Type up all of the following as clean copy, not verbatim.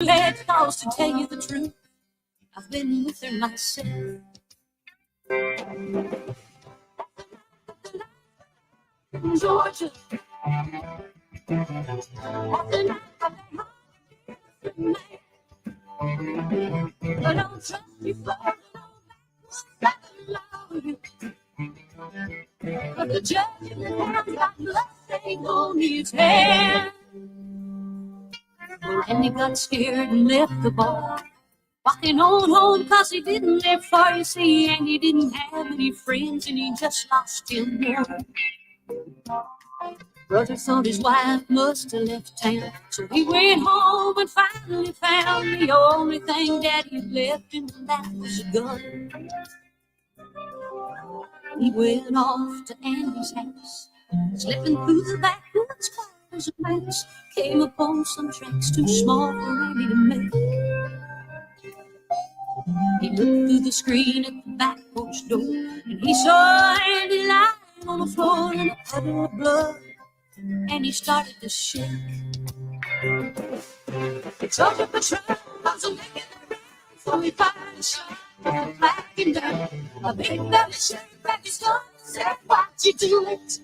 Glad cause to tell you the truth, I've been with her myself. In Georgia, I don't trust you for the love you. But the judge in the town's got bloodstains on his hand. And he got scared and left the bar, walking on home cause he didn't live far, you see, and he didn't have any friends and he just lost him one. Brother thought his wife must have left town, so he went home and finally found the only thing Daddy had left him, and that was a gun. He went off to Andy's house, slipping through the backwoods quiet as a mouse, came upon some tracks too small for Andy to make. He looked through the screen at the back porch door, and he saw Andy lying on the floor in a puddle of blood, and he started to shake. The Georgia patrol was a making around, so he fired a shot and back him down. A big belly shake back his gun and said, "Why'd you do it?"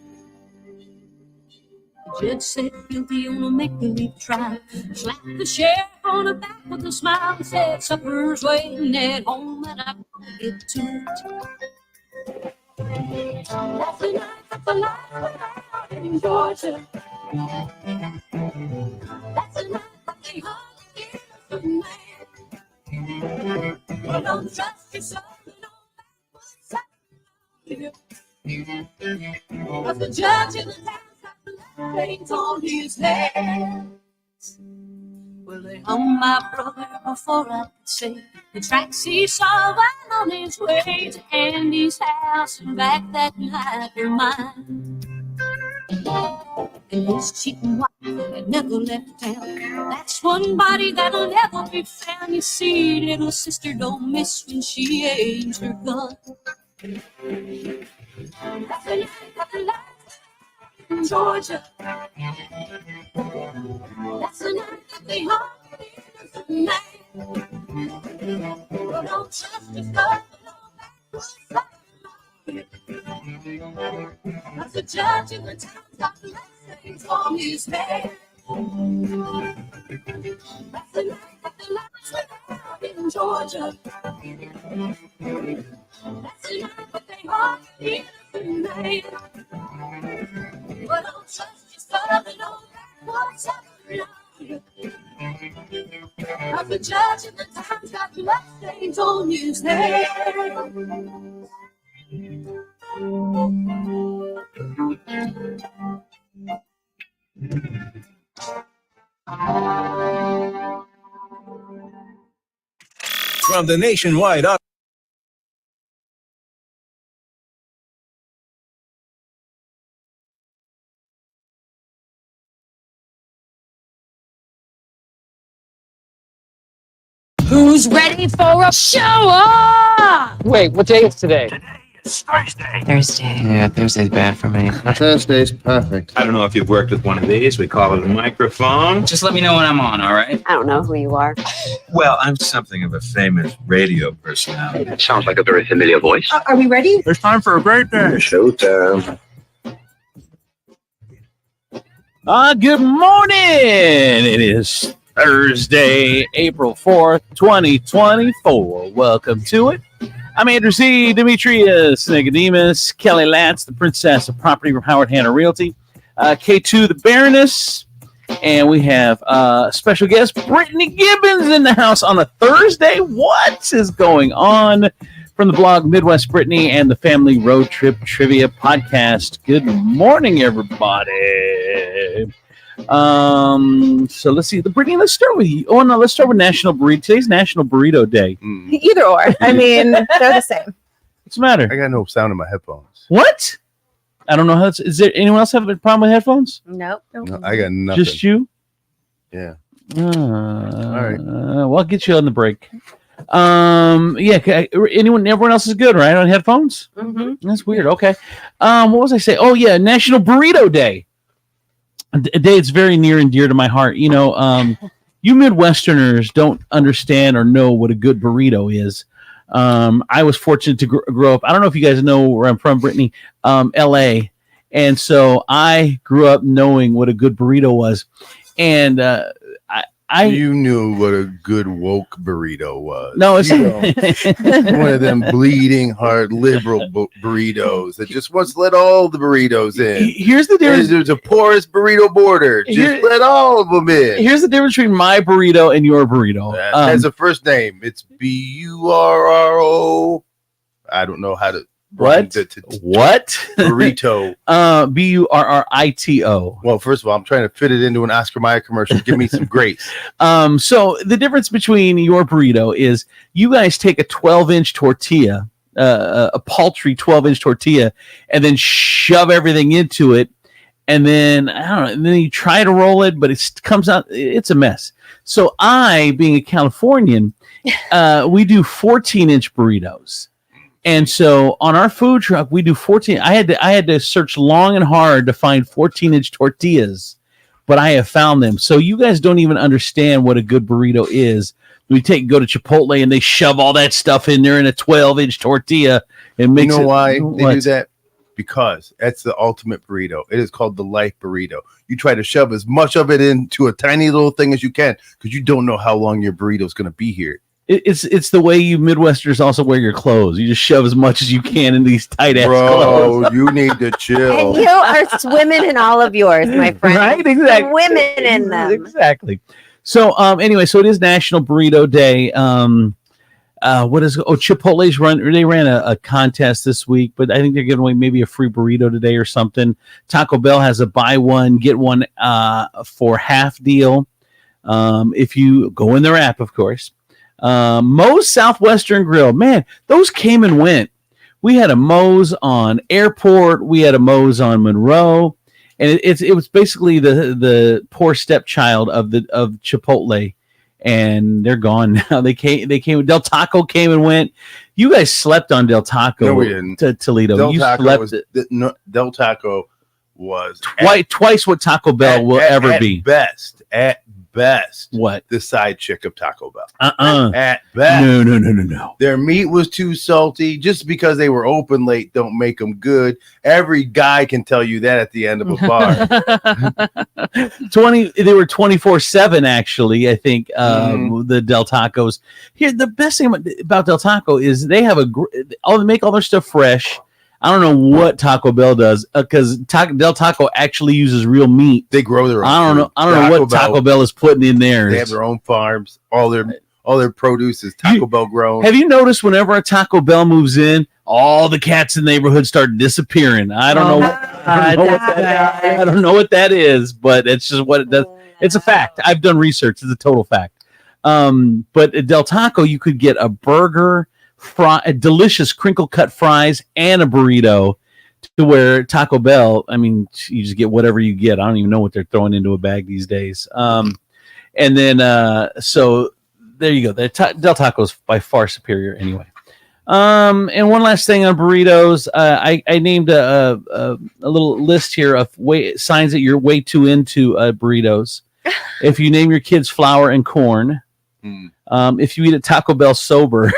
The judge said guilty on a make-believe trial, slapped the sheriff on the back with a smile and said, "Supper's waiting at home and I'm gonna get to it." That's the night that the lights went out in Georgia. That's the night that they hung the innocent man. Well, don't trust yourself, you know what's happening. Cause the judge in the town bloodstains on his hands. Well, they hung my brother before I could say the tracks he saw while on his way to Andy's house and back that night were mine. And his cheating wife had never left town. That's one body that'll never be found. You see, little sister don't miss when she aims her gun. That's the night of the lights in Georgia. That's the night that they hung the innocent man. Well, don't trust yourself, cause the judge in the town's got bloodstains on his head. That's the night that the lights went out in Georgia. That's the night that they hung the innocent man. Well, don't trust yourself and don't what's happening around you. Cause the judge in the town's got bloodstains on his head. From the nationwide Who's ready for a show off? Wait, what day is today? It's Thursday. Yeah, Thursday's bad for me. Thursday's perfect. I don't know if you've worked with one of these. We call it a microphone. Just let me know when I'm on, all right? I don't know who you are. Well, I'm something of a famous radio personality. That sounds like a very familiar voice. Are we ready? It's time for a great day. Showtime. Good morning. It is Thursday, April 4th, 2024. Welcome to it. I'm Andrew Z, Demetrius, Nicodemus, Kelly Latz, the princess of property from Howard Hanna Realty, K2, the Baroness, and we have special guest Brittany Gibbons in the house on a Thursday. What is going on? From the blog Midwest Brittany and the Family Road Trip Trivia Podcast. Good morning, everybody. So let's see. Brittany, let's start with you. Oh no, let's start with National Burrito. Today's National Burrito Day. Either or. I mean, they're the same. What's the matter? I got no sound in my headphones. What? I don't know how. Is there anyone else have a problem with headphones? Nope. No, I got nothing. Just you? Yeah. All right. Well, I'll get you on the break. Yeah. Everyone else is good, right? On headphones? Mm-hmm. That's weird. Okay. What was I saying? Oh yeah, National Burrito Day. A day it's very near and dear to my heart. You know, you Midwesterners don't understand or know what a good burrito is. I was fortunate to grow up. I don't know if you guys know where I'm from, Brittany, L.A. And so I grew up knowing what a good burrito was. And you knew what a good woke burrito was. No, it's one of them bleeding heart liberal burritos that just wants to let all the burritos in. Here's the difference. There's a porous burrito border. Just let all of them in. Here's the difference between my burrito and your burrito. That has a first name. It's Burro. I don't know how to. What burrito? Burrito. Well, first of all, I'm trying to fit it into an Oscar Mayer commercial. Give me some grace. So the difference between your burrito is you guys take a 12-inch tortilla, a paltry 12-inch tortilla, and then shove everything into it, and then I don't know. And then you try to roll it, but it comes out. It's a mess. So I, being a Californian, we do 14-inch burritos. And so on our food truck, we do 14. I had to search long and hard to find 14-inch tortillas, but I have found them. So you guys don't even understand what a good burrito is. We go to Chipotle and they shove all that stuff in there in a 12-inch tortilla and mix it. You know why they do that? Because that's the ultimate burrito. It is called the life burrito. You try to shove as much of it into a tiny little thing as you can because you don't know how long your burrito is going to be here. It's the way you Midwesterners also wear your clothes. You just shove as much as you can in these tight ass clothes. Bro, you need to chill. And you are swimming in all of yours, my friend. Right? Exactly. Swimming in them. Exactly. So anyway, so it is National Burrito Day. What is Chipotle's ran a contest this week, but I think they're giving away maybe a free burrito today or something. Taco Bell has a buy one, get one for half deal. If you go in their app, of course. Moe's Southwestern Grill, man, those came and went. We had a Moe's on Airport, we had a Moe's on Monroe, and it was basically the poor stepchild of Chipotle, and they're gone now. They came. Del Taco came and went. You guys slept on Del Taco. No, we didn't. To Toledo. Del You Taco slept Del Taco was twice what Taco Bell will ever be. At best, what the side chick of Taco Bell. At best, no. Their meat was too salty. Just because they were open late, don't make them good. Every guy can tell you that at the end of a bar. They were 24/7. Actually, I think the Del Tacos. Here, the best thing about Del Taco is they have they make all their stuff fresh. I don't know what Taco Bell does because Del Taco actually uses real meat. They grow their own. I don't know what Taco Bell is putting in there. They have their own farms. All their produce is Taco Bell grown. Have you noticed whenever a Taco Bell moves in, all the cats in the neighborhood start disappearing? I don't know. I don't know what that is, but it's just what it does. It's a fact. I've done research. It's a total fact. But at Del Taco, you could get a burger, delicious crinkle cut fries, and a burrito. To where Taco Bell, I mean, you just get whatever you get. I don't even know what they're throwing into a bag these days. And then so there you go. Del Taco is by far superior anyway. And one last thing on burritos, I named a little list here of signs that you're way too into burritos. If you name your kids flour and corn, if you eat at Taco Bell sober.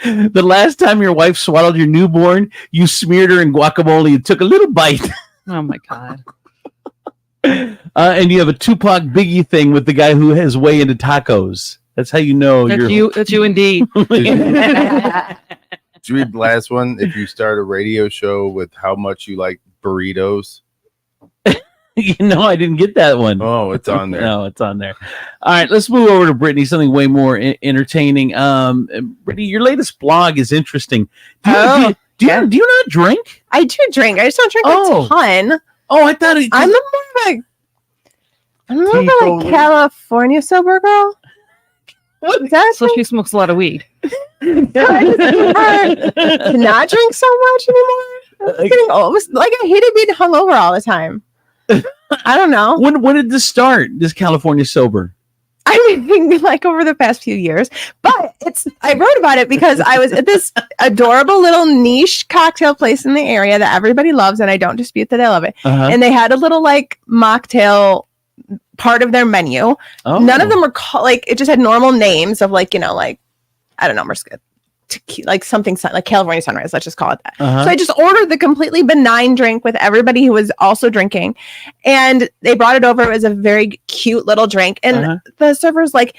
The last time your wife swaddled your newborn, you smeared her in guacamole and took a little bite. Oh my God. And you have a Tupac Biggie thing with the guy who is way into tacos. That's how you know that's you. That's you indeed. Did you read the last one? If you start a radio show with how much you like burritos. I didn't get that one. Oh, it's on there. No, it's on there. All right, let's move over to Brittany. Something way more entertaining. Brittany, your latest blog is interesting. Do you not drink? I do drink. I just don't drink a ton. Oh, I thought I'm more of a California sober girl. What is that? So she smokes a lot of weed. To not drink so much anymore. I'm getting old. I hated being hungover all the time. I don't know. When did this start? This California sober? I mean, like over the past few years, but I wrote about it because I was at this adorable little niche cocktail place in the area that everybody loves, and I don't dispute that I love it. And they had a little like mocktail part of their menu. Oh. None of them were like, it just had normal names of like, like, I don't know, like something like California Sunrise, let's just call it that. So I just ordered the completely benign drink with everybody who was also drinking, and they brought it over. It was a very cute little drink, and the server's like,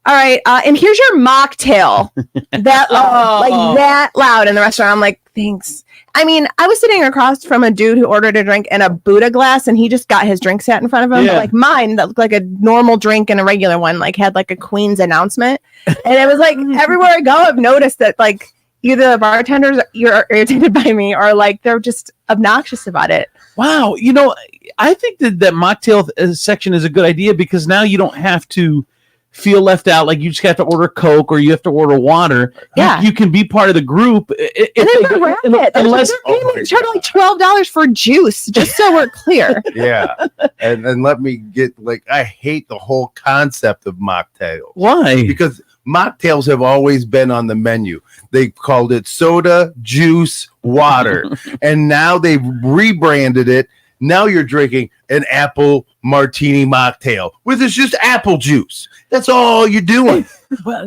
all right, and here's your mocktail. That loud, like that loud in the restaurant. I'm like, thanks. I mean, I was sitting across from a dude who ordered a drink in a Buddha glass, and he just got his drink sat in front of him. But like mine, that looked like a normal drink and a regular one, like had like a Queen's announcement. And it was like everywhere I go, I've noticed that like either the bartenders are irritated by me or like they're just obnoxious about it. Wow. I think that mocktail section is a good idea because now you don't have to feel left out, like you just have to order Coke or you have to order water. Yeah, you can be part of the group. Unless they're charging like $12 for juice, just so we're clear. Yeah, and let me get like, I hate the whole concept of mocktails. Why? Because mocktails have always been on the menu. They called it soda, juice, water, and now they've rebranded it. Now you're drinking an apple martini mocktail, which is just apple juice. That's all you're doing.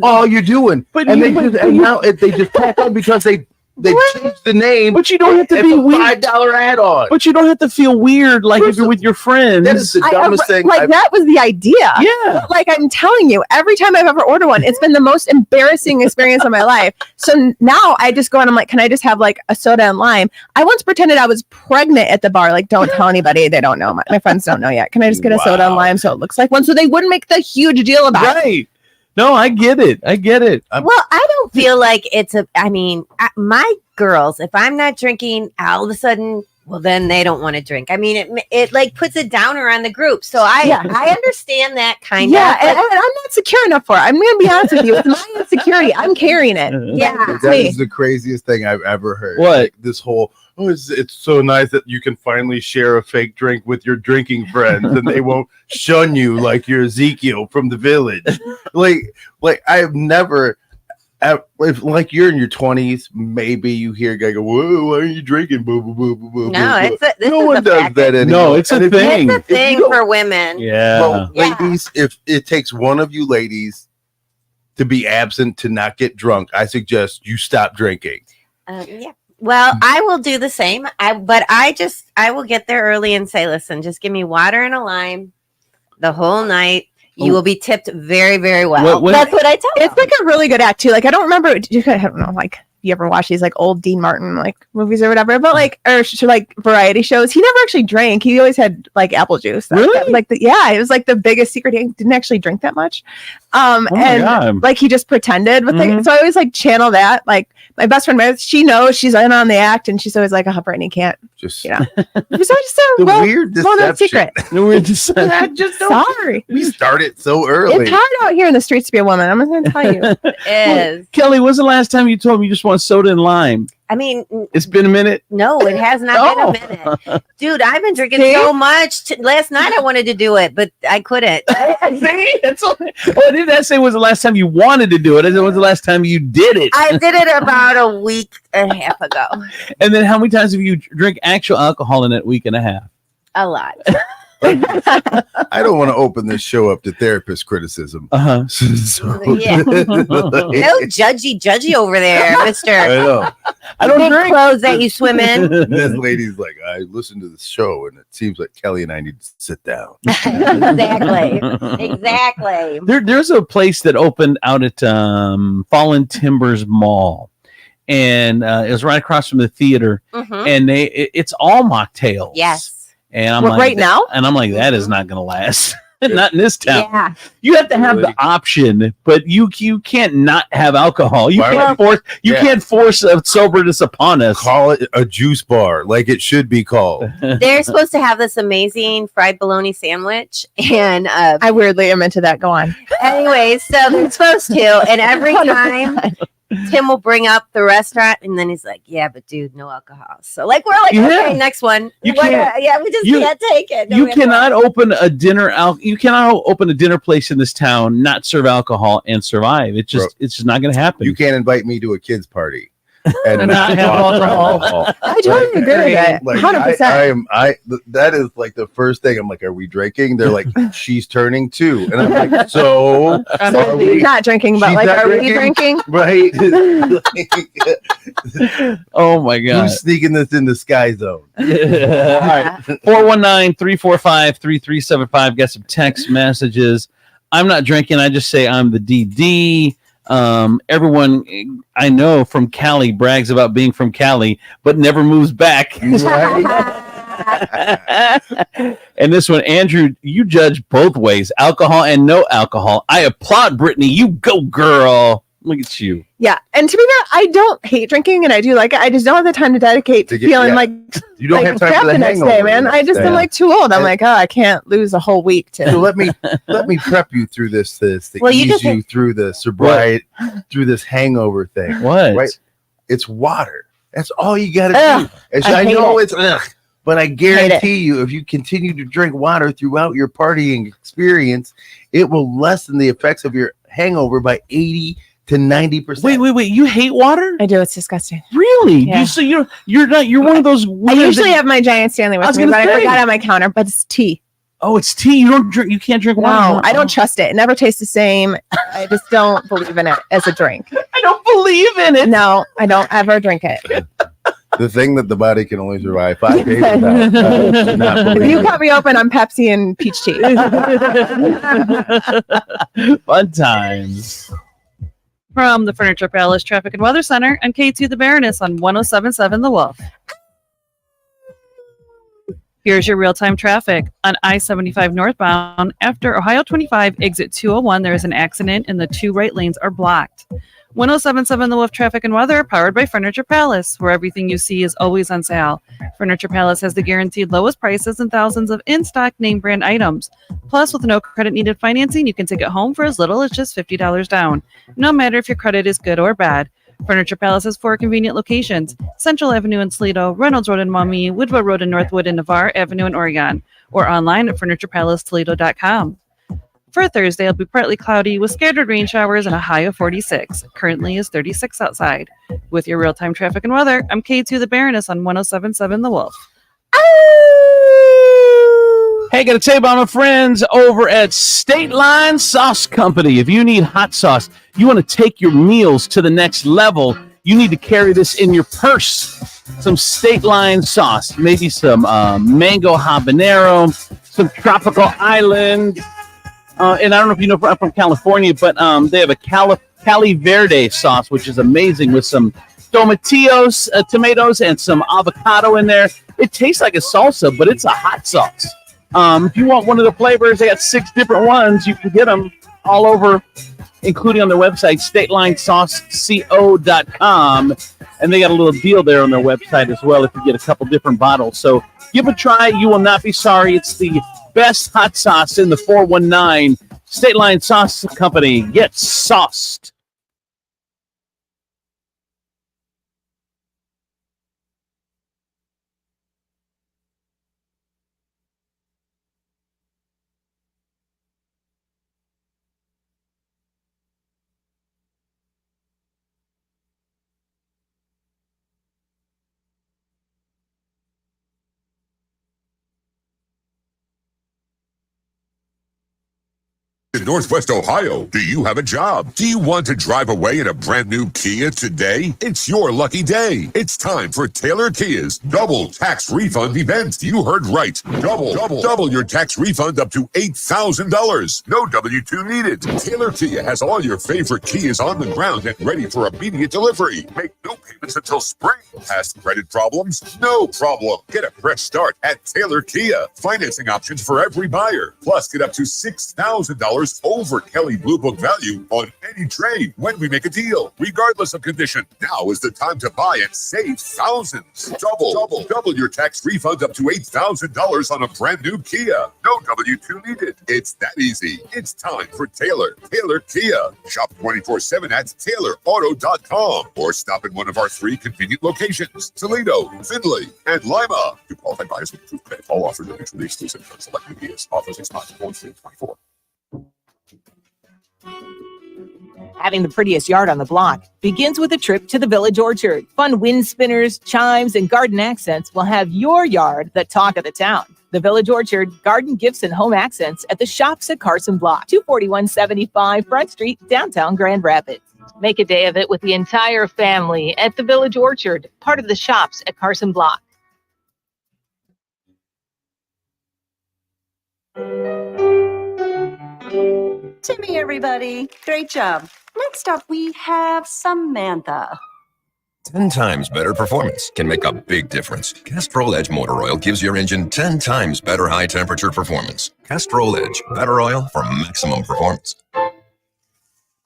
All you're doing. But now they just tack on because they changed the name. But you don't have to be weird. $5 add-on. But you don't have to feel weird like if you're with your friends. That is the dumbest thing. Like that was the idea. Yeah. Like I'm telling you, every time I've ever ordered one, it's been the most embarrassing experience of my life. So now I just go and I'm like, can I just have like a soda and lime? I once pretended I was pregnant at the bar. Like, don't tell anybody. They don't know. My friends don't know yet. Can I just get a soda and lime so it looks like one? So they wouldn't make the huge deal about it. Right. No, I get it. Well, I don't feel like my girls, if I'm not drinking, all of a sudden, well, then they don't want to drink. I mean, it like puts a downer on the group. So I understand that kind of. Yeah, and I'm not secure enough for it. I'm going to be honest with you. It's my insecurity. I'm carrying it. Yeah. That is the craziest thing I've ever heard. What? Like, this whole, it's so nice that you can finally share a fake drink with your drinking friends and they won't shun you like you're Ezekiel from the village. Like I have never, if like you're in your 20s, maybe you hear a guy go, whoa, why are you drinking? Boo, boo, boo, boo, boo, No, no one does that anymore. No, it's a thing. It's a thing for women. Yeah. Well, ladies, if it takes one of you ladies to be absent to not get drunk, I suggest you stop drinking. Yeah. Well, I will do the same. I will get there early and say, listen, just give me water and a lime the whole night. You will be tipped very, very well. That's what I tell them. It's like a really good act too. Like I don't remember. I don't know. Like you ever watch these like old Dean Martin like movies or whatever? But like or like variety shows. He never actually drank. He always had like apple juice. Really? It was like the biggest secret. He didn't actually drink that much. God. Like he just pretended with it. So I always like channel that. Like my best friend, she knows she's in on the act, and she's always like, "Oh, Brittany can't." Just So just a weird well-known secret. The weird deception. I just sorry. We started so early. It's hard out here in the streets to be a woman. I'm going to tell you. It is. Kelly, when's the last time you told me you just want soda and lime? I mean, It's been a minute. no, it has not been a minute. Dude, I've been drinking so much. Last night I wanted to do it, but I couldn't. See? That's all. Well, I didn't say was the last time you wanted to do it. I said, when's the last time you did it? I did it about a week and a half ago. And then how many times have you drink actual alcohol in that week and a half? A lot. I don't want to open this show up to therapist criticism. Uh-huh. Yeah. No judgy over there, mister. I know. I don't Big drink. clothes that you swim in. This lady's like, I listened to the show, and it seems like Kelly and I need to sit down. Exactly. There's a place that opened out at Fallen Timbers Mall. And it was right across from the theater. Mhm. And it's all mocktails. Yes. And I'm Well, like, right now? And I'm like, that is not going to last. Not in this town. Yeah. You have to have the option, but you can't not have alcohol. You can't force soberness upon us. Call it a juice bar, like it should be called. They're supposed to have this amazing fried bologna sandwich. And I weirdly am into that. Go on. anyways, so they're supposed to. And every time Tim will bring up the restaurant, and then he's like, "Yeah, but dude, no alcohol." So like we're like, "Okay, next one." You can't. We just can't take it. No, You we cannot open a dinner You cannot open a dinner place in this town, not serve alcohol, and survive. It's just not going to happen. You can't invite me to a kid's party. and not have alcohol. I totally agree with it. Like 100%. that is like the first thing. I'm like, are we drinking? They're like, she's turning 2, and I'm like, so are we not drinking, but she's like, not are we drinking? right? Oh my God. Who's sneaking this in the sky zone? All right. 419-345-3375. Got some text messages. I'm not drinking. I just say I'm the DD. Everyone I know from Cali brags about being from Cali, but never moves back. And this one, Andrew, you judge both ways, alcohol and no alcohol. I applaud Brittany. You go, girl. Look at you. Yeah, and to be fair, I don't hate drinking, and I do like it. I just don't have the time to dedicate to feeling like you don't have time crap for the next hangover day, man. I just am like too old. I'm like, oh, I can't lose a whole week to. So let me prep you through this to Well, you ease just you through the sobriety, through this hangover thing. What? Right? It's water. That's all you got to Ugh, do. And I I hate know it. it's but I guarantee you, if you continue to drink water throughout your partying experience, it will lessen the effects of your hangover by 80 to 90%. Wait. You hate water? I do. It's disgusting. Really? Yeah. You're one of those. I usually have my giant Stanley with me, but I forgot on my counter. But it's tea. Oh, it's tea. You don't drink. You can't drink water. No, I don't trust it. It never tastes the same. I just don't believe in it as a drink. I don't believe in it. No, I don't ever drink it. The thing that the body can only survive 5 days without. If you cut me open, I'm Pepsi and peach tea. Fun times. From the Furniture Palace Traffic and Weather Center, I'm K2 the Baroness on 107.7 The Wolf. Here's your real-time traffic. On I-75 northbound, after Ohio 25, exit 201, there is an accident and the 2 right lanes are blocked. 107.7 The Wolf Traffic and Weather, powered by Furniture Palace, where everything you see is always on sale. Furniture Palace has the guaranteed lowest prices and thousands of in-stock name brand items. Plus, with no credit needed financing, you can take it home for as little as just $50 down. No matter if your credit is good or bad. Furniture Palace has 4 convenient locations: Central Avenue in Toledo, Reynolds Road in Maumee, Woodville Road in Northwood, and Navarre Avenue in Oregon, or online at FurniturePalaceToledo.com. For Thursday, it'll be partly cloudy with scattered rain showers and a high of 46. Currently is 36 outside. With your real-time traffic and weather, I'm K2 the Baroness on 107.7 The Wolf. Hey, got to tell you about my friends over at State Line Sauce Company. If you need hot sauce, you want to take your meals to the next level, you need to carry this in your purse. Some State Line sauce, maybe some mango habanero, some tropical island. And I don't know if you know, I'm from California, but they have a Cali Verde sauce, which is amazing, with some tomatillos, tomatoes, and some avocado in there. It tastes like a salsa, but it's a hot sauce. If you want one of the flavors, they got 6 different ones. You can get them all over, including on their website, StatelineSauceCo.com. And they got a little deal there on their website as well if you get a couple different bottles. So give it a try. You will not be sorry. It's the best hot sauce in the 419. State Line Sauce Company. Get sauced. In Northwest Ohio, do you have a job? Do you want to drive away in a brand new Kia today? It's your lucky day. It's time for Taylor Kia's double tax refund event. You heard right. Double your tax refund up to $8,000. No W-2 needed. Taylor Kia has all your favorite Kias on the ground and ready for immediate delivery. Make no payments until spring. Past credit problems? No problem. Get a fresh start at Taylor Kia. Financing options for every buyer. Plus, get up to $6,000 over Kelly Blue Book value on any trade when we make a deal, regardless of condition. Now is the time to buy and save thousands. Double your tax refund up to $8,000 on a brand new Kia. No W-2 needed. It's that easy. It's time for Taylor Kia. Shop 24/7 at TaylorAuto.com or stop in one of our 3 convenient locations: Toledo, Findlay, and Lima. To qualified buyers with approved credit, all offers are mutually exclusive for select Kias. Offers expire 2024. Having the prettiest yard on the block begins with a trip to the Village Orchard. Fun wind spinners, chimes, and garden accents will have your yard the talk of the town. The Village Orchard, garden gifts and home accents at the Shops at Carson Block, 24175 Front Street, downtown Grand Rapids. Make a day of it with the entire family at the Village Orchard, part of the Shops at Carson Block. Timmy, everybody. Great job. Next up, we have Samantha. 10 times better performance can make a big difference. Castrol Edge Motor Oil gives your engine 10 times better high temperature performance. Castrol Edge, better oil for maximum performance.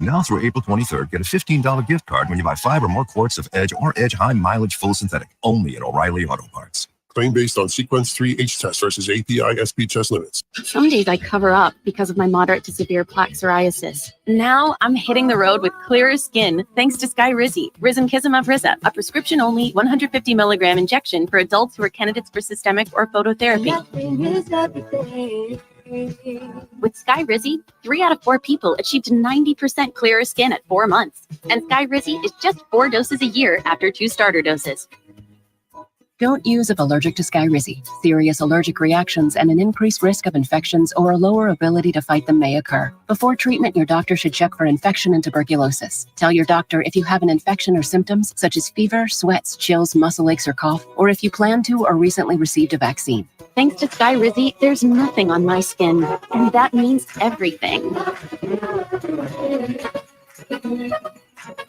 Now through April 23rd, get a $15 gift card when you buy 5 or more quarts of Edge or Edge High Mileage Full Synthetic, only at O'Reilly Auto Parts. Claim based on sequence 3H test versus API SP chest limits. Some days I cover up because of my moderate to severe plaque psoriasis. Now I'm hitting the road with clearer skin thanks to Skyrizi, Risankizumab Riza, a prescription-only 150 milligram injection for adults who are candidates for systemic or phototherapy. With Skyrizi, 3 out of 4 people achieved 90% clearer skin at 4 months. And Skyrizi is just 4 doses a year after 2 starter doses. Don't use if allergic to Skyrizi. Serious allergic reactions and an increased risk of infections or a lower ability to fight them may occur. Before treatment, your doctor should check for infection and tuberculosis. Tell your doctor if you have an infection or symptoms such as fever, sweats, chills, muscle aches, or cough, or if you plan to or recently received a vaccine. Thanks to Skyrizi, there's nothing on my skin, and that means everything.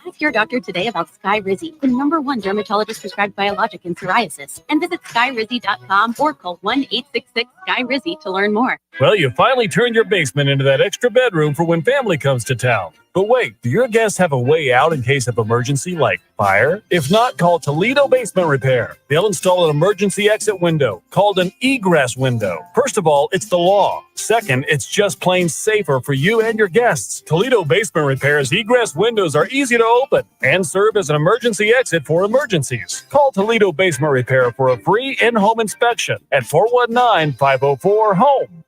Ask your doctor today about Skyrizi, the #1 dermatologist prescribed biologic in psoriasis, and visit skyrizi.com or call 1-866-SKYRIZI to learn more. Well, you finally turned your basement into that extra bedroom for when family comes to town. But wait, do your guests have a way out in case of emergency like fire? If not, call Toledo Basement Repair. They'll install an emergency exit window called an egress window. First of all, it's the law. Second, it's just plain safer for you and your guests. Toledo Basement Repair's egress windows are easy to open and serve as an emergency exit for emergencies. Call Toledo Basement Repair for a free in-home inspection at 419-504-HOME.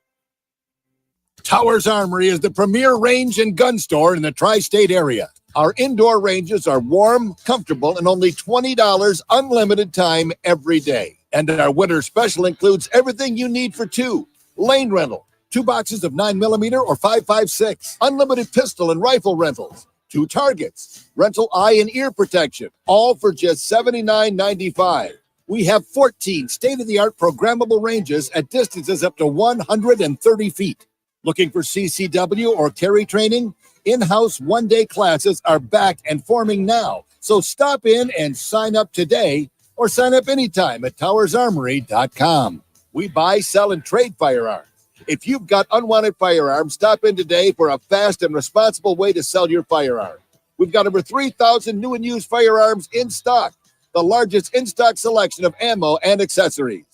Towers Armory is the premier range and gun store in the tri-state area. Our indoor ranges are warm, comfortable, and only $20 unlimited time every day. And our winter special includes everything you need for 2. Lane rental, 2 boxes of 9mm or 5.56. Unlimited pistol and rifle rentals. 2 targets. Rental eye and ear protection. All for just $79.95. We have 14 state-of-the-art programmable ranges at distances up to 130 feet. Looking for CCW or carry training? In-house one-day classes are back and forming now. So stop in and sign up today or sign up anytime at towersarmory.com. We buy, sell, and trade firearms. If you've got unwanted firearms, stop in today for a fast and responsible way to sell your firearm. We've got over 3,000 new and used firearms in stock. The largest in-stock selection of ammo and accessories.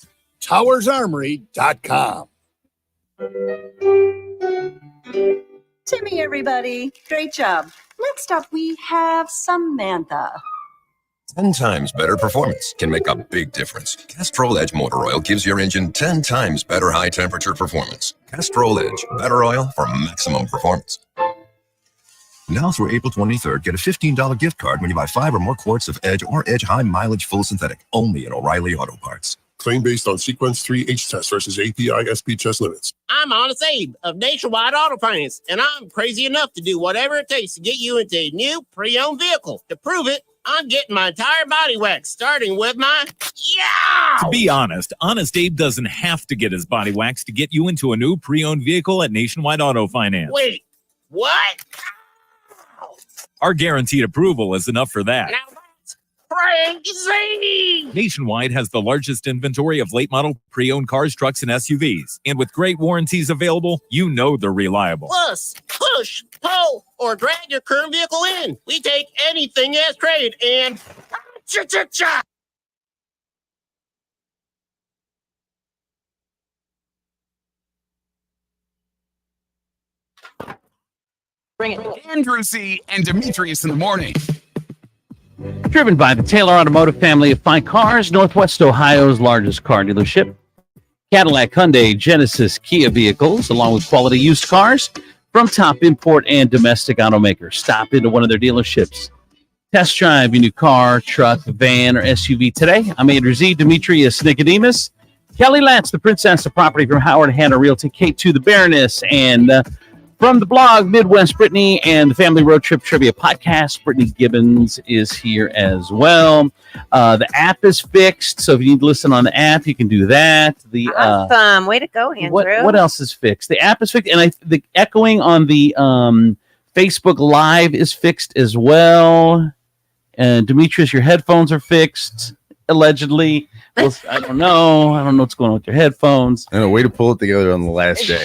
towersarmory.com. Timmy, everybody. Great job. Next up, we have Samantha. 10 times better performance can make a big difference. Castrol Edge Motor Oil gives your engine 10 times better high temperature performance. Castrol Edge, better oil for maximum performance. Now through April 23rd, get a $15 gift card when you buy 5 or more quarts of Edge or Edge High Mileage Full Synthetic, only at O'Reilly Auto Parts. Claim based on sequence 3H test versus API SP chest limits. I'm Honest Abe of Nationwide Auto Finance, and I'm crazy enough to do whatever it takes to get you into a new pre-owned vehicle. To prove it, I'm getting my entire body waxed, starting with my To be honest, Honest Abe doesn't have to get his body waxed to get you into a new pre-owned vehicle at Nationwide Auto Finance. Wait, what? Our guaranteed approval is enough for that. Now that's crazy! Nationwide has the largest inventory of late model pre-owned cars, trucks, and SUVs. And with great warranties available, you know they're reliable. Plus, push, pull, or drag your current vehicle in. We take anything as trade and cha-cha-cha! Bring it. Andrew C. and Demetrius in the morning. Driven by the Taylor Automotive family of fine cars, Northwest Ohio's largest car dealership. Cadillac, Hyundai, Genesis, Kia vehicles, along with quality used cars. from top import and domestic automakers. Stop into one of their dealerships. Test drive your new car, truck, van, or SUV today. I'm Andrew Z. Demetrius Nicodemus. Kelly Lance, the princess of property from Howard Hanna Realty, K2, the Baroness, and from the blog Midwest Brittany and the Family Road Trip Trivia Podcast, Brittany Gibbons is here as well. The app is fixed, so if you need to listen on the app, you can do that. Awesome. Way to go, Andrew. What else is fixed? The app is fixed, and the echoing on the Facebook Live is fixed as well. And Demetrius, your headphones are fixed, allegedly. Well, I don't know what's going on with your headphones. And a way to pull it together on the last day.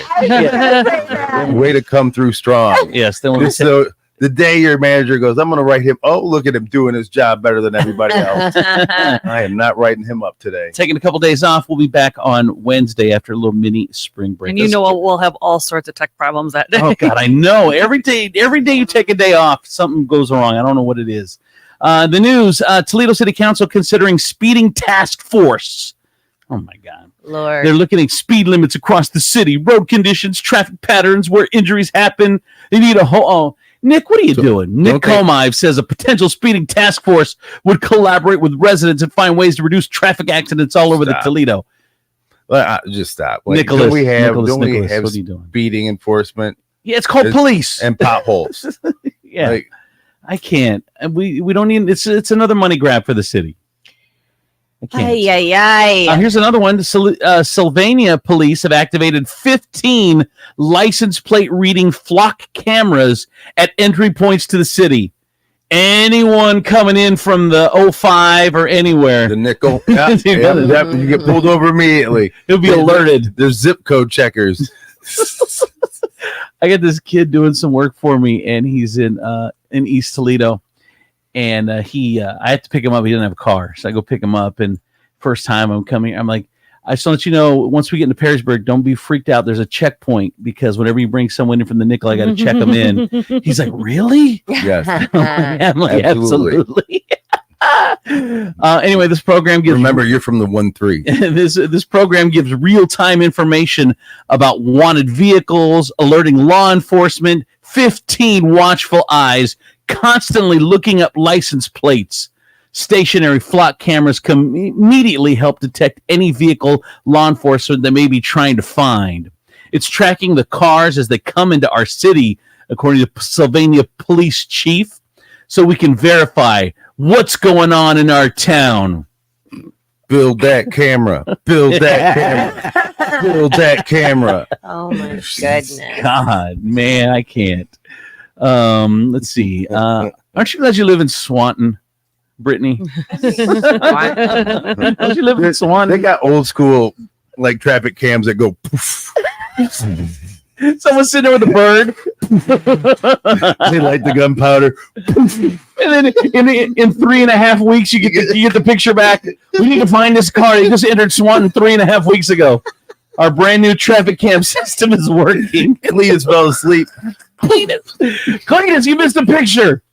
Way to come through strong. Yes. So the day your manager goes, I'm going to write him. Oh, look at him doing his job better than everybody else. I am not writing him up today. Taking a couple days off. We'll be back on Wednesday after a little mini spring break. And we'll have all sorts of tech problems that day. Oh, God, I know. Every day you take a day off, something goes wrong. I don't know what it is. The news, Toledo City Council considering speeding task force. Oh, my God. Lord. They're looking at speed limits across the city, road conditions, traffic patterns, where injuries happen. They need a whole... Nick, what are you doing? Nick Comive says a potential speeding task force would collaborate with residents and find ways to reduce traffic accidents all over the Toledo. Just stop. Like, Nicholas, don't we have what are you doing? speeding enforcement? Yeah, it's called police. And potholes. Yeah. I can't. We don't need. It's another money grab for the city. I can't. Here's another one. Sylvania police have activated 15 license plate reading flock cameras at entry points to the city. Anyone coming in from the 05 or anywhere, the nickel, you get pulled over immediately. You'll be alerted. There's zip code checkers. I got this kid doing some work for me, and he's in East Toledo, and I have to pick him up. He didn't have a car, so I go pick him up. And first time I'm coming, I'm like, I just want to let you know, once we get into Perrysburg, don't be freaked out. There's a checkpoint because whenever you bring someone in from the nickel, I got to check them in. He's like, really? Yes. I'm like, absolutely. Anyway, this program gives. Remember, you're from the 1-3. This program gives real-time information about wanted vehicles, alerting law enforcement. 15 watchful eyes constantly looking up license plates. Stationary flock cameras can immediately help detect any vehicle law enforcement that may be trying to find. It's tracking the cars as they come into our city, according to Sylvania Police Chief, so we can verify what's going on in our town. Build that camera. Build that camera. Build that camera. Oh, my goodness. God, man, I can't. Let's see. Aren't you glad you live in Swanton, Brittany? Don't you live in Swanton? They got old school like traffic cams that go poof. Someone's sitting there with a bird. They light the gunpowder. And then in 3.5 weeks, you get the picture back. We need to find this car. He just entered Swanton 3.5 weeks ago. Our brand new traffic cam system is working. Cletus fell asleep. Cletus, you missed a picture.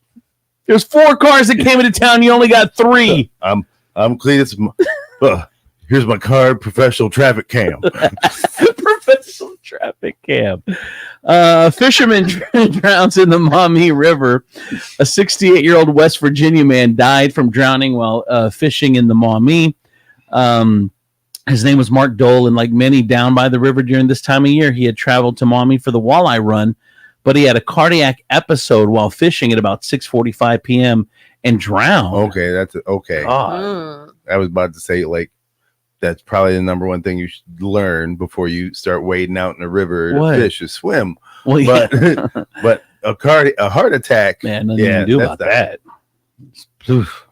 There's 4 cars that came into town. You only got 3. I'm Cletus. Here's my card, professional traffic cam. Professional traffic cam. Fisherman drowns in the Maumee River. A 68-year-old West Virginia man died from drowning while fishing in the Maumee. His name was Mark Dole, and like many down by the river during this time of year, he had traveled to Maumee for the walleye run, but he had a cardiac episode while fishing at about 6:45 p.m. and drowned. Okay, that's okay. I was about to say, like, that's probably the number one thing you should learn before you start wading out in the river to fish is swim. Well, yeah. But a heart attack, man, nothing you can do about that.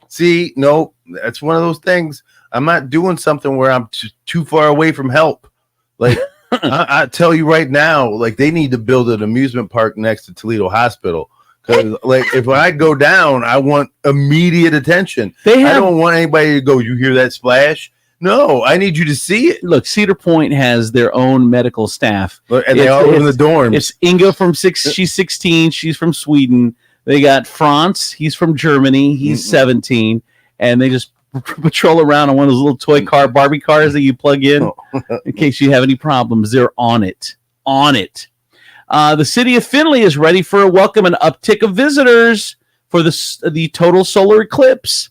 See, no, that's one of those things. I'm not doing something where I'm too far away from help. Like I tell you right now, like they need to build an amusement park next to Toledo Hospital. Because like if I go down, I want immediate attention. I don't want anybody to go, you hear that splash? No, I need you to see it. Look, Cedar Point has their own medical staff. And they all live in the dorms. It's Inga from she's 16, she's from Sweden. They got Franz, he's from Germany, he's 17, and they just patrol around on one of those little toy car Barbie cars that you plug in in case you have any problems. They're on it. The city of Findlay is ready for a welcome and uptick of visitors for the total solar eclipse.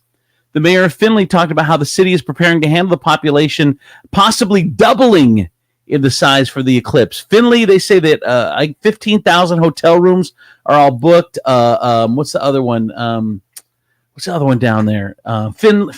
The mayor of Findlay talked about how the city is preparing to handle the population, possibly doubling in the size for the eclipse. Findlay, they say that 15,000 hotel rooms are all booked. What's the other one? What's the other one down there? Fostoria.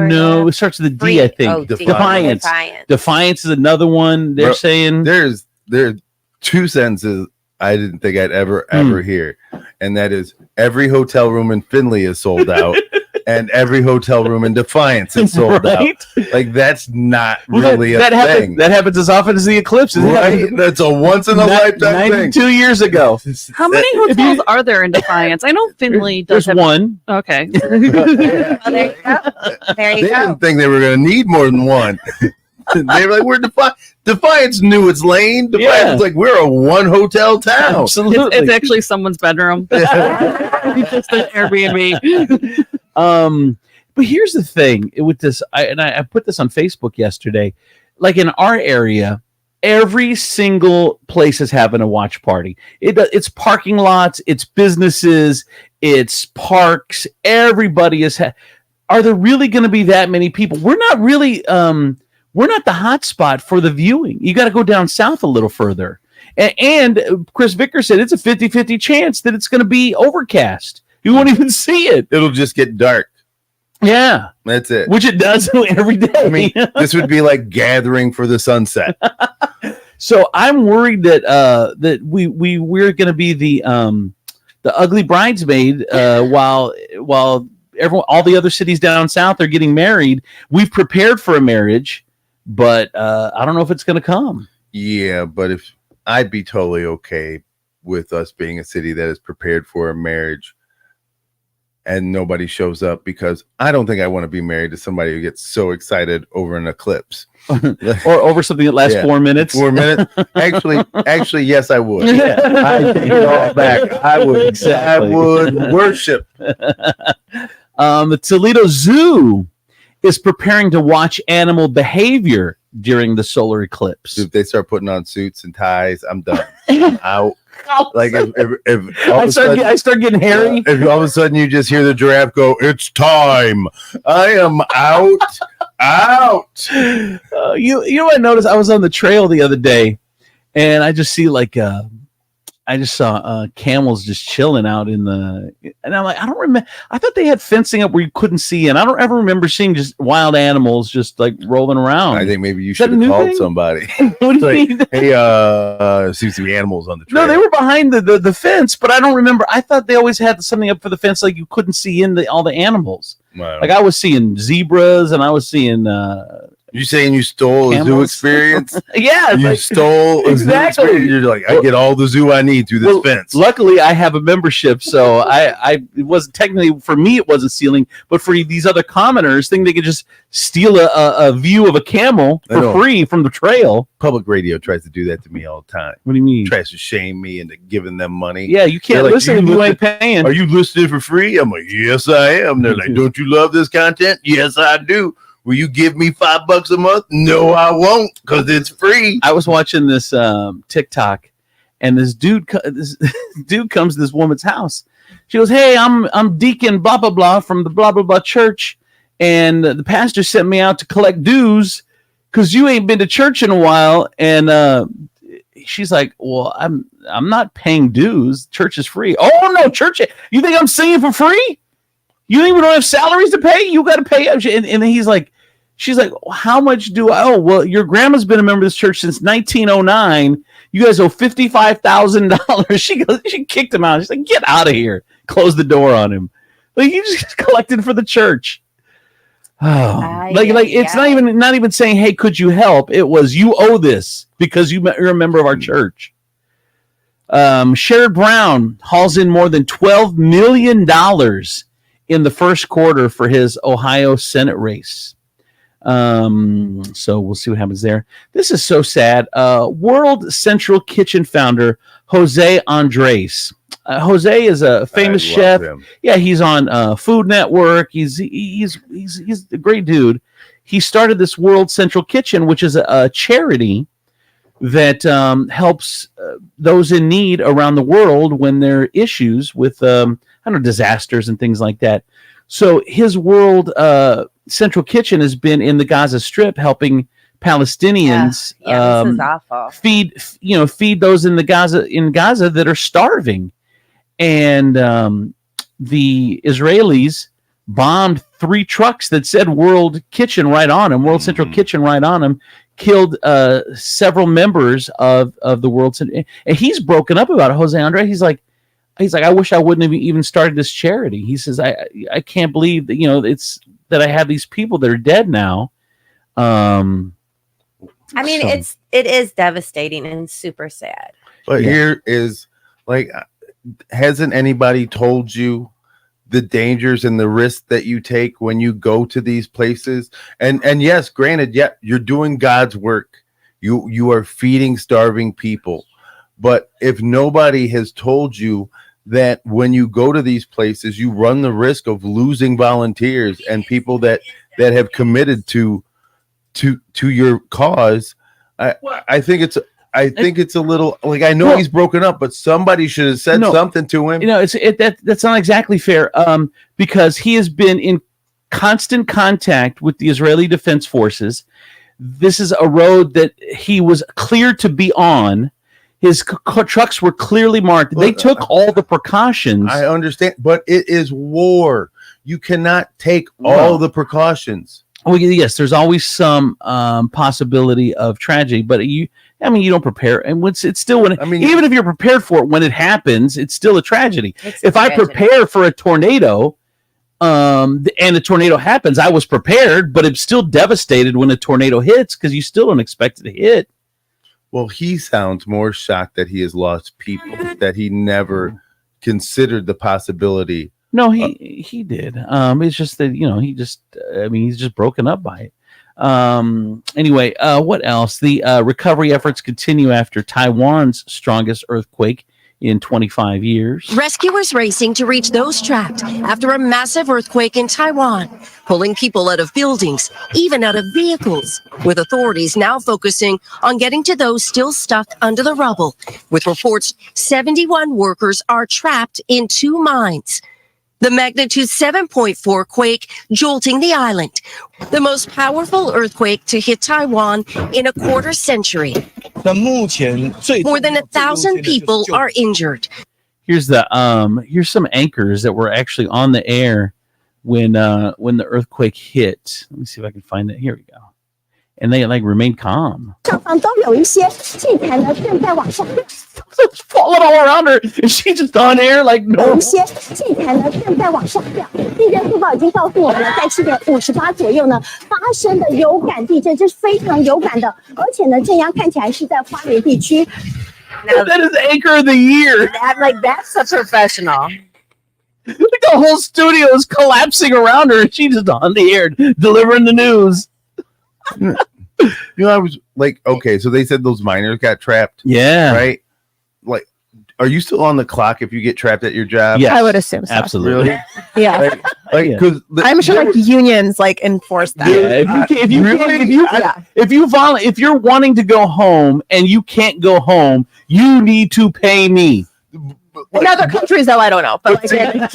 No, it starts with a D, I think. Oh, Defiance. Defiance is another one. They're saying there are two sentences I didn't think I'd ever hear, and that is every hotel room in Findlay is sold out, and every hotel room in Defiance is sold out. Like that's not really a thing. That happens as often as the eclipse. Right? That's a once in a lifetime thing. 92 years ago. How many hotels are there in Defiance? I know Findlay does. There's one. Okay. Well, there you go. There They you go. didn't think they were going to need more than one. They were like, we're Defiance knew its lane. Defiance like we're a one hotel town. Absolutely. It's actually someone's bedroom. Just an Airbnb. But here's the thing with this, I put this on Facebook yesterday. Like in our area, every single place is having a watch party. It's parking lots, it's businesses, it's parks. Everybody is. Are there really going to be that many people? We're not really. We're not the hot spot for the viewing. You got to go down south a little further. And Chris Vickers said it's a 50-50 chance that it's going to be overcast. You won't even see it. It'll just get dark. Yeah. That's it. Which it does every day. I mean, this would be like gathering for the sunset. So I'm worried that we're going to be the ugly bridesmaid while all the other cities down south are getting married. We've prepared for a marriage, but I don't know if it's going to come. Yeah, but if I'd be totally okay with us being a city that is prepared for a marriage and nobody shows up, because I don't think I want to be married to somebody who gets so excited over an eclipse. Or over something that lasts 4 minutes. 4 minutes. Actually, yes, I would. Yeah. I take it all back. I would. Exactly. I would worship. The Toledo Zoo is preparing to watch animal behavior during the solar eclipse. If they start putting on suits and ties, I'm done. I'm out. Like if I start getting hairy. If all of a sudden you just hear the giraffe go, "It's time," I am out. Out. You know what I noticed? I was on the trail the other day, and I just see I just saw camels just chilling out in the, and I'm like, I don't remember. I thought they had fencing up where you couldn't see in. I don't ever remember seeing just wild animals just like rolling around. I think maybe you should have called somebody. What do you mean? Hey, seems to be animals on the trail. No, they were behind the fence, but I don't remember. I thought they always had something up for the fence, like you couldn't see in all the animals. Wow. Like I was seeing zebras, and I was seeing. You saying you stole a zoo experience? Yeah, you stole a zoo experience. You're like, I get all the zoo I need through this fence. Luckily, I have a membership, so it wasn't technically for me. It wasn't stealing, but for these other commoners, think they could just steal a view of a camel for free from the trail. Public radio tries to do that to me all the time. What do you mean? Tries to shame me into giving them money. Yeah, you can't listen if you ain't paying. Are you listening for free? I'm like, yes, I am. They're like, don't you love this content? Yes, I do. Will you give me $5 a month? No, I won't, because it's free. I was watching this TikTok, and this dude comes to this woman's house. She goes, "Hey, I'm Deacon blah blah blah from the blah blah blah church, and the pastor sent me out to collect dues because you ain't been to church in a while." And she's like, "Well, I'm not paying dues. Church is free." "Oh no, church! You think I'm singing for free? You think we don't have salaries to pay? You got to pay." And then she's like, "How much do I owe?" "Well, your grandma's been a member of this church since 1909. You guys owe $55,000. She kicked him out. She's like, "Get out of here." Closed the door on him. Like, you just collected for the church. Oh, it's not even saying, "Hey, could you help?" It was, "You owe this because you're a member of our church." Sherrod Brown hauls in more than $12 million in the first quarter for his Ohio Senate race. So we'll see what happens there. This is so sad. World Central Kitchen founder Jose Andres. Jose is a famous chef. Yeah, he's on Food Network. He's a great dude. He started this World Central Kitchen, which is a charity that helps those in need around the world when there are issues with disasters and things like that. So his world central kitchen has been in the Gaza Strip helping Palestinians this is awful. feed those in Gaza that are starving. And the Israelis bombed 3 trucks that said World Kitchen right on them, World Central Kitchen right on them, killed several members of the World Central. And he's broken up about it, Jose Andre. He's like, I wish I wouldn't have even started this charity. He says, I can't believe that, it's that I have these people that are dead now. I mean, it is devastating and super sad. But here is hasn't anybody told you the dangers and the risks that you take when you go to these places? And yes, granted, you're doing God's work. You are feeding starving people. But if nobody has told you that when you go to these places, you run the risk of losing volunteers and people that have committed to your cause, I think it's a little I know he's broken up, but somebody should have said something to him. That's not exactly fair, because he has been in constant contact with the Israeli Defense Forces. This is a road that he was cleared to be on. His trucks were clearly marked. They took all the precautions. I understand, but it is war. You cannot take all the precautions. Well, yes, there's always some possibility of tragedy, but you don't prepare, and it's still even if you're prepared for it, when it happens, it's still a tragedy. I prepare for a tornado, and a tornado happens, I was prepared, but I'm still devastated when a tornado hits because you still don't expect it to hit. Well, he sounds more shocked that he has lost people, that he never considered the possibility. No, he did. It's just that, he's just broken up by it. Anyway, what else? The recovery efforts continue after Taiwan's strongest earthquake in 25 years. Rescuers racing to reach those trapped after a massive earthquake in Taiwan, pulling people out of buildings, even out of vehicles, with authorities now focusing on getting to those still stuck under the rubble, with reports 71 workers are trapped in 2 mines. The magnitude 7.4 quake jolting the island, the most powerful earthquake to hit Taiwan in a quarter century. More than 1,000 people are injured. Here's some anchors that were actually on the air when the earthquake hit. Let me see if I can find it. Here we go. And they remained calm. It's falling all around her, and she's just on air like normal. 器材呢正在往上掉。地震速报已经告诉我们了，在7点58左右呢发生的有感地震，这是非常有感的，而且呢震央看起来是在花莲地区。That is Anchor of the Year. That's a professional. The whole studio is collapsing around her, and she's just on the air delivering the news. I was like, okay, so they said those miners got trapped. Yeah. Right? Are you still on the clock if you get trapped at your job? Yes, I would assume so. Absolutely. Really? Yeah. Because I'm sure unions enforce that. If you're wanting to go home and you can't go home, you need to pay me. In other countries, though, I don't know. But I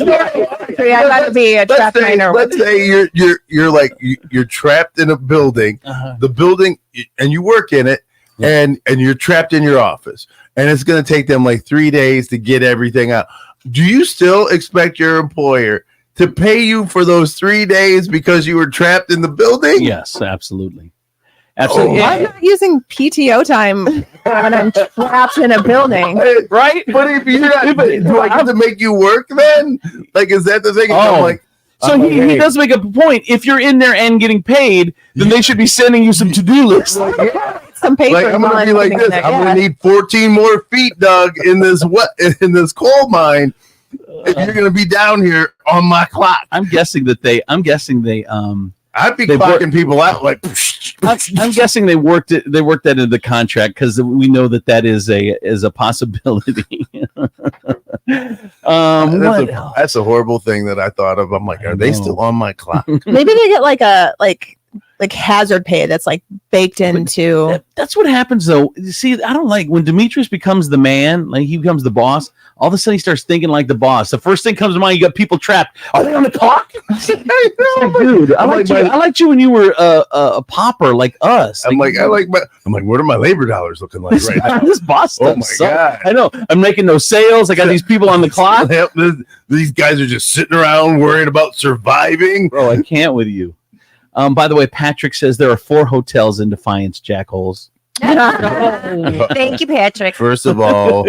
gotta be a trapped miner. Let's say you're trapped in a building, the building, and you work in it, and you're trapped in your office, and it's going to take them 3 days to get everything out. Do you still expect your employer to pay you for those 3 days because you were trapped in the building? Yes, absolutely. Absolutely. I'm not using PTO time when I'm trapped in a building. Right? But if you're not, do I have to make you work then? Is that the thing? So he does make a point. If you're in there and getting paid, then they should be sending you some to-do lists. Some paper. I'm going to be like this. I'm going to need 14 more feet dug in this coal mine. If you're going to be down here on my clock. I'm guessing they I'd be clocking people out I'm guessing they worked that into the contract because we know that is a possibility. That's a horrible thing that I thought of. I'm like, are they still on my clock? Maybe they get like hazard pay that's like baked into. That's what happens though. You see, I don't like when Demetrius becomes the man, like he becomes the boss. All of a sudden, he starts thinking like the boss. The first thing comes to mind, you got people trapped. Are they on the clock? Dude, I liked you when you were a pauper like us. I'm like, what are my labor dollars looking like right now? This boss stuff. Oh my God. I know. I'm making no sales. I got these people on the clock. These guys are just sitting around worrying about surviving. Bro, I can't with you. By the way, Patrick says there are 4 hotels in Defiance, jackholes. Thank you, Patrick. First of all,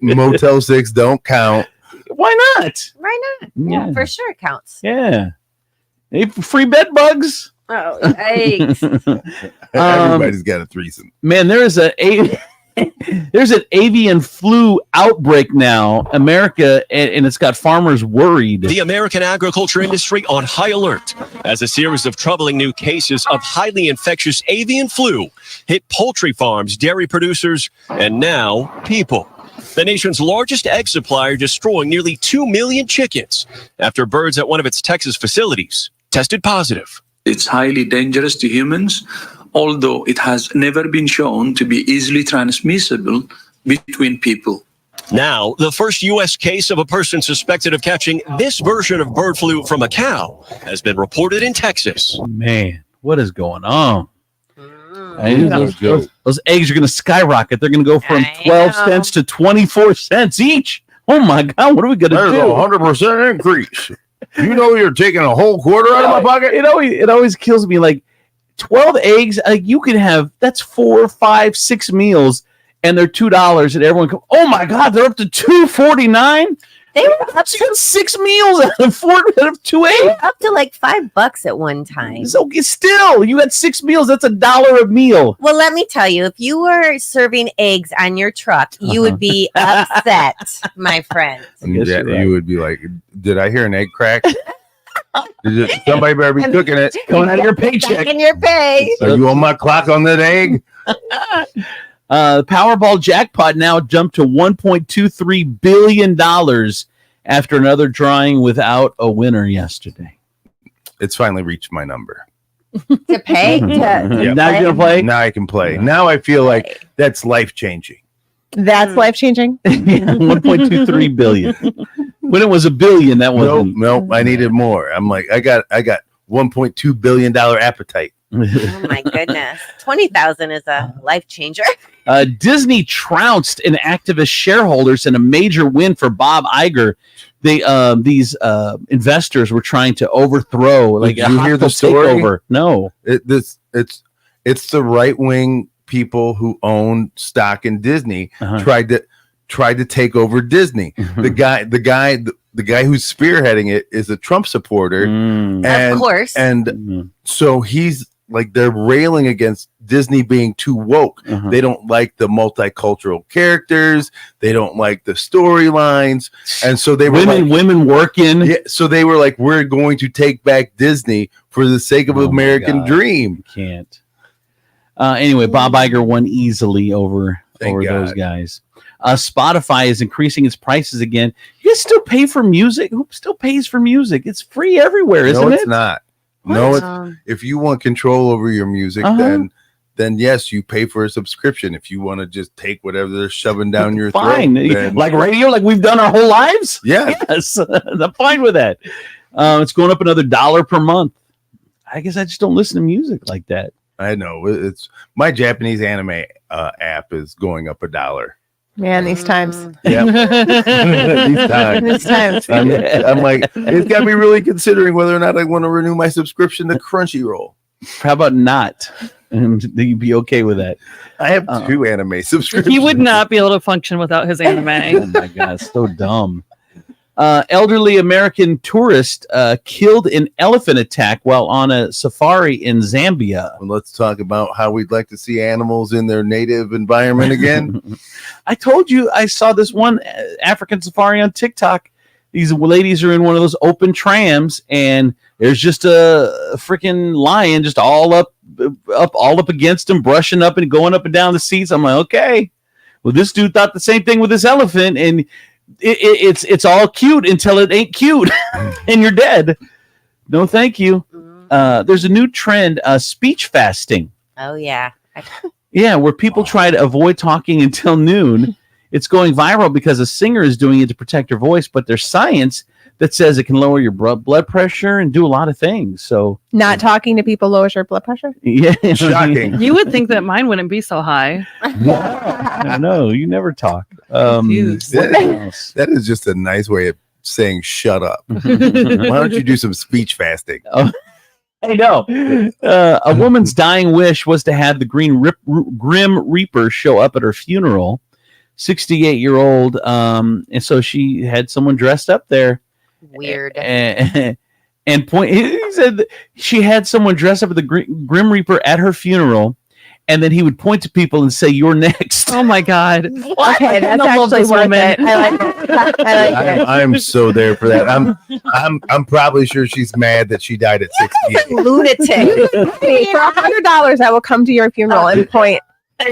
Motel 6 don't count. Why not? Why not? Yeah. For sure it counts. Yeah. Hey, free bed bugs. Oh, yikes. Everybody's got a threesome. Man, there's an avian flu outbreak now, America, and it's got farmers worried. The American agriculture industry on high alert as a series of troubling new cases of highly infectious avian flu hit poultry farms, dairy producers, and now people. The nation's largest egg supplier destroying nearly 2 million chickens after birds at one of its Texas facilities tested positive. It's highly dangerous to humans, although it has never been shown to be easily transmissible between people. Now, the first U.S. case of a person suspected of catching this version of bird flu from a cow has been reported in Texas. Man, what is going on? Those eggs are going to skyrocket. They're going to go from 12 cents to 24 cents each. Oh my God, what are we going to do? There's a 100% increase. You know you're taking a whole quarter out of my pocket? It always kills me. Like 12 eggs, you can have, that's 4, 5, 6 meals, and they're $2, and everyone comes, oh my God, they're up to $2.49. They were up so you got 6 meals out of 4 out of 2 eggs. Up to like $5 at one time. So still, you had 6 meals. That's $1 a meal. Well, let me tell you, if you were serving eggs on your truck, you would be upset, my friend. Yeah, you would be like, did I hear an egg crack? Somebody better be cooking it. Going out of your paycheck. Back in your pay. Are you on my clock on that egg? Powerball jackpot now jumped to $1.23 billion after another drawing without a winner yesterday. It's finally reached my number. To pay? Now you're going to play? Now I can play. Now I feel like that's life-changing. That's life-changing? 1.23 billion. When it was $1 billion, that wasn't. Nope, I needed more. I'm like, I got $1.2 billion appetite. Oh my goodness. 20,000 is a life changer. Disney trounced an activist shareholders in a major win for Bob Iger. These investors were trying to overthrow, like, Did you hear the story? Takeover. No, it's the right wing people who own stock in Disney tried to take over Disney. The guy who's spearheading it is a Trump supporter, and of course, and so he's like, they're railing against Disney being too woke. They don't like the multicultural characters. They don't like the storylines, and so they were women working. Yeah, so they were like, we're going to take back Disney for the sake of American dream. Can't. Anyway, Bob Iger won easily over those guys. Spotify is increasing its prices again. You guys still pay for music? Who still pays for music? It's free everywhere, isn't it? No, it's not. No, if you want control over your music, then yes, you pay for a subscription. If you want to just take whatever they're shoving down your fine. throat, then, like radio, like we've done our whole lives. Yeah, yes, I'm fine with that. It's going up another $1 per month. I guess I just don't listen to music like that. I know, it's my Japanese anime app is going up $1. Man, these times. Yeah, these times. I'm like, it's got me really considering whether or not I want to renew my subscription to Crunchyroll. How about not? And you'd be okay with that. I have 2 anime subscriptions. He would not be able to function without his anime. Oh my God, so dumb. Elderly American tourist killed in elephant attack while on a safari in Zambia. Well, let's talk about how we'd like to see animals in their native environment again. I told you I saw this one African safari on TikTok. These ladies are in one of those open trams, and there's just a freaking lion just all up against them, brushing up and going up and down the seats. I'm like, okay. Well, this dude thought the same thing with this elephant, and it's all cute until it ain't cute and you're dead. No, thank you. there's a new trend, speech fasting. Oh yeah. Yeah, where people try to avoid talking until noon. It's going viral because a singer is doing it to protect her voice, but there's science that says it can lower your blood pressure and do a lot of things. So Not talking to people lowers your blood pressure. yeah, Shocking. You would think that mine wouldn't be so high. No, you never talk. Confused. What else? That is just a nice way of saying shut up. Why don't you do some speech fasting? Oh, I know. A woman's dying wish was to have the Grim Reaper show up at her funeral. 68-year-old, and so she had someone dressed up there. Weird. And he said that she had someone dressed up as the Grim Reaper at her funeral, and then he would point to people and say, "You're next." Oh my God! What? Okay, that's actually worth it. I like it. I like it. I'm so there for that. I'm probably sure she's mad that she died at 68. Lunatic. For $100, I will come to your funeral and point.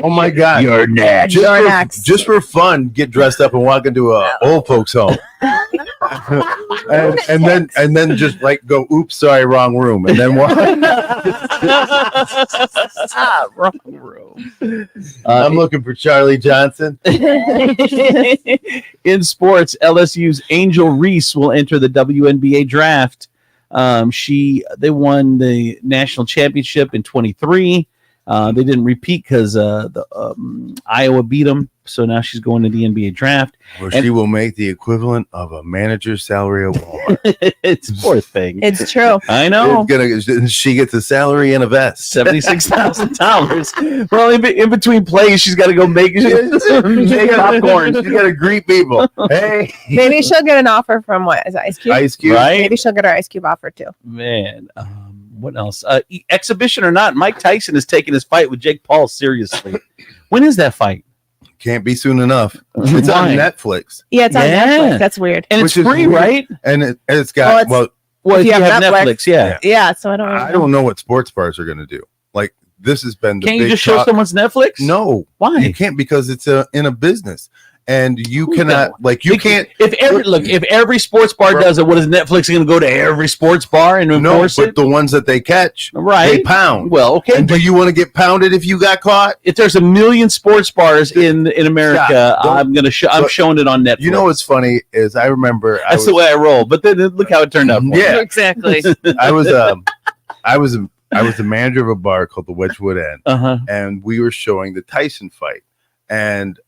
Oh my God! You're next. Just for fun, get dressed up and walk into a old folks home, and then just like go, "Oops, sorry, wrong room," and then walk. Wrong room. I'm looking for Charlie Johnson. In sports, LSU's Angel Reese will enter the WNBA draft. They won the national championship in 23. They didn't repeat because Iowa beat them, so now she's going to the NBA draft. Well, she will make the equivalent of a manager's salary at Walmart. It's a poor thing. It's true. I know. She gets a salary and a vest. $76,000. Well, in between plays, she's got to go make popcorn. She's got to greet people. Hey, maybe she'll get an offer from what is it, Ice Cube? Ice Cube, right? Maybe she'll get her Ice Cube offer too. Man. What else? Exhibition or not, Mike Tyson is taking his fight with Jake Paul seriously. When is that fight? Can't be soon enough. It's on Netflix. Yeah, it's on Netflix. That's weird. And it's free, right? And it's got well, if you have Netflix, yeah. Yeah, so I don't know. I don't know what sports bars are going to do. Like this has been the Can't big you just show talk. someone's Netflix? No. Why? You can't because it's in a business. And you cannot can't. If every sports bar does it, what is Netflix going to go to every sports bar and enforce but it? the ones that they catch, right? They pound. Well, okay. And do you want to get pounded if you got caught? If there's 1 million sports bars in America, I'm showing it on Netflix. You know what's funny is I remember that's the way I roll. But then look how it turned out. Yeah, exactly. I was the manager of a bar called the Wedgwood Inn, and we were showing the Tyson fight, and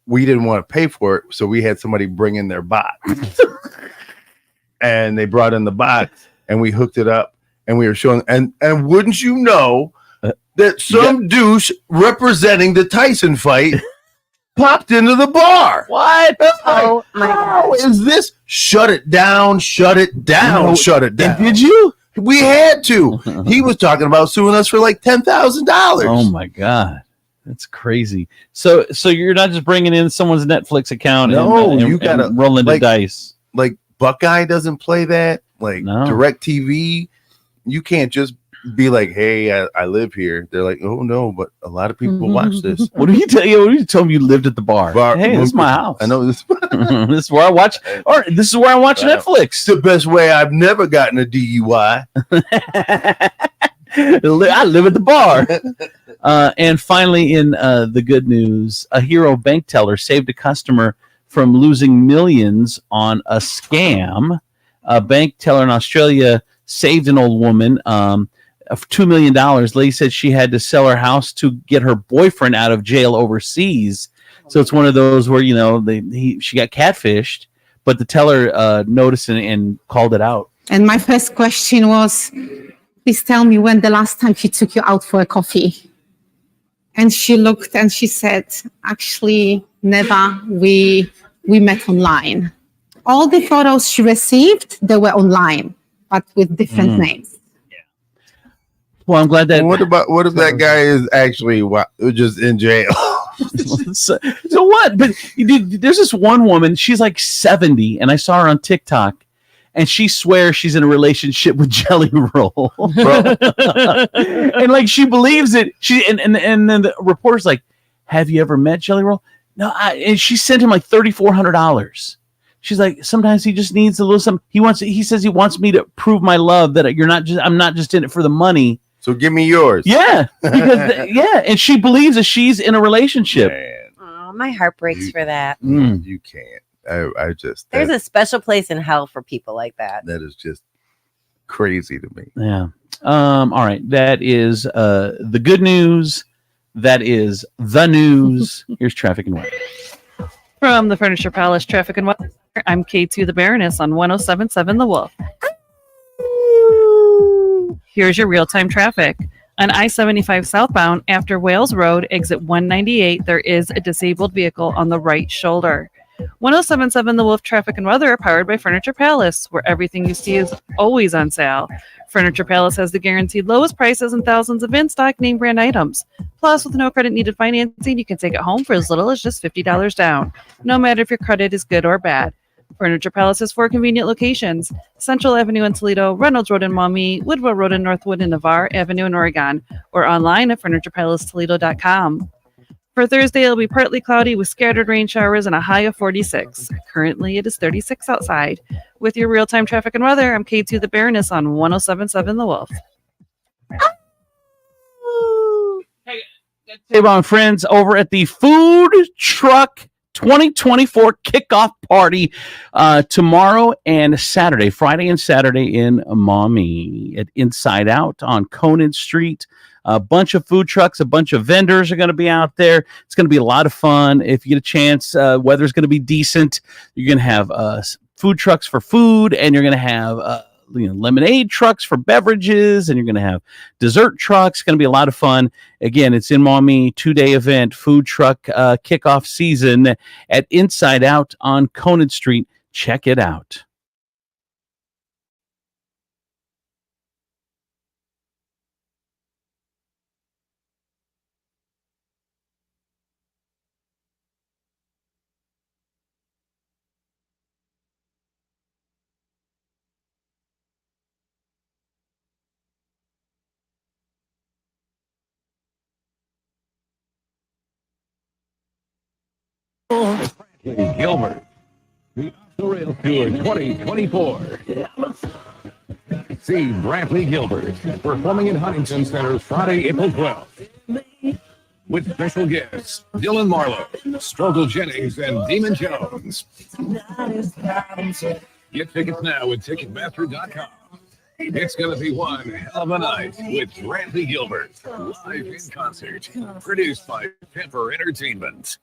we didn't want to pay for it, so we had somebody bring in their box. And they brought in the box, and we hooked it up, and we were showing. And wouldn't you know that some douche representing the Tyson fight popped into the bar? What? Oh my God! How is this? Shut it down! Shut it down! No, shut it down! Did you? We had to. He was talking about suing us for like $10,000. Oh my God. That's crazy. So you're not just bringing in someone's Netflix account. No, and you gotta rolling the dice. Like Buckeye doesn't play that. Like DirecTV, you can't just be like, "Hey, I live here." They're like, "Oh no," but a lot of people watch this. What do you tell you? What do you tell me you lived at the bar? Hey, this is my house. I know this. This is where I watch. Or this is where I watch Netflix. It's the best way. I've never gotten a DUI. I live at the bar. And finally, in the good news, a hero bank teller saved a customer from losing millions on a scam. A bank teller in Australia saved an old woman of $2 million. Lady said she had to sell her house to get her boyfriend out of jail overseas. So it's one of those where, she got catfished, but the teller noticed and called it out. And my first question was, please tell me when the last time he took you out for a coffee. And she looked and she said, actually, never. We met online. All the photos she received, they were online, but with different names. Well, I'm glad that. What if that guy is actually just in jail? so what? But there's this one woman. She's like 70, and I saw her on TikTok. And she swears she's in a relationship with Jelly Roll, and like she believes it. And then the reporter's like, "Have you ever met Jelly Roll?" No, and she sent him like $3,400. she's like, sometimes he just needs a little something. He says he wants me to prove my love that I'm not just in it for the money. So give me yours. Yeah. Because and she believes that she's in a relationship. Oh, my heart breaks for that. You can't. I just There's a special place in hell for people like that. that is just crazy to me. Yeah. All right. That is the good news. That is the news. Here's traffic and weather. From the Furniture Palace Traffic and Weather, I'm K2 the Baroness on 107.7 The Wolf. Here's your real-time traffic. On I-75 southbound, after Wales Road, exit 198, there is a disabled vehicle on the right shoulder. 107.7 The Wolf Traffic and Weather are powered by Furniture Palace, where everything you see is always on sale. Furniture Palace has the guaranteed lowest prices and thousands of in-stock name brand items. Plus, with no credit needed financing, you can take it home for as little as just $50 down, no matter if your credit is good or bad. Furniture Palace has 4 convenient locations: Central Avenue in Toledo, Reynolds Road in Maumee, Woodville Road in Northwood, and Navarre Avenue in Oregon, or online at FurniturePalaceToledo.com. For Thursday, it'll be partly cloudy with scattered rain showers and a high of 46. Currently, it is 36 outside. With your real-time traffic and weather, I'm K2 the Baroness on 107.7 The Wolf. Hey, my friends, over at the Food Truck 2024 kickoff party tomorrow and Saturday, Friday and Saturday in Maumee at Inside Out on Conant Street. A bunch of food trucks, a bunch of vendors are going to be out there. It's going to be a lot of fun. If you get a chance, weather's going to be decent. You're going to have food trucks for food, and you're going to have lemonade trucks for beverages, and you're going to have dessert trucks. It's going to be a lot of fun. Again, it's in Maumee, 2-day event, food truck kickoff season at Inside Out on Conant Street. Check it out. Gilbert, the Off-the-Rail Tour 2024. See Brantley Gilbert performing in Huntington Center Friday, April 12th. With special guests Dylan Marlowe, Struggle Jennings, and Demon Jones. Get tickets now at Ticketmaster.com. It's going to be one hell of a night with Brantley Gilbert, live in concert, produced by Pepper Entertainment.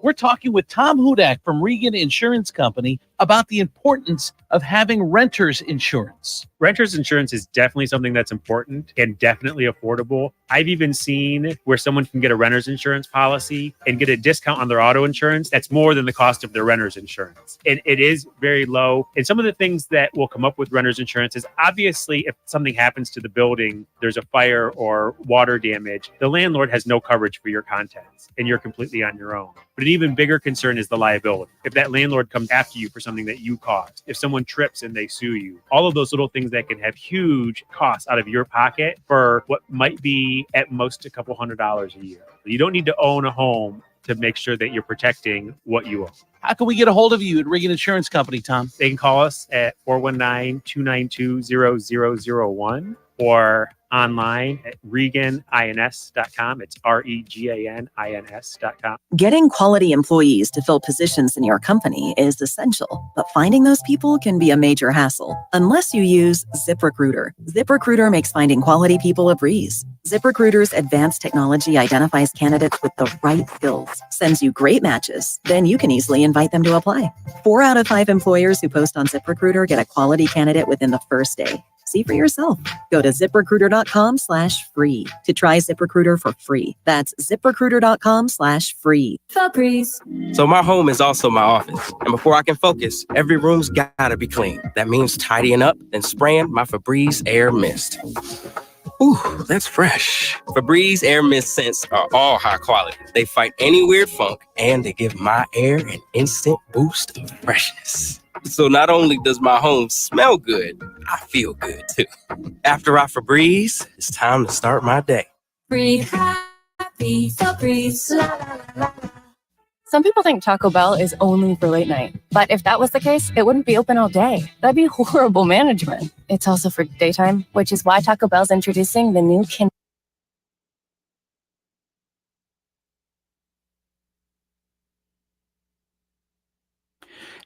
We're talking with Tom Hudak from Regan Insurance Company about the importance of having renter's insurance. Renter's insurance is definitely something that's important and definitely affordable. I've even seen where someone can get a renter's insurance policy and get a discount on their auto insurance that's more than the cost of their renter's insurance. And it is very low. And some of the things that will come up with renter's insurance is obviously if something happens to the building, there's a fire or water damage, the landlord has no coverage for your contents and you're completely on your own. But an even bigger concern is the liability. If that landlord comes after you for something that you caused, if someone trips and they sue you, all of those little things that can have huge costs out of your pocket for what might be at most a couple $100s a year. You don't need to own a home to make sure that you're protecting what you own. How can we get a hold of you at Regan Insurance Company, Tom? They can call us at 419-292-0001 or online at reganins.com. It's REGANINS.com. Getting quality employees to fill positions in your company is essential, but finding those people can be a major hassle unless you use ZipRecruiter. ZipRecruiter makes finding quality people a breeze. ZipRecruiter's advanced technology identifies candidates with the right skills, sends you great matches, then you can easily invite them to apply. 4 out of 5 employers who post on ZipRecruiter get a quality candidate within the first day. See for yourself. Go to ZipRecruiter.com/free to try ZipRecruiter for free. That's ZipRecruiter.com/free. Febreze. So my home is also my office. And before I can focus, every room's gotta be clean. That means tidying up and spraying my Febreze Air Mist. Ooh, that's fresh. Febreze Air Mist scents are all high quality. They fight any weird funk and they give my air an instant boost of freshness. So not only does my home smell good, I feel good too. After I Febreze, it's time to start my day. Breathe happy, Febreze, la la la la. Some people think Taco Bell is only for late night, but if that was the case, it wouldn't be open all day. That'd be horrible management. It's also for daytime, which is why Taco Bell's introducing the new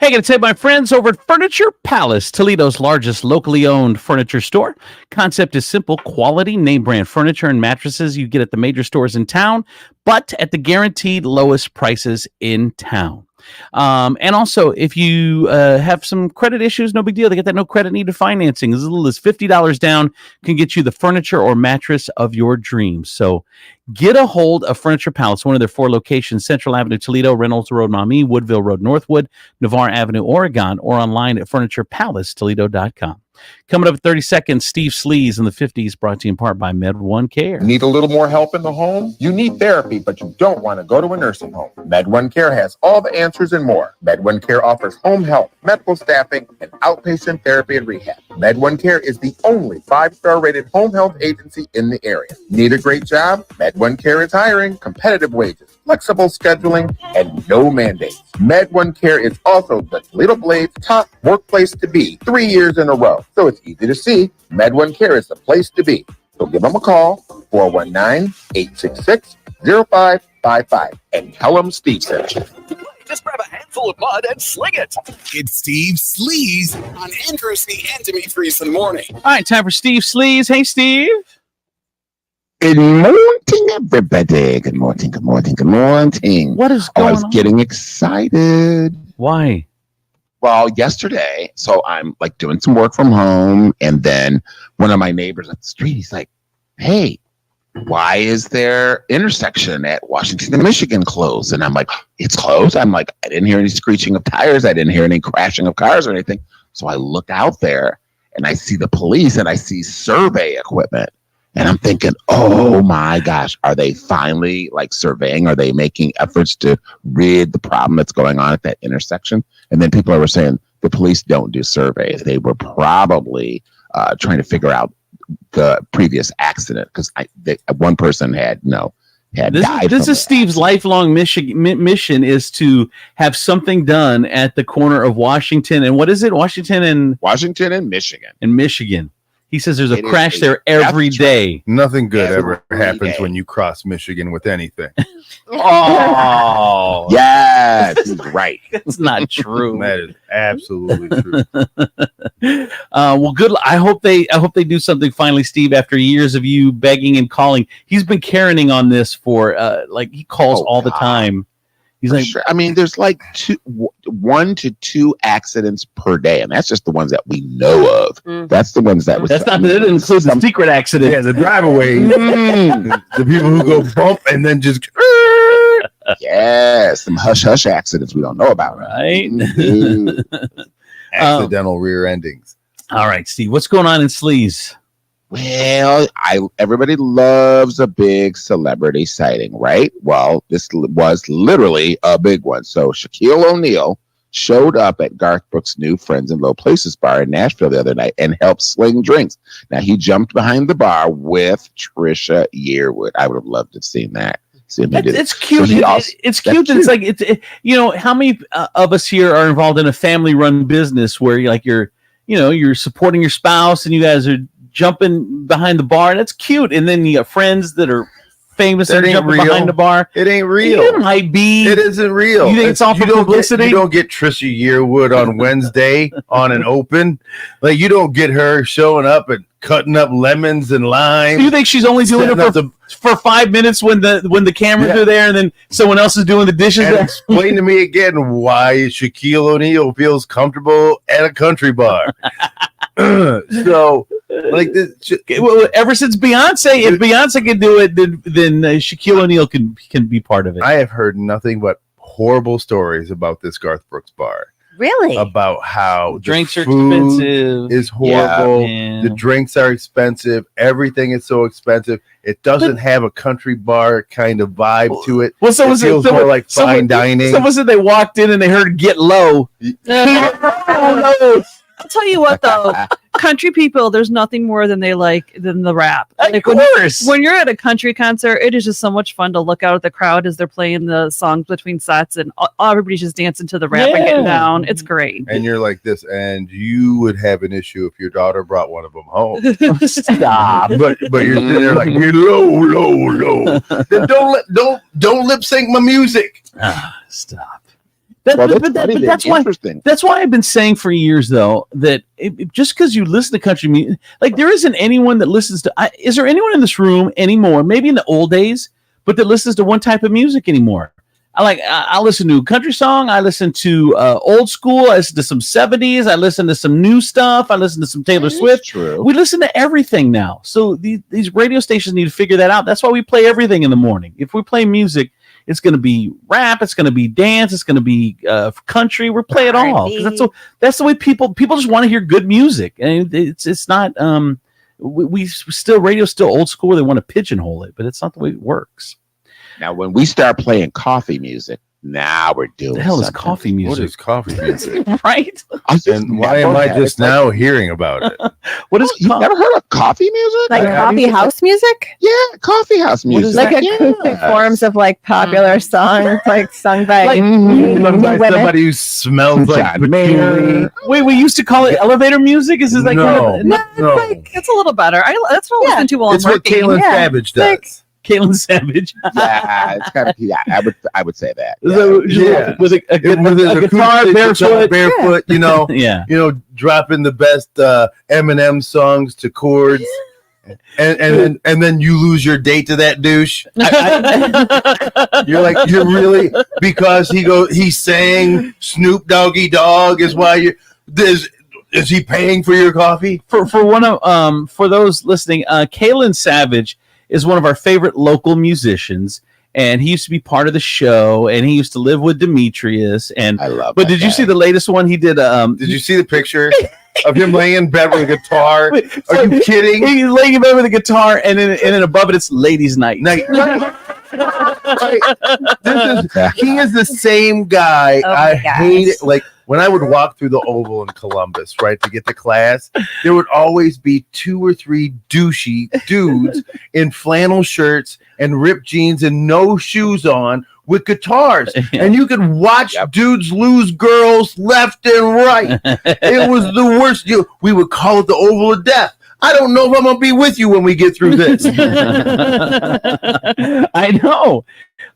Hey, gonna tell my friends over at Furniture Palace, Toledo's largest locally owned furniture store. Concept is simple: quality name brand furniture and mattresses you get at the major stores in town, but at the guaranteed lowest prices in town. And also, if you have some credit issues, no big deal. They get that no credit needed financing. As little as $50 down can get you the furniture or mattress of your dreams. So get a hold of Furniture Palace, one of their 4 locations: Central Avenue, Toledo; Reynolds Road, Maumee; Woodville Road, Northwood; Navarre Avenue, Oregon, or online at FurniturePalaceToledo.com. Coming up in 30 seconds, Steve Sleaze in the 50s, brought to you in part by Med1 Care. Need a little more help in the home? You need therapy, but you don't want to go to a nursing home. Med1 Care has all the answers and more. Med1 Care offers home health, medical staffing, and outpatient therapy and rehab. Med1 Care is the only 5-star rated home health agency in the area. Need a great job? Med1 Care is hiring, competitive wages, flexible scheduling, and no mandates. Med1 Care is also the Toledo Blade's top workplace to be 3 years in a row. So it's easy to see. Med1 Care is the place to be. So give them a call, 419-866-0555, and tell them Steve sent you. Just grab a handful of mud and sling it. It's Steve Sleaze on Andrew C. and Demetrius in the morning. All right, time for Steve Sleaze. Hey, Steve. Good morning, everybody. Good morning, good morning, good morning. What is going on? I was getting excited. Why? Well, yesterday, so I'm like doing some work from home, and then one of my neighbors up the street, he's like, hey, why is their intersection at Washington and Michigan closed? And I'm like, it's closed? I'm like, I didn't hear any screeching of tires. I didn't hear any crashing of cars or anything. So I look out there, and I see the police, and I see survey equipment. And I'm thinking, oh my gosh, are they finally like surveying? Are they making efforts to rid the problem that's going on at that intersection? And then people were saying the police don't do surveys. They were probably trying to figure out the previous accident because one person had died. This is Steve's lifelong mission is to have something done at the corner of Washington and what is it? Washington and Michigan. In Michigan. He says there's a crash there every day. Nothing good ever happens when you cross Michigan with anything. Oh, yes, right. That's not true. That is absolutely true. Well, good. I hope they do something finally, Steve. After years of you begging and calling, he's been caring on this for he calls all the time. He's like, sure. I mean, there's like 1 to 2 accidents per day, and that's just the ones that we know of. That's the ones that that didn't include the secret accident. Yeah, the driveaway. The people who go bump and then just. Yes, some hush accidents we don't know about, right? Accidental rear endings. All right, Steve, what's going on in Sleaze? Well, everybody loves a big celebrity sighting, right? Well, this was literally a big one. So Shaquille O'Neal showed up at Garth Brooks' new Friends in Low Places bar in Nashville the other night and helped sling drinks. Now, he jumped behind the bar with Trisha Yearwood. I would have loved to have seen that. It's cute. So it's cute. It's like how many of us here are involved in a family-run business where you're supporting your spouse and you guys are jumping behind the bar. That's cute. And then you got friends that are famous that are jumping behind the bar. It ain't real. It might be. It isn't real. You think it's all for publicity? You don't get Trisha Yearwood on Wednesday on an open. Like you don't get her showing up and cutting up lemons and limes. You think she's only doing it for 5 minutes when the cameras are there and then someone else is doing the dishes? And explain to me again why Shaquille O'Neal feels comfortable at a country bar. So like this, ever since Beyonce, if Beyonce can do it, then Shaquille O'Neal can be part of it. I have heard nothing but horrible stories about this Garth Brooks bar. Really? About how drinks are expensive, is horrible. Yeah, the drinks are expensive. Everything is so expensive. It doesn't have a country bar kind of vibe to it. Well, it feels more like fine dining. Someone said they walked in and they heard "Get Low." I'll tell you what, though, country people, there's nothing more than they like than the rap. Of course. When you're at a country concert, it is just so much fun to look out at the crowd as they're playing the songs between sets, and everybody's just dancing to the rap and getting down. It's great. And you're like this, and you would have an issue if your daughter brought one of them home. Stop. But you're sitting there like, you're low. Then don't lip sync my music. Stop. Interesting. That's why I've been saying for years, though, that just because you listen to country music, like there isn't anyone that listens to. Is there anyone in this room anymore? Maybe in the old days, but that listens to one type of music anymore. I listen to country song. I listen to old school. I listen to some 70s. I listen to some new stuff. I listen to some Taylor Swift. True. We listen to everything now. So these radio stations need to figure that out. That's why we play everything in the morning. If we play music, it's going to be rap. It's going to be dance. It's going to be country. We play it all. 'Cause that's the way people just want to hear good music. And it's not. We still radio's still old school. They want to pigeonhole it, but it's not the way it works. Now, when we start playing coffee music, now we're doing. The hell is something. coffee music? What is coffee music? Right? And why am I just now hearing about it? What is you never heard of coffee music? Like coffee house music? Yeah, coffee house music. Like acoustic forms of like popular songs, like sung by Sung by women. somebody who smells like John Mayer. Wait, we used to call it elevator music. Is this like No. It's a little better. That's what I listen to while It's I'm what working. Caitlin Savage does. Caitlin Savage. Yeah, it's kind of. Yeah, I would say that. With a guitar, barefoot, you know, Yeah. Dropping the best Eminem songs to chords, and then you lose your date to that douche. You're really because he sang Snoop Doggy Dogg is why you this. Is he paying for your coffee? For those listening, Caitlin Savage is one of our favorite local musicians, and he used to be part of the show, and he used to live with Demetrius. And I love. But did you see the latest one he did? Did you see the picture of him laying in bed with a guitar? Are you kidding? He's laying in bed with a guitar, and then above it it's Ladies' Night. He is the same guy. Oh I my gosh. hate it. Like when I would walk through the Oval in Columbus, right, to get to class, there would always be 2 or 3 douchey dudes in flannel shirts and ripped jeans and no shoes on with guitars. And you could watch dudes lose girls left and right. It was the worst. We would call it the Oval of Death. I don't know if I'm going to be with you when we get through this. I know.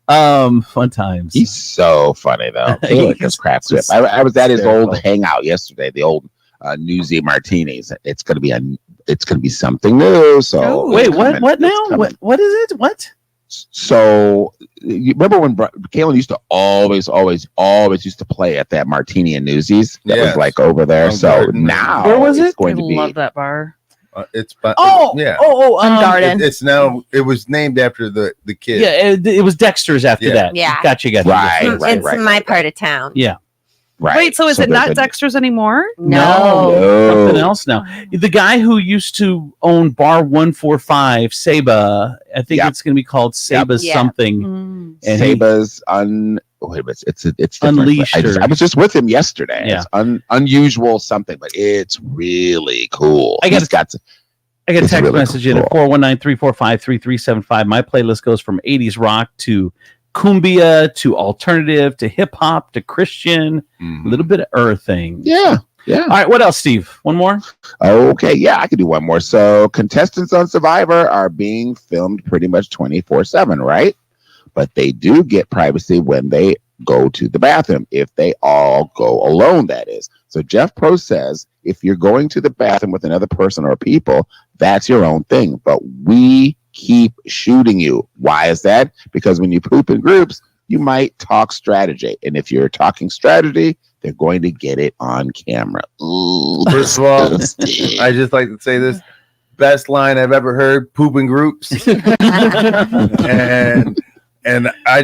Fun times. He's so funny though. This cracks whip. I was at his old hangout yesterday. The old Newsy Martinis. It's gonna be something new. So wait, what now? What is it? What? So you remember when Caitlin used to always used to play at that Martini and Newsies that was like over there. So now where was it's it? going I to be. love that bar. It's Garden. It's now. It was named after the kid. Yeah, it was Dexter's after that. Yeah. Gotcha. It's my part of town. Yeah. Right. Wait, so is it not Dexter's anymore? No. Something else now. The guy wwho used to own Bar 145, Saba, I think it's going to be called Saba's something. And Saba's it's different. Unleashed. I was just with him yesterday. Yeah. It's unusual something, but it's really cool. I got a it's text really message in at 419-345-3375. My playlist goes from 80s rock to cumbia to alternative to hip hop to Christian, a little bit of earthing. Yeah. Yeah. All right. What else, Steve? One more? Okay. Yeah, I could do one more. So contestants on Survivor are being filmed pretty much 24/7, right? But they do get privacy when they go to the bathroom, if they all go alone, that is. So Jeff Pro says, if you're going to the bathroom with another person or people, that's your own thing. But we keep shooting you. Why is that? Because when you poop in groups, you might talk strategy. And if you're talking strategy, they're going to get it on camera. Ooh, First of all, I just like to say this. Best line I've ever heard, poop in groups. And And I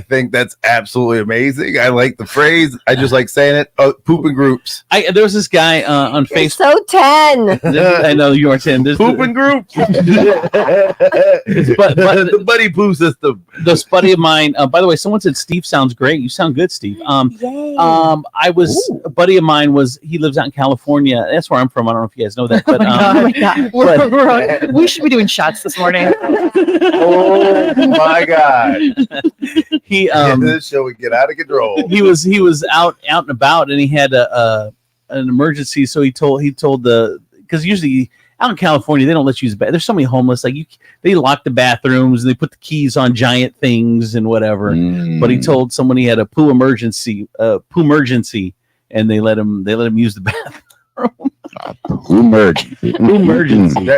think that's absolutely amazing. I like the phrase. I just like saying it. Oh, poop in groups. There was this guy on Facebook. So 10. I know you are 10. Poop in groups. But the buddy poo system. This buddy of mine. By the way, someone said Steve sounds great. You sound good, Steve. A buddy of mine he lives out in California. That's where I'm from. I don't know if you guys know that. But, We should be doing shots this morning. Oh my God. This show would get out of control. He was out and about, and he had an emergency. So he told because usually out in California they don't let you use the bathroom. There's so many homeless, they lock the bathrooms and they put the keys on giant things and whatever. But he told someone he had a poo emergency, and they let him use the bathroom. Poo emergency.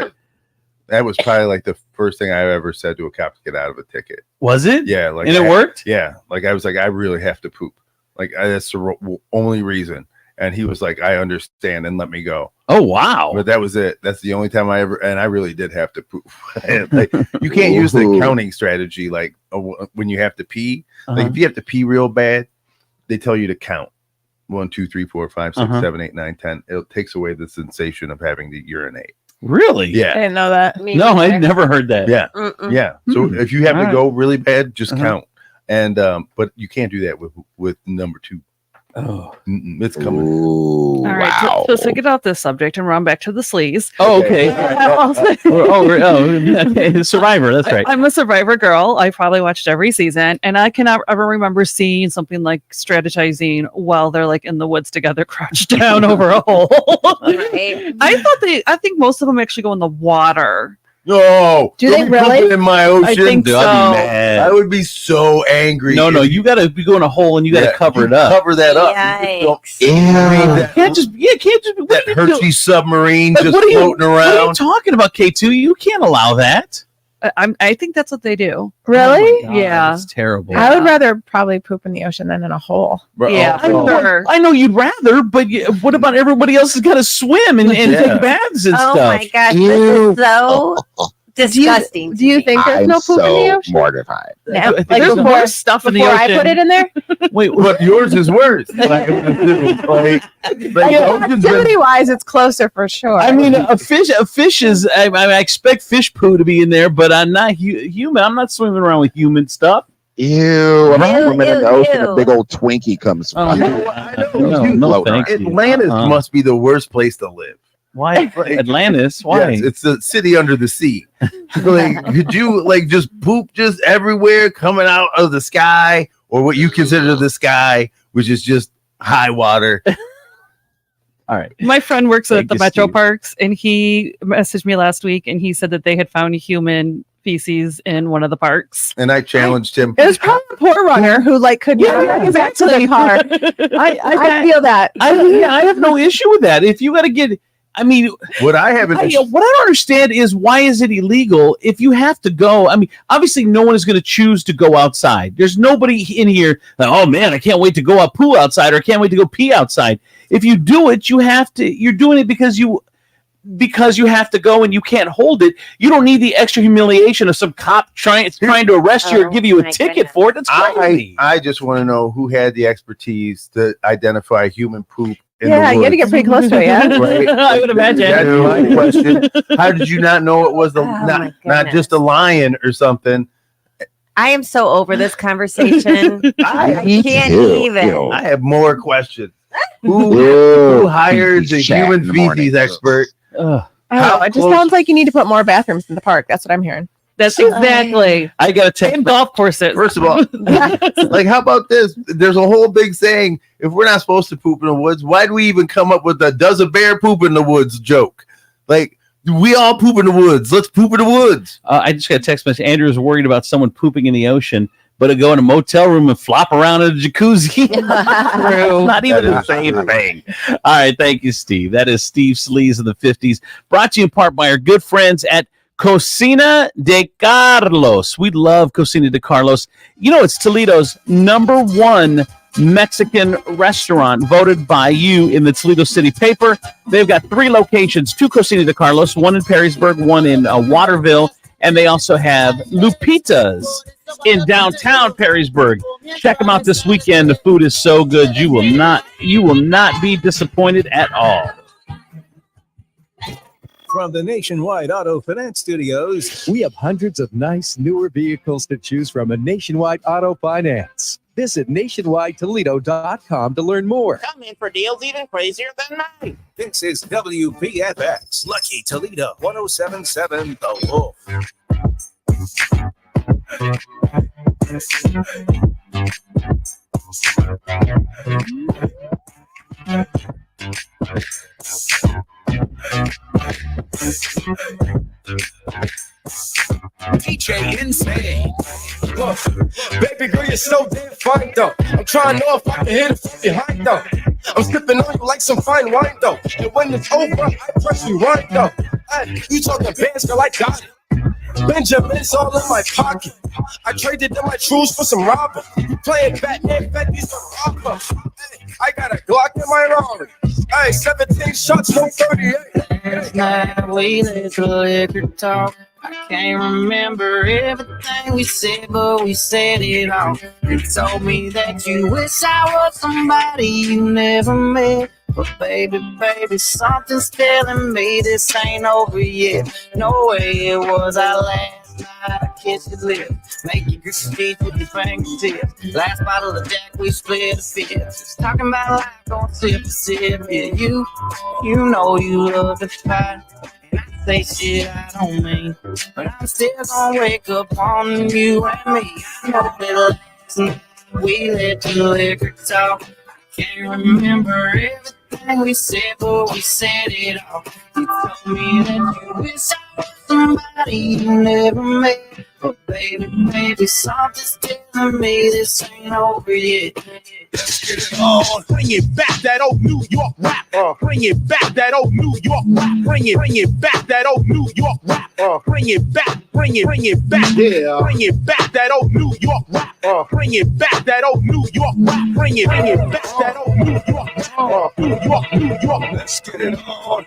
That was probably like the first thing I ever said to a cop to get out of a ticket. Was it? Yeah. And it worked? Yeah. I was like, I really have to poop. That's the only reason. And he was like, I understand, and let me go. Oh, wow. But that was it. That's the only time I really did have to poop. You can't use the counting strategy when you have to pee. If you have to pee real bad, they tell you to count. 1, 2, 3, 4, 5, 6, 7, 8, 9, 10. It takes away the sensation of having to urinate. Really? Yeah. I didn't know that. No, I never heard that. Yeah. Yeah. So if you have to go really bad, just count. And but you can't do that with number 2. Oh, it's coming. All right, so get off this subject and run back to the sleaze. Oh, okay. Okay. Survivor. That's right. I'm a Survivor girl. I probably watched every season, and I cannot ever remember seeing something like strategizing while they're in the woods together, crouched down over a hole. I think most of them actually go in the water. No, do they really? In my ocean, I think so. I would be so angry. No, you got to go in a hole and you got to cover it up. Cover that up. Can't just that Hershey submarine just floating around. What are you talking about, K2? You can't allow that. I think that's what they do. Really? Oh my God, yeah. It's terrible. I would rather probably poop in the ocean than in a hole. Yeah, I know you'd rather, but what about everybody else has got to swim and take baths and stuff? Oh my gosh, this is so disgusting. Do you think there's no poop in the ocean? Mortified. No, there's more stuff in the before ocean. I put it in there? Wait, what? Yours is worse. Activity-wise, it's closer for sure. I mean, a fish is. I expect fish poo to be in there, but I'm not human. I'm not swimming around with human stuff. Ew! I'm swimming in the ocean. A big old Twinkie comes. No, thanks. Atlantis must be the worst place to live. Why Atlantis? Why? Yes, it's the city under the sea. Could you just poop just everywhere coming out of the sky, or what you consider the sky, which is just high water? All right. My friend works at the Metro Steve. Parks, and he messaged me last week, and he said that they had found human feces in one of the parks. And I challenged him. It was probably a poor runner who couldn't get back to the car. I feel that. I have no issue with that. If you got to get. I mean, what I don't understand is why is it illegal if you have to go? I mean, obviously, no one is going to choose to go outside. There's nobody in here that, oh man, I can't wait to go out pool outside, or I can't wait to go pee outside. If you do it, you have to. You're doing it because you have to go and you can't hold it. You don't need the extra humiliation of some cop trying to arrest you or give you a ticket for it. That's crazy. I just want to know who had the expertise to identify human poop. You had to get pretty close to it, yeah. Right? I would imagine. That's my question. How did you not know it was not just a lion or something? I am so over this conversation. I can't even. I have more questions. Who hired the human feces expert? It just sounds like you need to put more bathrooms in the park. That's what I'm hearing. That's exactly. I got to take and golf courses. First of all, how about this? There's a whole big saying: if we're not supposed to poop in the woods, why do we even come up with a "does a bear poop in the woods" joke? We all poop in the woods. Let's poop in the woods. I just got a text message. Andrew was worried about someone pooping in the ocean, but to go in a motel room and flop around in a jacuzzi. Not even the same thing. All right. Thank you, Steve. That is Steve Sleaze of the 50s. Brought to you in part by our good friends at Cocina de Carlos. We love Cocina de Carlos. You know, it's Toledo's #1 Mexican restaurant, voted by you in the Toledo City paper. They've got 3 locations, 2 Cocina de Carlos, 1 in Perrysburg, 1 in Waterville, and they also have Lupita's in downtown Perrysburg. Check them out this weekend. The food is so good. You will not be disappointed at all. From the Nationwide Auto Finance Studios, we have hundreds of nice, newer vehicles to choose from at Nationwide Auto Finance. Visit nationwidetoledo.com to learn more. Come in for deals even crazier than mine. This is WPFX, Lucky Toledo, 1077 The Wolf. DJ Insane. Look, baby girl, you're so damn fine though. I'm trying to know if I can hit it from behind though. I'm sipping on you like some fine wine though. And when it's over, I press rewind though. Hey, you talking bands, girl, I got it. Benjamin's all in my pocket. I traded in my truths for some robbing. You playing Batman, Fetty's a robber. Hey, I got a Glock in my Raleigh. Hey, 17 shots, no 38. Last night we let the liquor talk. I can't remember everything we said, but we said it all. You told me that you wish I was somebody you never met. But baby, something's telling me this ain't over yet. No way it was our last night. I kiss your lips, make you grip your teeth with your fingertips. Last bottle of Jack, we split a fifth. Just talking about life, going sip to sip. Yeah, you know you love to fight. And I say shit I don't mean, but I'm still gonna wake up on you and me. I know that last night we let the liquor talk. I can't remember everything we said, but we said it all. You told me that you wish I was somebody you never met. But baby, something's telling me this ain't over yet. Bring it back, that old New York rap. Bring it back, that old New York rap. Bring it back, that old New York rap. Bring it back, bring it back. Yeah. Bring it back, that old New York rap. Bring it back, that old New York rap. Bring it back, that old New York rap. New York. Let's get it on.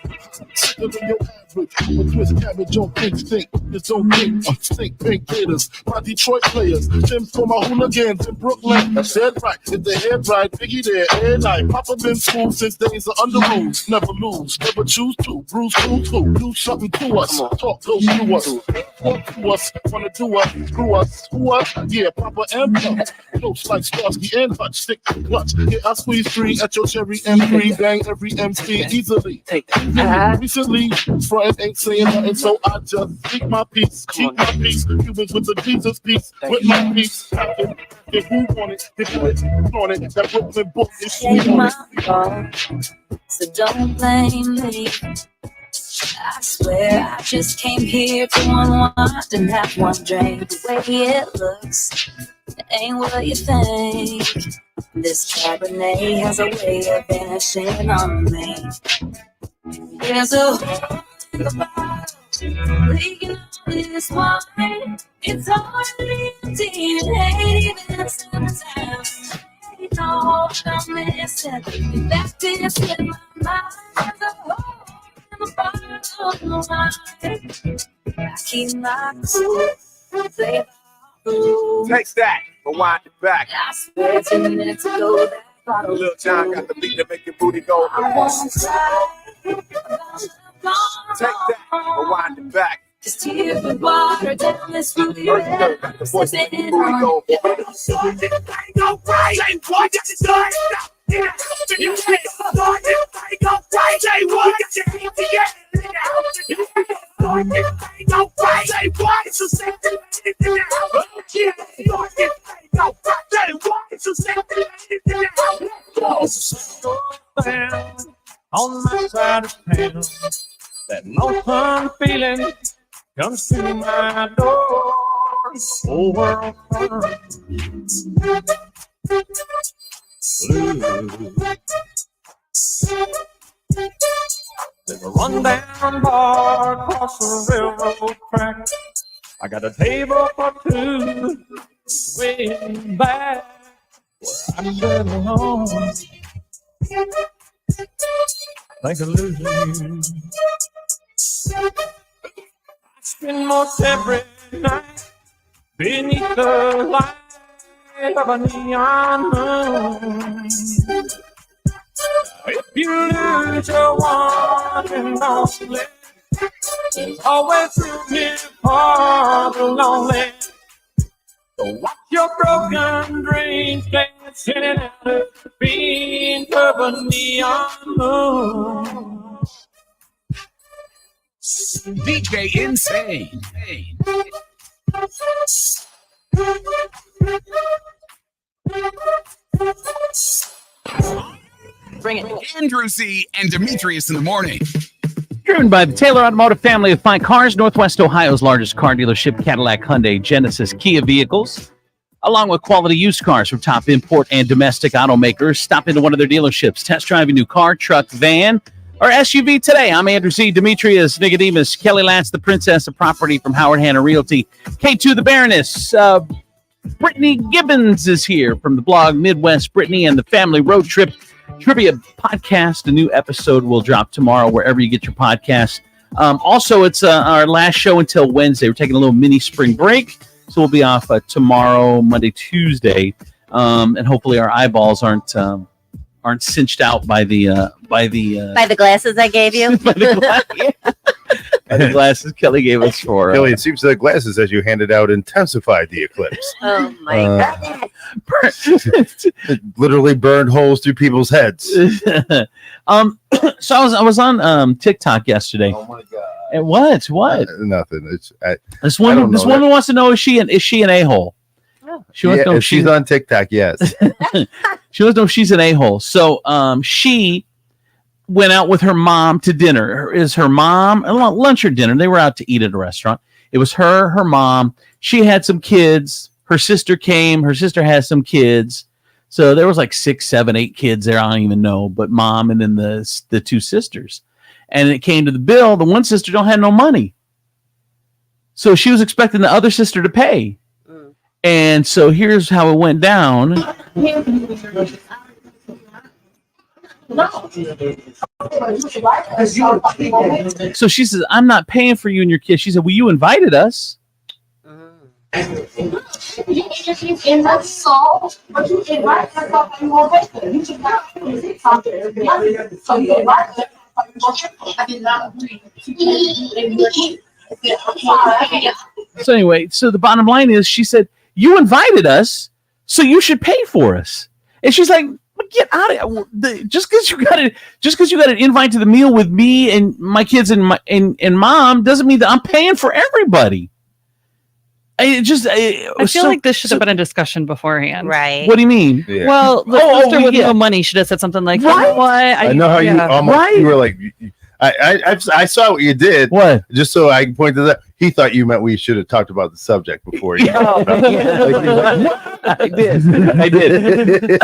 Sicker than your average. A twist cabbage on pink stink. It's okay. Stink pink gators. My Detroit players. Tim for my hooligans in Brooklyn. I said right. If they head right, Biggie there every night. Papa been school since days of under rules. Never lose. Never choose to. Bruce cool too. Do something to us. Talk go through us. Talk to us. Wanna do us. Screw us. Who us? Yeah, Papa and Pump. Close like Starsky and Hutch. Stick to clutch. Yeah, I squeeze free at your cherry M3. Bang every MC easily. Recently, front ain't saying nothing, so I just speak my peace. Keep my peace. Cubans with the Jesus peace. With my peace. If who want it, if you on it, that Brooklyn book is It's on my it. fault, so don't blame me. I swear I just came here to unwind and have one drink. The way it looks, it ain't what you think. This Cabernet has a way of vanishing on me. There's a hole in the bottle, leaking on this wine. It's already empty and ain't even summertime. Ain't no I'm missing. That didn't slip my mind. There's a hole in the bottle of wine. I keep my cool, play cool. Take that, rewind it back. I swear 2 minutes ago that bottle. Lil John got the beat to make your booty go. I won't cry. Take that, rewind it back. Just tear the water down this road. Got the voice to make your booty go. Go right, say what you say. Yeah, you can't start it. Go right, say what you say. Go right, say what you say. On my side of town, that no fun feeling comes to my door. Whole world turns blue. There's a rundown bar across the railroad track. I got a table for two, way back where I belong. Think of losing you. I spend most every night beneath the light of a neon moon. If you lose your one and only, there's always room here for the lonely. So watch your broken dreams dancing at the beam of a neon moon. DJ Insane. Bring it. Andrew Z and Demetrius in the morning. Driven by the Taylor Automotive family of fine cars, Northwest Ohio's largest car dealership, Cadillac, Hyundai, Genesis, Kia vehicles, along with quality used cars from top import and domestic automakers. Stop into one of their dealerships. Test drive a new car, truck, van, or SUV today. I'm Andrew Z. Demetrius, Nicodemus, Kelly Lance, the Princess of Property from Howard Hanna Realty, K2 the Baroness. Brittany Gibbons is here from the blog Midwest Brittany and the Family Road Trip Trivia Podcast. A new episode will drop tomorrow wherever you get your podcasts. Also, it's our last show until Wednesday. We're taking a little mini spring break, so we'll be off tomorrow, Monday, Tuesday, and hopefully our eyeballs aren't cinched out by the glasses I gave you. by the glasses Kelly gave us for Kelly, it seems the glasses as you handed out intensified the eclipse. Oh my god! It literally burned holes through people's heads. So I was on TikTok yesterday. Oh my god! And what? Nothing. This woman wants to know is she an a-hole? She wants to know if she's on TikTok. Yes. She wants to know if she's an a-hole. So she went out with her mom to dinner. Is her mom lunch or dinner? They were out to eat at a restaurant. It was her mom. She had some kids. Her sister came. Her sister has some kids. So there was like 6, 7, 8 kids there. I don't even know, but mom and then the two sisters. And it came to the bill. The one sister don't have no money. So she was expecting the other sister to pay. And so here's how it went down. So she says, I'm not paying for you and your kids. She said, well, you invited us. So anyway, so the bottom line is she said, you invited us, so you should pay for us. And she's like, get out of it. Just because you got an invite to the meal with me and my kids and mom doesn't mean that I'm paying for everybody. I feel like this should have been a discussion beforehand. Right. What do you mean? Yeah. Well, the sister with no money should have said something like, you know what? I know how you almost you were like, I saw what you did. What? Just so I can point to that. He thought you meant we should have talked about the subject before. I did.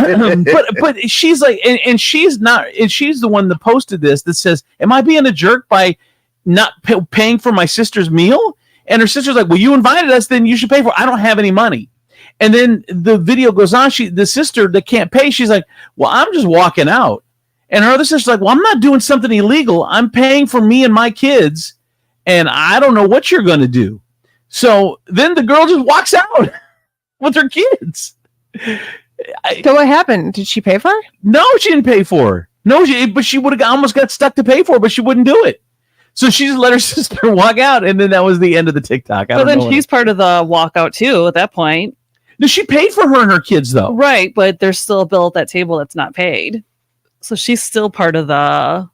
But she's like, and she's not, and she's the one that posted this that says, am I being a jerk by not paying for my sister's meal? And her sister's like, well, you invited us, then you should pay for it. I don't have any money. And then the video goes on. The sister that can't pay, she's like, well, I'm just walking out. And her other sister's like, well, I'm not doing something illegal. I'm paying for me and my kids, and I don't know what you're going to do. So then the girl just walks out with her kids. So what happened? Did she pay for her? No, she didn't pay for her. No, but she would have almost got stuck to pay for her, but she wouldn't do it. So she just let her sister walk out, and then that was the end of the TikTok. But then she's part of the walkout too at that point. No, she paid for her and her kids, though. Right, but there's still a bill at that table that's not paid. So she's still part of the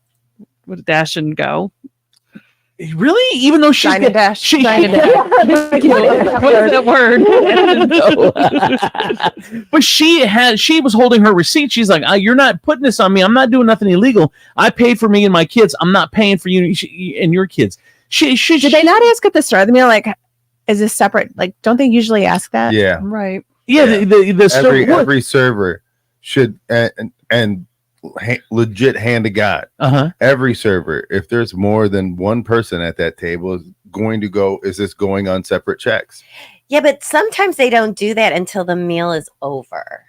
dash and go. Really? Even though she's Dine and dash. Dine and dash. What is that word? But she was holding her receipt. She's like, you're not putting this on me. I'm not doing nothing illegal. I paid for me and my kids. I'm not paying for you and your kids. Did they not ask at the start of the meal, like, is this separate? Like, don't they usually ask that? Yeah. Right. Yeah. Every server should and legit hand to God. Every server, if there's more than one person at that table, is this going on separate checks? Yeah, but sometimes they don't do that until the meal is over.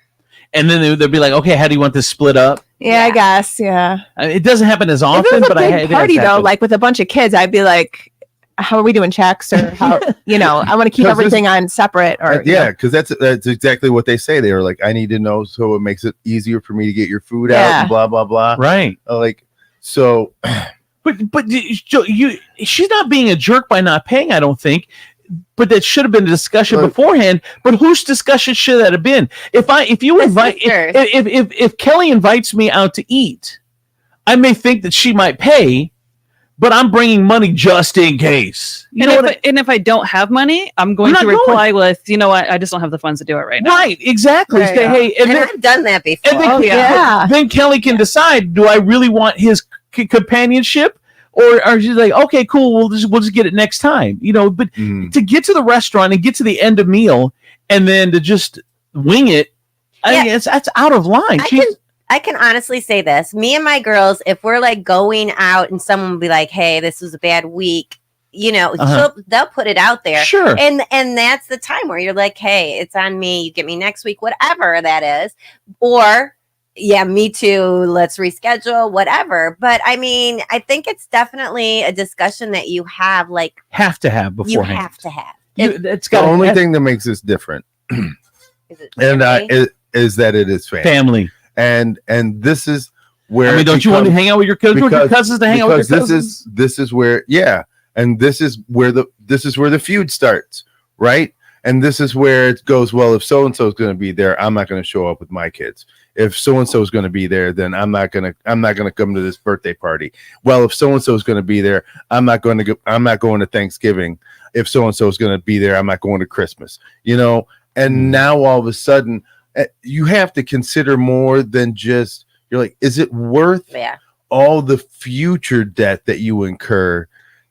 And then they'll be like, okay, how do you want this split up? Yeah, I guess. Yeah. It doesn't happen as often, if it was but a big party though, like with a bunch of kids, I'd be like, how are we doing checks or how, I want to keep 'Cause everything on separate or because that's exactly what they say. They were like, I need to know so it makes it easier for me to get your food out and blah blah blah. Right. So. But she's not being a jerk by not paying, I don't think. But that should have been a discussion beforehand. But whose discussion should that have been? If Kelly invites me out to eat, I may think that she might pay, but I'm bringing money just in case. And if I don't have money, I'm going to reply with, you know what, I just don't have the funds to do it right now. Right, exactly. Right. Say, hey, And I've done that before. And then, then Kelly can decide: do I really want his companionship, or she's like, okay, cool, we'll just get it next time. But to get to the restaurant and get to the end of meal and then to just wing it, I mean, that's out of line. I can honestly say this. Me and my girls, if we're like going out and someone will be like, hey, this was a bad week, they'll put it out there. Sure. And that's the time where you're like, hey, it's on me. You get me next week, whatever that is. Or, yeah, me too. Let's reschedule, whatever. But I mean, I think it's definitely a discussion that you have to have beforehand. You have to have. It's the only thing that makes this different, is that it is family. And this is where don't you want to hang out with your cousins to hang out with your cousins? This is where and this is where the feud starts, right? And this is where it goes, well, if so and so is going to be there, I'm not going to show up with my kids. If so and so is going to be there, then I'm not going to come to this birthday party. Well, if so and so is going to be there, I'm not going to Thanksgiving. If so and so is going to be there, I'm not going to Christmas. And now all of a sudden you have to consider more than just, you're like, is it worth all the future debt that you incur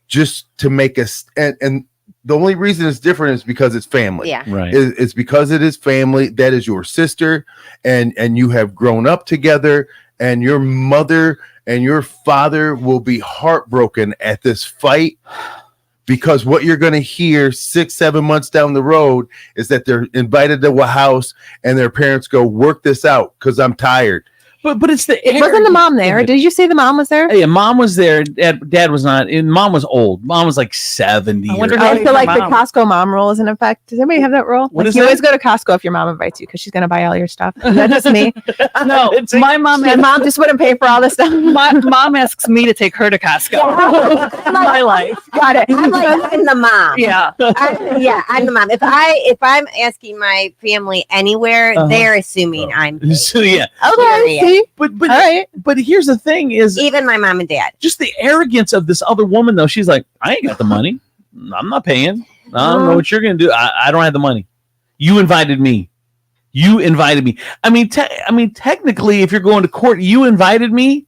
just to make us, and the only reason it's different is because it's family. Yeah. Right. It's because it is family. That is your sister, and you have grown up together, and your mother and your father will be heartbroken at this fight. Because what you're going to hear 6-7 months down the road is that they're invited to a house and their parents go, work this out because I'm tired. But it's wasn't the mom there? Did you say the mom was there? Yeah, mom was there. Dad was not. And mom was old. Mom was like 70. I feel like the Costco mom rule is in effect. Does anybody have that rule? What is you that? always go to Costco if your mom invites you because she's going to buy all your stuff. Is that just me? No, my mom just wouldn't pay for all this stuff. My mom asks me to take her to Costco. My life. Got it. I'm the mom. Yeah. I'm the mom. If I'm asking my family anywhere, they're assuming I'm paid. So yeah. Okay. See? But all right. But here's the thing: is even my mom and dad. Just the arrogance of this other woman, though. She's like, I ain't got the money. I'm not paying. I don't know what you're gonna do. I don't have the money. You invited me. I mean, technically, if you're going to court, you invited me.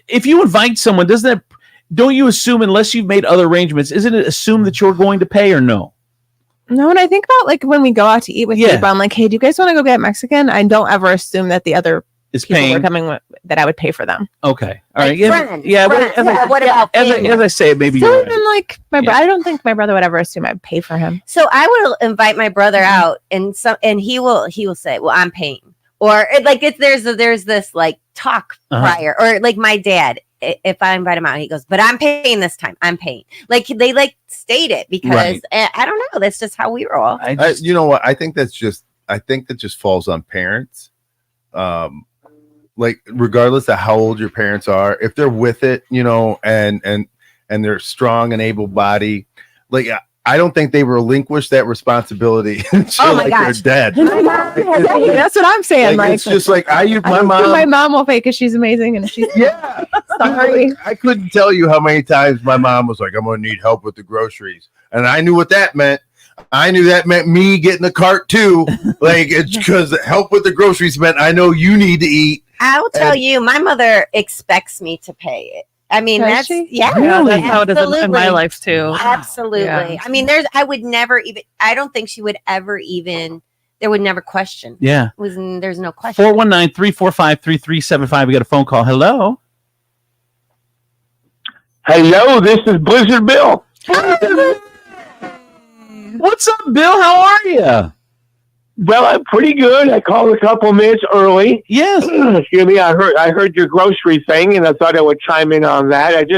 If you invite someone, don't you assume, unless you've made other arrangements, isn't it assumed that you're going to pay or no? No, and I think about like when we go out to eat with people, I'm like, hey, do you guys want to go get Mexican? I don't ever assume that the other people are coming with, that I would pay for them. Okay. All right. Friend. What about as I say, maybe so you're even like my brother, I don't think my brother would ever assume I'd pay for him. So I will invite my brother out, and he will say, well, I'm paying, or there's this like talk prior, or like my dad. If I invite him out, he goes, but I'm paying this time. I'm paying. Like they state it because I don't know. That's just how we roll. You know what? I think that just falls on parents. Like regardless of how old your parents are, if they're with it, and they're strong and able-bodied, like I don't think they relinquish that responsibility until they're dead. That's what I'm saying. Like, it's just like my mom will pay because she's amazing and she's sorry. I couldn't tell you how many times my mom was like, I'm gonna need help with the groceries, and I knew what that meant. I knew that meant me getting the cart too. Like it's because help with the groceries meant I know you need to eat. I'll tell you, my mother expects me to pay it. I mean, Does that's she? That's how it is in my life too. Absolutely. Yeah. I mean, I don't think she would ever even. There would never question. Yeah. There's no question. 419-345-3375. We got a phone call. Hello. Hello, this is Blizzard Bill. What's up, Bill? How are you? Well, I'm pretty good. I called a couple minutes early. Yes. Excuse me. I heard your grocery thing, and I thought I would chime in on that.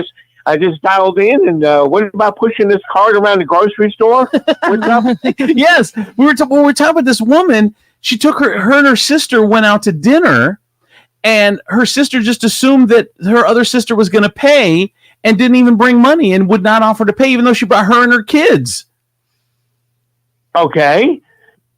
I just dialed in, and what about pushing this cart around the grocery store? What's up? Yes, we were talking about this woman. She took her and her sister went out to dinner, and her sister just assumed that her other sister was going to pay and didn't even bring money and would not offer to pay, even though she brought her and her kids. Okay.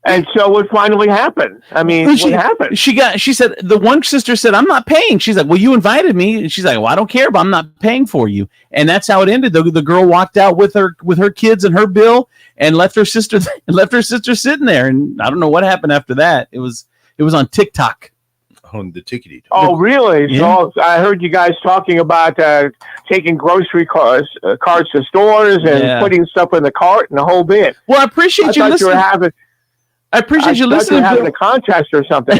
And so what finally happened? I mean, what happened? She said, the one sister said, I'm not paying. She's like, well, you invited me. And she's like, well, I don't care, but I'm not paying for you. And that's how it ended. The girl walked out with her kids and her bill and left her sister sitting there. And I don't know what happened after that. It was on TikTok. On the tickety. Oh, really? Yeah. So I heard you guys talking about taking grocery carts to stores and putting stuff in the cart and the whole bit. Well, I appreciate you listening. I appreciate you listening. Having a contest or something.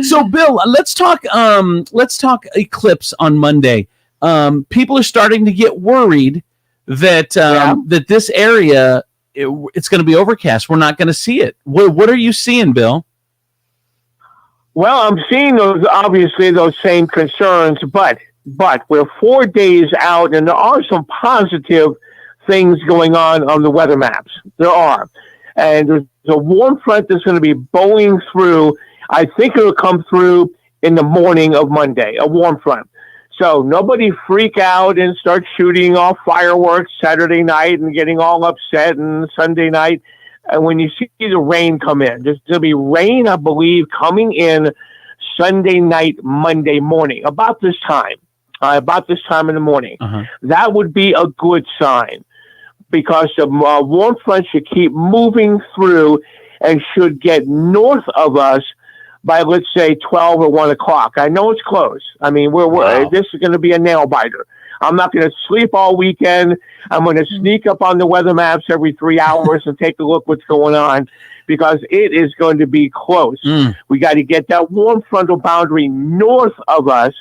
So, Bill, let's talk eclipse on Monday. People are starting to get worried that that this area it's going to be overcast. We're not going to see it. What are you seeing, Bill? Well, I'm seeing those same concerns, but we're 4 days out, and there are some positive things going on the weather maps. There are. And there's a warm front that's going to be bowling through. I think it'll come through in the morning of Monday, a warm front. So nobody freak out and start shooting off fireworks Saturday night and getting all upset and Sunday night. And when you see the rain come in, there'll be rain, I believe, coming in Sunday night, Monday morning, about this time in the morning. That would be a good sign, because the warm front should keep moving through and should get north of us by, let's say, 12 or 1 o'clock. I know it's close. I mean, this is going to be a nail biter. I'm not going to sleep all weekend. I'm going to sneak up on the weather maps every 3 hours and take a look what's going on, because it is going to be close. We got to get that warm frontal boundary north of us.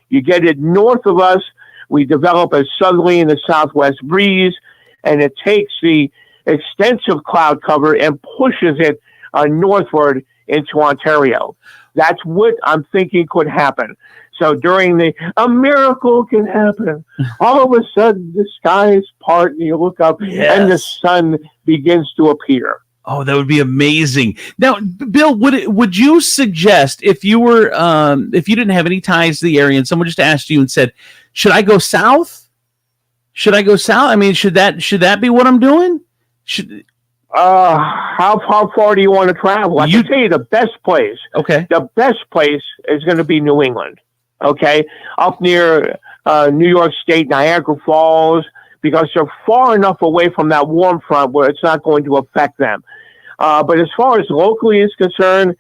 You get it north of us, we develop a southerly and a southwest breeze, and it takes the extensive cloud cover and pushes it northward into Ontario. That's what I'm thinking could happen. So a miracle can happen. All of a sudden, the skies part, and you look up, and the sun begins to appear. Oh, that would be amazing. Now, Bill, would you suggest, if you were if you didn't have any ties to the area and someone just asked you and said, should I go south? Should I go south? I mean, should that be what I'm doing? How far do you want to travel? I can tell you the best place. Okay. The best place is going to be New England. Okay. Up near New York State, Niagara Falls, because they're far enough away from that warm front where it's not going to affect them. But as far as locally is concerned,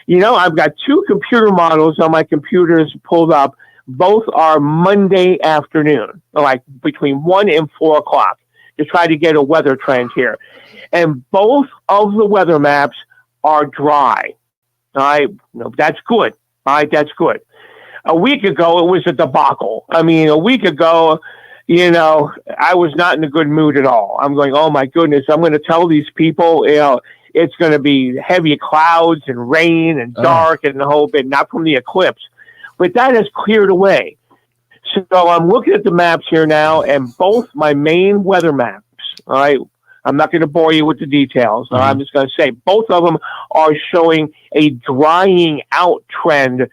I've got 2 computer models on my computers pulled up. Both are Monday afternoon, like between 1 and 4 o'clock, to try to get a weather trend here. And both of the weather maps are dry. All right. No, that's good. All right. That's good. A week ago, it was a debacle. I mean, a week ago, I was not in a good mood at all. I'm going, oh my goodness, I'm going to tell these people, it's going to be heavy clouds and rain and dark and the whole bit, not from the eclipse. But that has cleared away. So I'm looking at the maps here now, and both my main weather maps, all right, I'm not going to bore you with the details. I'm just going to say both of them are showing a drying out trend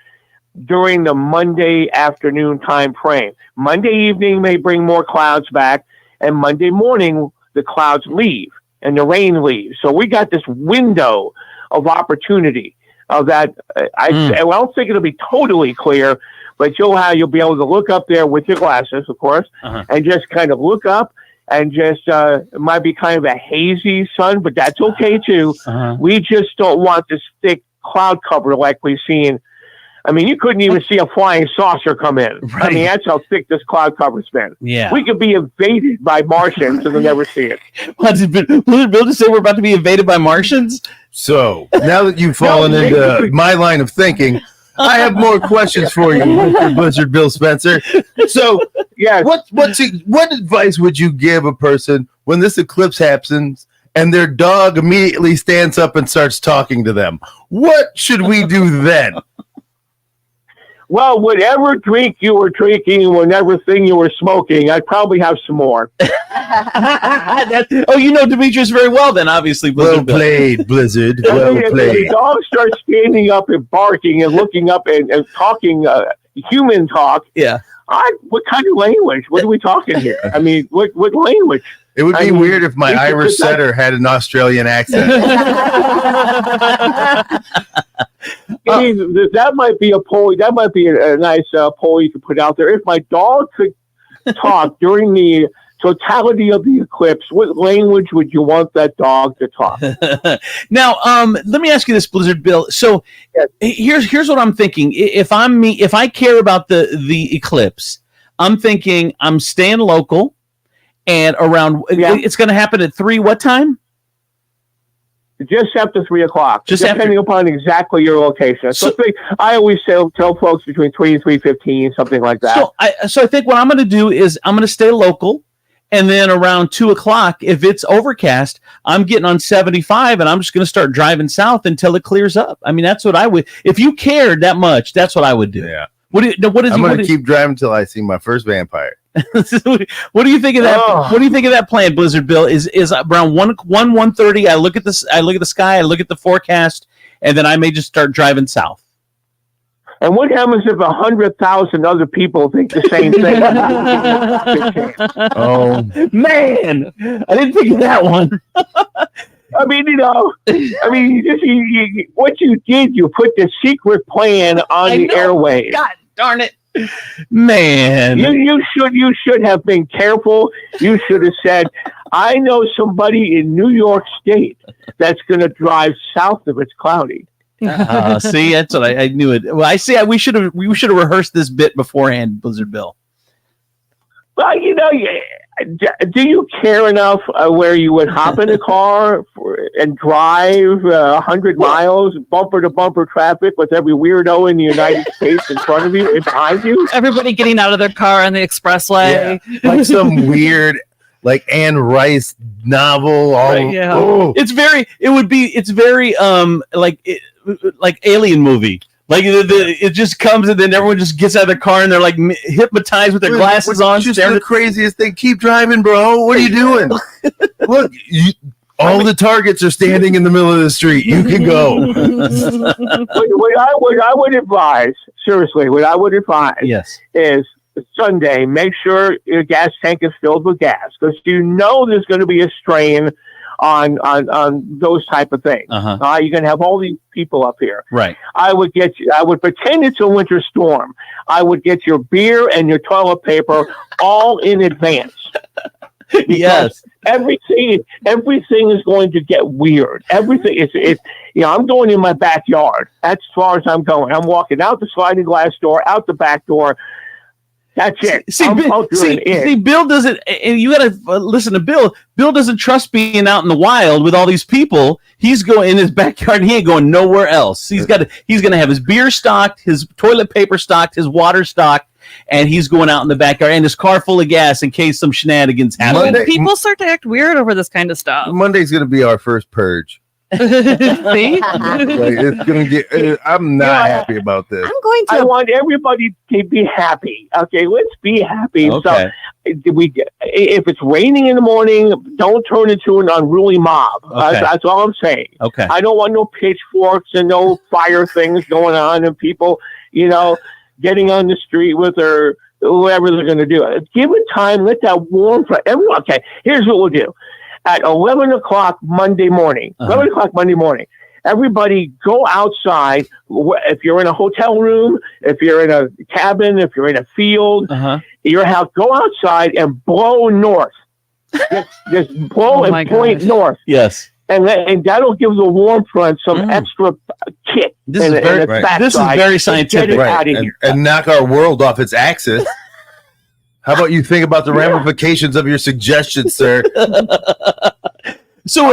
during the Monday afternoon time frame. Monday evening may bring more clouds back, and Monday morning the clouds leave and the rain leaves. So we got this window of opportunity of that. I don't think it'll be totally clear, but you'll be able to look up there with your glasses, of course, and just kind of look up. And just it might be kind of a hazy sun, but that's okay too. We just don't want this thick cloud cover like we've seen. I mean, you couldn't even see a flying saucer come in. Right. I mean, that's how thick this cloud cover's been. Yeah. We could be invaded by Martians and they'll never see it. What did Bill just say? We're about to be invaded by Martians? So now that you've fallen into my line of thinking, I have more questions for you, Mr. Blizzard Bill Spencer. So, what advice would you give a person when this eclipse happens and their dog immediately stands up and starts talking to them? What should we do then? Well, whatever drink you were drinking, whatever thing you were smoking, I'd probably have some more. Oh, you know Demetrius very well then, obviously. Well played, Blizzard. I Well mean, if the played. dog starts standing up and barking and looking up and talking human talk, yeah. What kind of language? What are we talking here? I mean, what language? It would be I mean, weird if my Irish setter had an Australian accent. I mean, that might be a poll. That might be a nice poll you could put out there. If my dog could talk during the totality of the eclipse, what language would you want that dog to talk? Now, let me ask you this, Blizzard Bill. So here's what I'm thinking. If I care about the eclipse, I'm thinking I'm staying local, and around it's going to happen at 3. What time? Just after 3 o'clock, just depending upon exactly your location. So I always tell folks between 3 and 3:15, something like that. So I think what I'm going to do is I'm going to stay local, and then around 2 o'clock, if it's overcast, I'm getting on 75, and I'm just going to start driving south until it clears up. I mean, that's what I would. If you cared that much, that's what I would do. Yeah. I'm going to keep driving until I see my first vampire. What do you think of that? Oh. What do you think of that plan, Blizzard Bill? Is around 1:30? I look at this. I look at the sky. I look at the forecast, and then I may just start driving south. And what happens if 100,000 other people think the same thing? Oh man, I didn't think of that one. I mean, what you did, you put the secret plan on the airwaves. God darn it. Man, you should have been careful. You should have said, I know somebody in New York State that's going to drive south if it's cloudy. See, that's what I knew it. Well, we should have rehearsed this bit beforehand, Blizzard Bill. Well, do you care enough where you would hop in a car and drive 100 miles, bumper to bumper traffic with every weirdo in the United States in front of you and behind you? Everybody getting out of their car on the expressway. Yeah. Like some weird, like Anne Rice novel. It's very like alien movie. Like it just comes and then everyone just gets out of their car and they're like hypnotized with their glasses on. Just the craziest thing. Keep driving, bro. What are you doing? Look, all the targets are standing in the middle of the street. You can go. What I would advise, seriously, is Sunday, make sure your gas tank is filled with gas because there's going to be a strain on those type of things. You're going to have all these people up here. Right. I would pretend it's a winter storm. I would get your beer and your toilet paper all in advance. Yes. Everything is going to get weird. Everything is I'm going in my backyard. That's as far as I'm going. I'm walking out the sliding glass door, out the back door. That's it. See, Bill doesn't, and you got to listen to Bill. Bill doesn't trust being out in the wild with all these people. He's going in his backyard. And he ain't going nowhere else. He's going to have his beer stocked, his toilet paper stocked, his water stocked, and he's going out in the backyard and his car full of gas in case some shenanigans happen. People start to act weird over this kind of stuff. Monday's going to be our first purge. See? It's gonna get. I'm not happy about this. I want everybody to be happy. Okay, let's be happy. Okay. So, if it's raining in the morning, don't turn into an unruly mob. Okay. That's all I'm saying. Okay. I don't want no pitchforks and no fire things going on and people, getting on the street with their whatever they're going to do. Give it time. Let that warm front. Everyone. Okay. Here's what we'll do. At 11 o'clock Monday morning, everybody go outside. If you're in a hotel room, if you're in a cabin, if you're in a field, your house, go outside and blow north. Just blow and point north. Yes. And that'll give the warm front some extra kick. This is very scientific. Get it out of here. And knock our world off its axis. How about you think about the ramifications of your suggestion, sir? So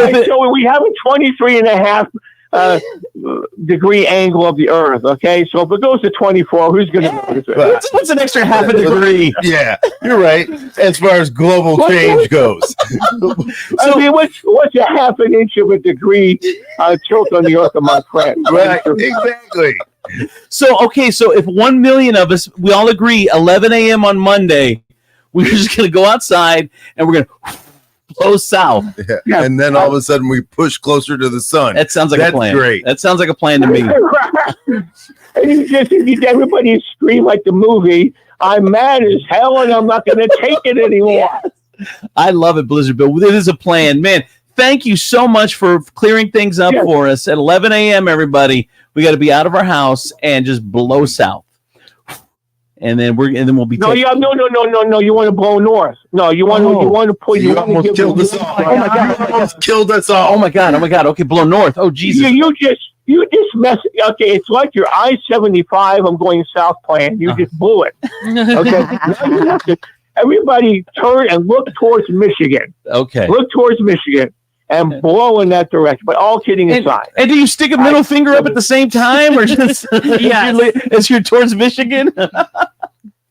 we have a 23 and a half degree angle of the Earth. Okay, so if it goes to 24, who's going to notice it? What's an extra half a degree? Yeah, you're right. As far as global change goes. I mean, what's a half an inch of a degree tilt on the Earth, my friend? Right, exactly. So if 1 million of us, we all agree, 11 a.m. on Monday, we're just going to go outside and we're going to blow south. Yeah. And then all of a sudden we push closer to the sun. That sounds like a plan. Great. That sounds like a plan to me. And everybody scream like the movie, I'm mad as hell and I'm not going to take it anymore. I love it, Blizzard Bill. It is a plan. Man, thank you so much for clearing things up for us. At 11 a.m., everybody, we got to be out of our house and just blow south. And then we'll be. No. You want to blow north. No, you want to put. You almost killed us all. Oh my God! You almost killed us all. Oh my God! Okay, blow north. Oh Jesus! You just mess. Okay, it's like your I-75. I'm going south plan. You just blew it. Okay. Now you have to. Everybody turn and look towards Michigan. Okay. Look towards Michigan. And blow in that direction. But all kidding aside. And do you stick a middle finger up at the same time, or just as you're towards Michigan?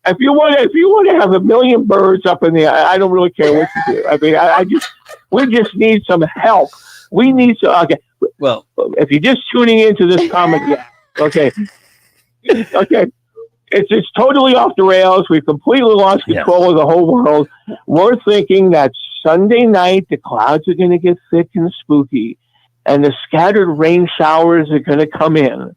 If you want to have a million birds up in the air, I don't really care what you do. I mean, we just need some help. We need some. Okay. Well, if you're just tuning into this comic, okay. It's totally off the rails. We've completely lost control of the whole world. We're thinking that Sunday night, the clouds are going to get thick and spooky, and the scattered rain showers are going to come in,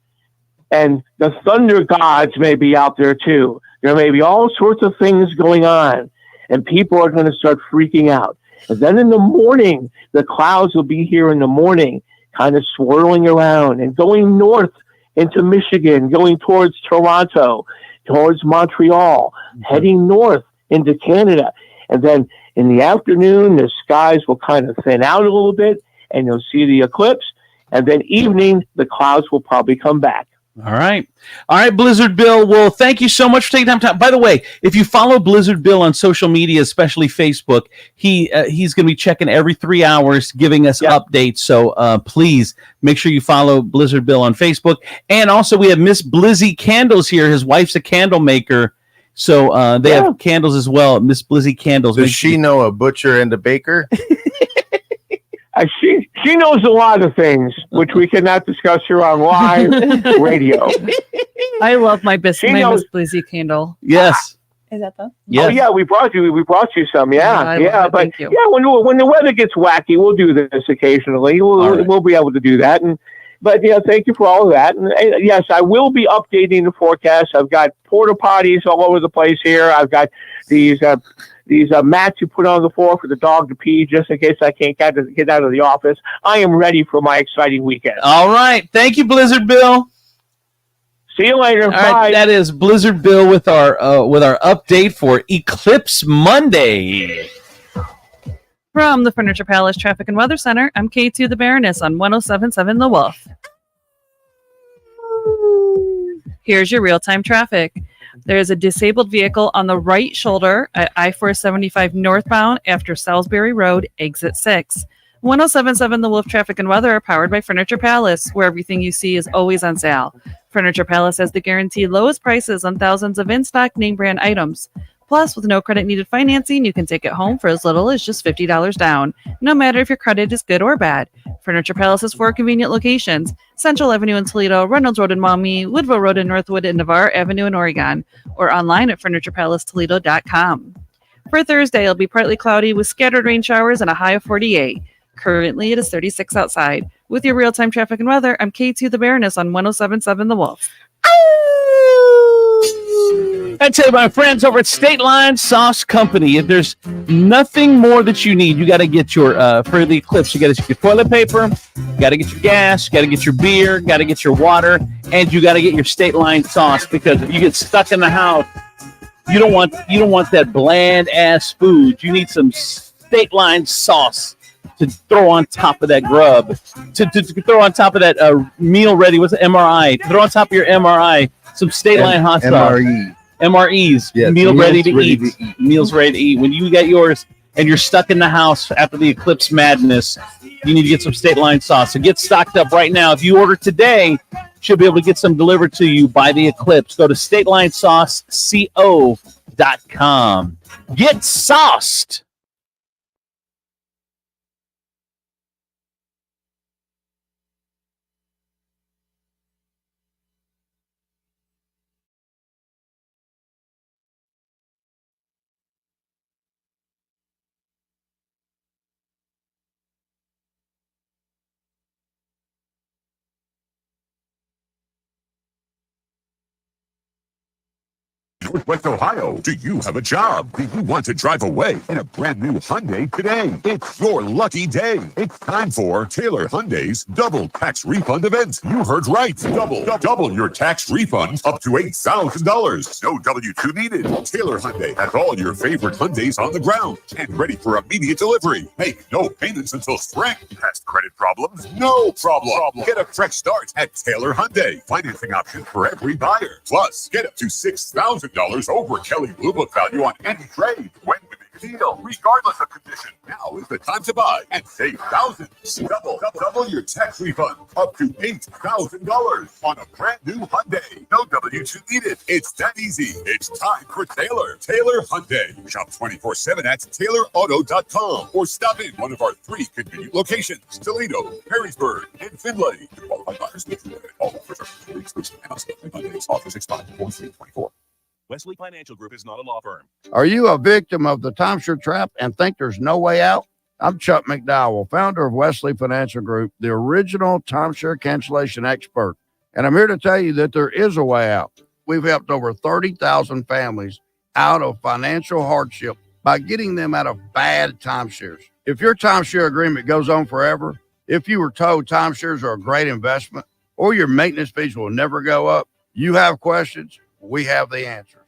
and the thunder gods may be out there too. There may be all sorts of things going on, and people are going to start freaking out. And then in the morning, the clouds will be here in the morning, kind of swirling around and going north into Michigan, going towards Toronto, towards Montreal, heading north into Canada. And then in the afternoon, the skies will kind of thin out a little bit, and you'll see the eclipse. And then evening, the clouds will probably come back. All right, Blizzard Bill. Well, thank you so much for taking time. By the way, if you follow Blizzard Bill on social media, especially Facebook, he's going to be checking every 3 hours, giving us updates. So please make sure you follow Blizzard Bill on Facebook. And also, we have Miss Blizzy Candles here. His wife's a candle maker. So they have candles as well. Miss Blizzy Candles. Does she know a butcher and a baker? She knows a lot of things, which we cannot discuss here on live radio. I love my Miss Blizzy candle. Yes. Is that the? Yes. Oh yeah, we brought you some. Yeah. But you. Yeah, when the weather gets wacky, we'll do this occasionally. We'll be able to do that. But thank you for all of that. And yes, I will be updating the forecast. I've got porta potties all over the place here. I've got these mats you put on the floor for the dog to pee, just in case I can't get out of the office. I am ready for my exciting weekend. All right. Thank you, Blizzard Bill. See you later. All Bye. right, that is Blizzard Bill with our update for Eclipse Monday. From the Furniture Palace Traffic and Weather Center, I'm K2 the Baroness on 107.7 The Wolf. Here's your real-time traffic. There is a disabled vehicle on the right shoulder at I-475 northbound after Salisbury Road, exit 6. 107.7 The Wolf Traffic and Weather are powered by Furniture Palace, where everything you see is always on sale. Furniture Palace has the guaranteed lowest prices on thousands of in-stock name-brand items. Plus, with no credit-needed financing, you can take it home for as little as just $50 down, no matter if your credit is good or bad. Furniture Palace has 4 convenient locations: Central Avenue in Toledo, Reynolds Road in Maumee, Woodville Road in Northwood, and Navarre Avenue in Oregon, or online at FurniturePalaceToledo.com. For Thursday, it'll be partly cloudy with scattered rain showers and a high of 48. Currently, it is 36 outside. With your real-time traffic and weather, I'm K2 the Baroness on 107.7 The Wolf. I tell you, my friends over at State Line Sauce Company, if there's nothing more that you need, you got to get your, for the Eclipse, you got to get your toilet paper, you got to get your gas, you got to get your beer, got to get your water, and you got to get your State Line sauce, because if you get stuck in the house, you don't want that bland ass food. You need some State Line sauce to throw on top of that grub, to throw on top of that meal ready. What's it? MRI? Throw on top of your MRI some State Line hot sauce. MREs, yes, meals ready to eat. Meals ready to eat. When you get yours, and you're stuck in the house after the eclipse madness, you need to get some State Line sauce. So get stocked up right now. If you order today, should be able to get some delivered to you by the eclipse. Go to StatelineSauceCo.com. Get sauced. Northwest Ohio, do you have a job? Do you want to drive away in a brand new Hyundai today? It's your lucky day. It's time for Taylor Hyundai's Double Tax Refund event. You heard right. Double your tax refund up to $8,000. No W-2 needed. Taylor Hyundai has all your favorite Hyundais on the ground and ready for immediate delivery. Make no payments until spring. Past credit problems? No problem. Get a fresh start at Taylor Hyundai. Financing options for every buyer. Plus, get up to $6,000 over Kelly Blue Book value on any trade. When we make a deal, regardless of condition, now is the time to buy and save thousands. Double your tax refund up to $8,000 on a brand new Hyundai. No W-2 needed. It's that easy. It's time for Taylor. Taylor Hyundai. Shop 24/7 at TaylorAuto.com or stop in one of our 3 convenient locations: Toledo, Perrysburg, and Findlay. Qualified buyers may all offers are exclusive and Hyundai's offers expire 4/3/24. Wesley Financial Group is not a law firm. Are you a victim of the timeshare trap and think there's no way out? I'm Chuck McDowell, founder of Wesley Financial Group, the original timeshare cancellation expert. And I'm here to tell you that there is a way out. We've helped over 30,000 families out of financial hardship by getting them out of bad timeshares. If your timeshare agreement goes on forever, if you were told timeshares are a great investment, or your maintenance fees will never go up, you have questions, we have the answers.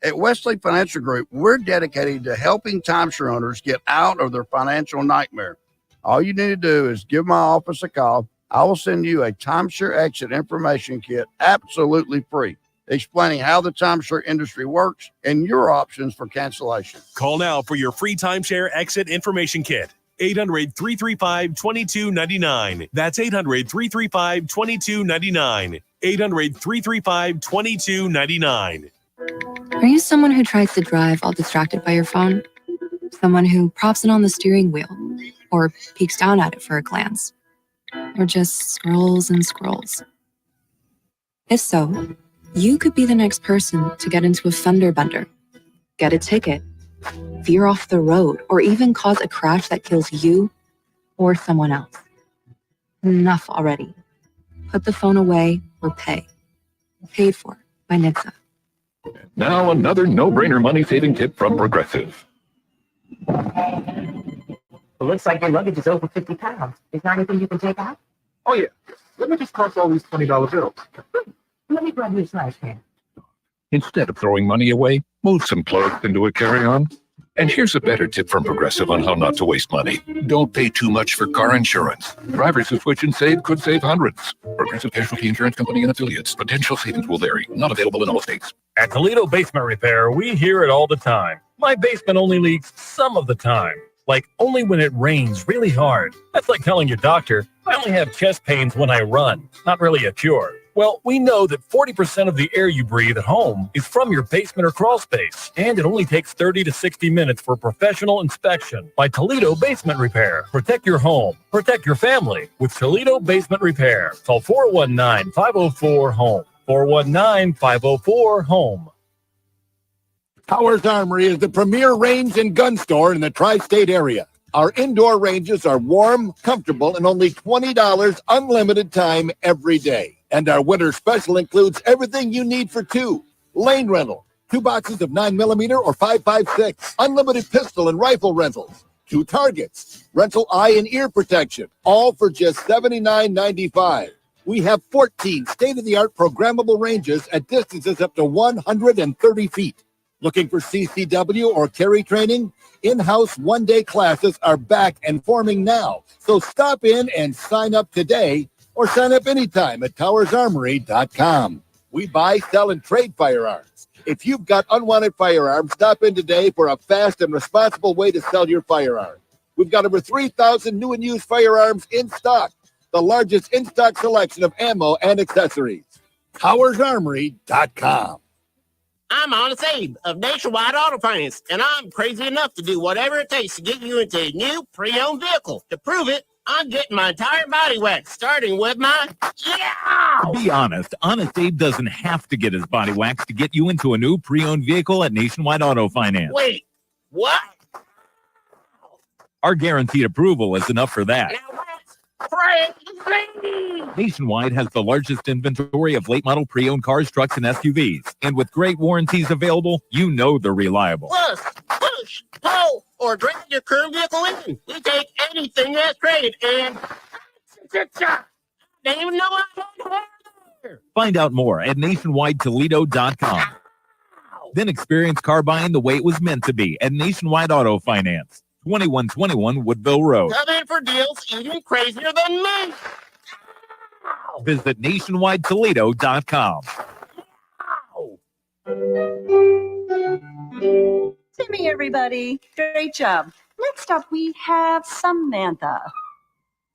At Wesley Financial Group, we're dedicated to helping timeshare owners get out of their financial nightmare. All you need to do is give my office a call. I will send you a timeshare exit information kit absolutely free, explaining how the timeshare industry works and your options for cancellation. Call now for your free timeshare exit information kit. 800-335-2299. That's 800-335-2299. 800-335-2299. Are you someone who tries to drive while distracted by your phone? Someone who props it on the steering wheel or peeks down at it for a glance? Or just scrolls and scrolls? If so, you could be the next person to get into a fender bender, get a ticket, veer off the road, or even cause a crash that kills you or someone else. Enough already. Put the phone away or pay. Paid for by NHTSA. Now another no-brainer money-saving tip from Progressive. It looks like your luggage is over 50 pounds. Is there anything you can take out? Oh yeah, let me just toss all these $20 bills. Let me grab you a trash can. Instead of throwing money away, move some clothes into a carry-on. And here's a better tip from Progressive on how not to waste money. Don't pay too much for car insurance. Drivers who switch and save could save hundreds. Progressive Casualty Insurance Company and affiliates. Potential savings will vary. Not available in all states. At Toledo Basement Repair, we hear it all the time. My basement only leaks some of the time. Like only when it rains really hard. That's like telling your doctor, I only have chest pains when I run. Not really a cure. Well, we know that 40% of the air you breathe at home is from your basement or crawl space, and it only takes 30 to 60 minutes for professional inspection by Toledo Basement Repair. Protect your home. Protect your family with Toledo Basement Repair. Call 419-504-HOME. 419-504-HOME. Towers Armory is the premier range and gun store in the tri-state area. Our indoor ranges are warm, comfortable, and only $20 unlimited time every day. And our winter special includes everything you need for 2. Lane rental, 2 boxes of 9mm or 5.56. Unlimited pistol and rifle rentals. 2 targets. Rental eye and ear protection. All for just $79.95. We have 14 state-of-the-art programmable ranges at distances up to 130 feet. Looking for CCW or carry training? In-house one-day classes are back and forming now. So stop in and sign up today or sign up anytime at towersarmory.com. We buy, sell, and trade firearms. If you've got unwanted firearms, stop in today for a fast and responsible way to sell your firearm. We've got over 3,000 new and used firearms in stock, the largest in-stock selection of ammo and accessories. HowersArmory.com. I'm Honest Abe of Nationwide Auto Finance, and I'm crazy enough to do whatever it takes to get you into a new pre-owned vehicle. To prove it, I'm getting my entire body waxed, starting with my To be honest, Honest Abe doesn't have to get his body waxed to get you into a new pre-owned vehicle at Nationwide Auto Finance. Wait, what? Our guaranteed approval is enough for that. Crazy! Nationwide has the largest inventory of late model pre-owned cars, trucks, and SUVs. And with great warranties available, you know they're reliable. Plus, push, pull, or drag your current vehicle in. We take anything that's trade, and they even know I'm there. Find out more at nationwidetoledo.com. Then experience car buying the way it was meant to be at Nationwide Auto Finance. 2121 Woodville Road. Come in for deals even crazier than me. Visit nationwidetoledo.com. Timmy, everybody. Great job. Next up, we have Samantha.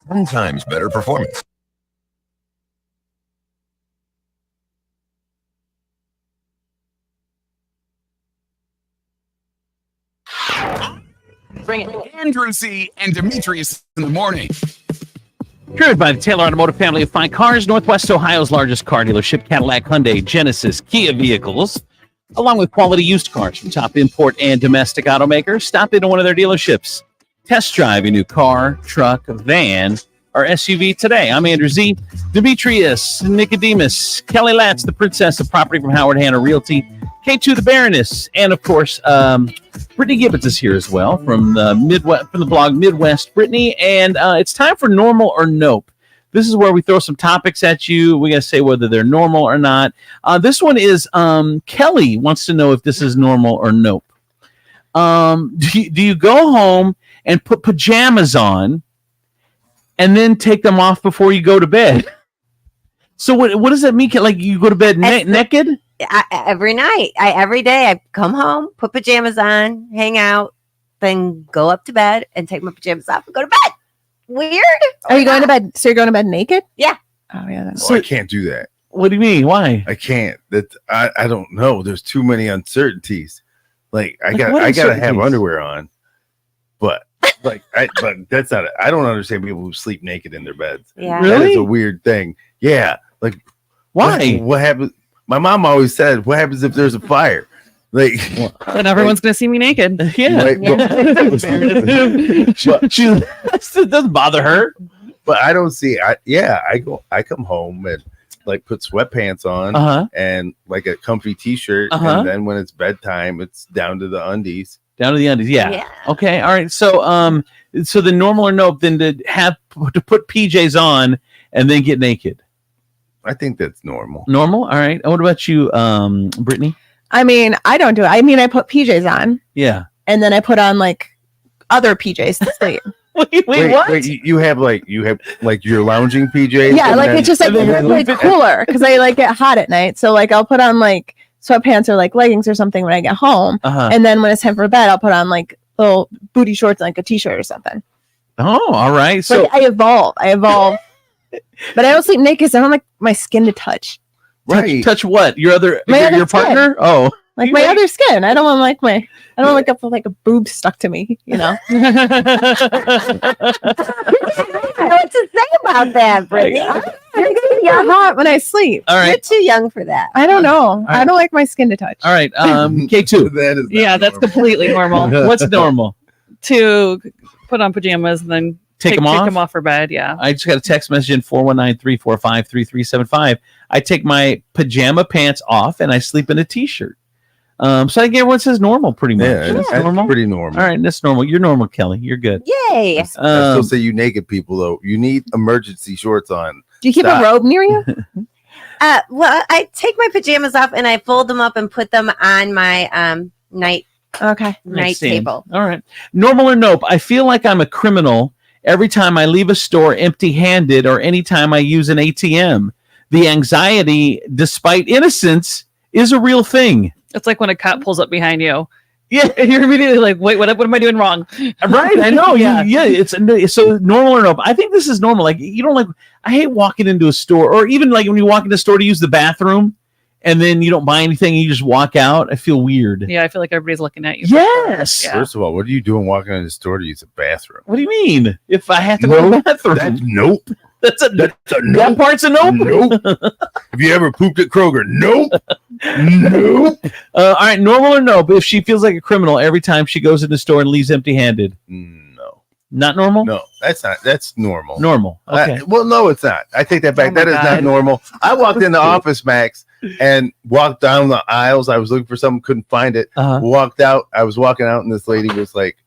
10 times better performance. Bring it. Andrew C. and Demetrius in the morning. Carried by the Taylor Automotive family of fine cars, Northwest Ohio's largest car dealership, Cadillac, Hyundai, Genesis, Kia vehicles, along with quality used cars from top import and domestic automakers. Stop into one of their dealerships. Test drive a new car, truck, van, or SUV today. I'm Andrew Z. Demetrius, Nicodemus, Kelly Latz, the princess of property from Howard Hanna Realty, K2 the Baroness, and of course, Brittany Gibbons is here as well from the Midwest, from the blog Midwest Brittany, and it's time for Normal or Nope. This is where we throw some topics at you. We got to say whether they're normal or not. This one is Kelly wants to know if this is normal or nope. Do you go home and put pajamas on and then take them off before you go to bed? So what does that mean? Like you go to bed naked? Every night, every day, I come home, put pajamas on, hang out, then go up to bed and take my pajamas off and go to bed. Weird. Are you going to bed? So you're going to bed naked? Yeah. Oh yeah. So I can't do that. What do you mean? Why? I can't. That I don't know. There's too many uncertainties. Like I Like, what gotta have uncertainties? underwear on, but but that's not. I don't understand people who sleep naked in their beds. Yeah. That is Really? a weird thing. Yeah. Like Why? What happens? My mom always said, "What happens if there's a fire?" Like Then everyone's going to see me naked. Yeah. Like, She it doesn't bother her. But I don't see. I come home and like put sweatpants on Uh-huh. and like a comfy t-shirt, Uh-huh. and then when it's bedtime, it's down to the undies. Down to the undies. Yeah. Okay. All right. So so the normal or nope then to put PJs on and then get naked. I think that's normal. Normal. All right. And what about you, Brittany? I mean, I don't do it. I mean, I put PJs on Yeah. and then I put on like other PJs to sleep. Wait, what? You have like your lounging PJs. Yeah, and like then- it's just like, and then- it's cooler because I like get hot at night. So like I'll put on like sweatpants or like leggings or something when I get home, Uh-huh. and then when it's time for bed, I'll put on like little booty shorts, and, like a t-shirt or something. Oh, all right. So So I evolve, but I don't sleep naked. 'Cause I don't like my skin to touch. touch what? Your other My other your partner? skin. Oh. Like my other skin. I don't want I don't like a boob stuck to me, you know. I don't know what to say about that, Brittany. You're hot when I sleep. All right. You're too young for that. I don't know. right. I don't like my skin to touch. All right. K2. That is Yeah, that's completely normal. What's normal? To put on pajamas and then Take 'em off? Take them off for bed. Yeah. I just got a text message in 419-345-3375. I take my pajama pants off and I sleep in a t-shirt. So I think everyone says normal pretty much. Yeah, That's that's normal. pretty normal. All right, that's normal. You're normal, Kelly. You're good. Yay. I still say you naked people though. You need emergency shorts on. Do you keep Stop. a robe near you? Well, I take my pajamas off and I fold them up and put them on my night Nightstand. table. All right. Normal or nope? I feel like I'm a criminal every time I leave a store empty-handed or anytime I use an ATM. The anxiety, despite innocence, is a real thing. It's like when a cop pulls up behind you. Yeah, and you're immediately like, wait, what am I doing wrong? Right, I know. Yeah, it's so normal or no. I think this is normal. Like you don't like. I hate walking into a store, or even like when you walk into a store to use the bathroom, and then you don't buy anything and you just walk out. I feel weird. Yeah, I feel like everybody's looking at you. Yes. Yeah. First of all, what are you doing walking into the store to use a bathroom? What do you mean? If I have to go to the bathroom, Nope. That's a nope. That part's a nope. Nope. Have you ever pooped at Kroger? Nope. Nope. All right, normal or no? But if she feels like a criminal every time she goes in the store and leaves empty-handed, no, not normal. No, that's not. That's normal. Normal. Okay. Well, no, it's not. I take that back. That is not normal. I walked into Office Max and walked down the aisles. I was looking for something, couldn't find it. Walked out. I was walking out, and this lady was like,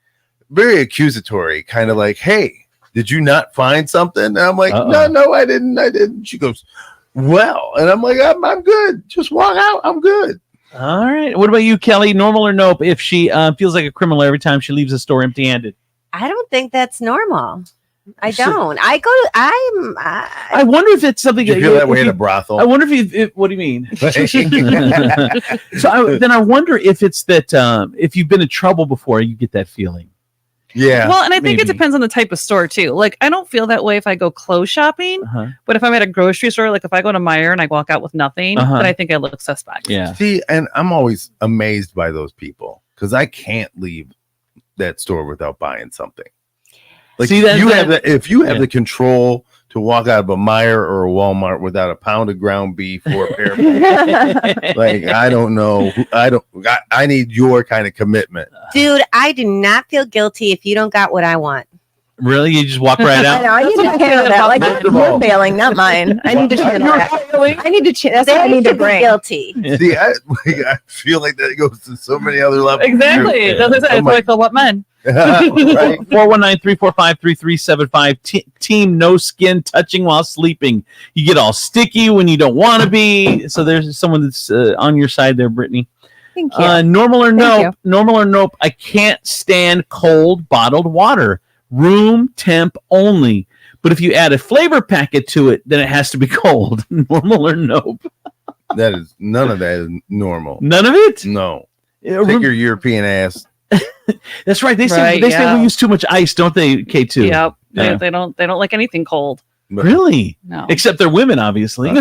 very accusatory, kind of like, "Hey, did you not find something?" And I'm like, No, I didn't. She goes, "Well," and I'm like, I'm good. Just walk out. I'm good. All right. What about you, Kelly? Normal or nope? If she feels like a criminal every time she leaves the store empty-handed. I don't think that's normal. I don't. I wonder if it's something. You feel that way in a brothel? I wonder if what do you mean? Then I wonder if it's that if you've been in trouble before, you get that feeling. Yeah. Well, and I think it depends on the type of store too. Like, I don't feel that way if I go clothes shopping, but if I'm at a grocery store, like if I go to Meijer and I walk out with nothing, then I think I look suspect. Yeah. See, and I'm always amazed by those people because I can't leave that store without buying something. Like, See, if you have the control to walk out of a Meijer or a Walmart without a pound of ground beef or a pair of like, I don't know. I need your kind of commitment. Dude, I do not feel guilty if you don't got what I want. Really? You just walk right out? I know. I need to handle that. Like, you're failing, not mine. I need to handle that. I need to. That's what I need to bring. Guilty. See, I feel like that goes to so many other levels. Exactly. That's what I feel about men. 419-345-3375. Team no skin touching while sleeping. You get all sticky when you don't want to be. So there's someone that's on your side there, Brittany. Thank you. Normal or Thank nope? Normal or nope? I can't stand cold bottled water. Room temp only. But if you add a flavor packet to it, then it has to be cold. Normal or nope? That is none of that is normal. None of it? No. Take your European ass. That's right. They say we use too much ice, don't they, K2? Yep. Yeah. They don't like anything cold. Really? No. Except they're women, obviously.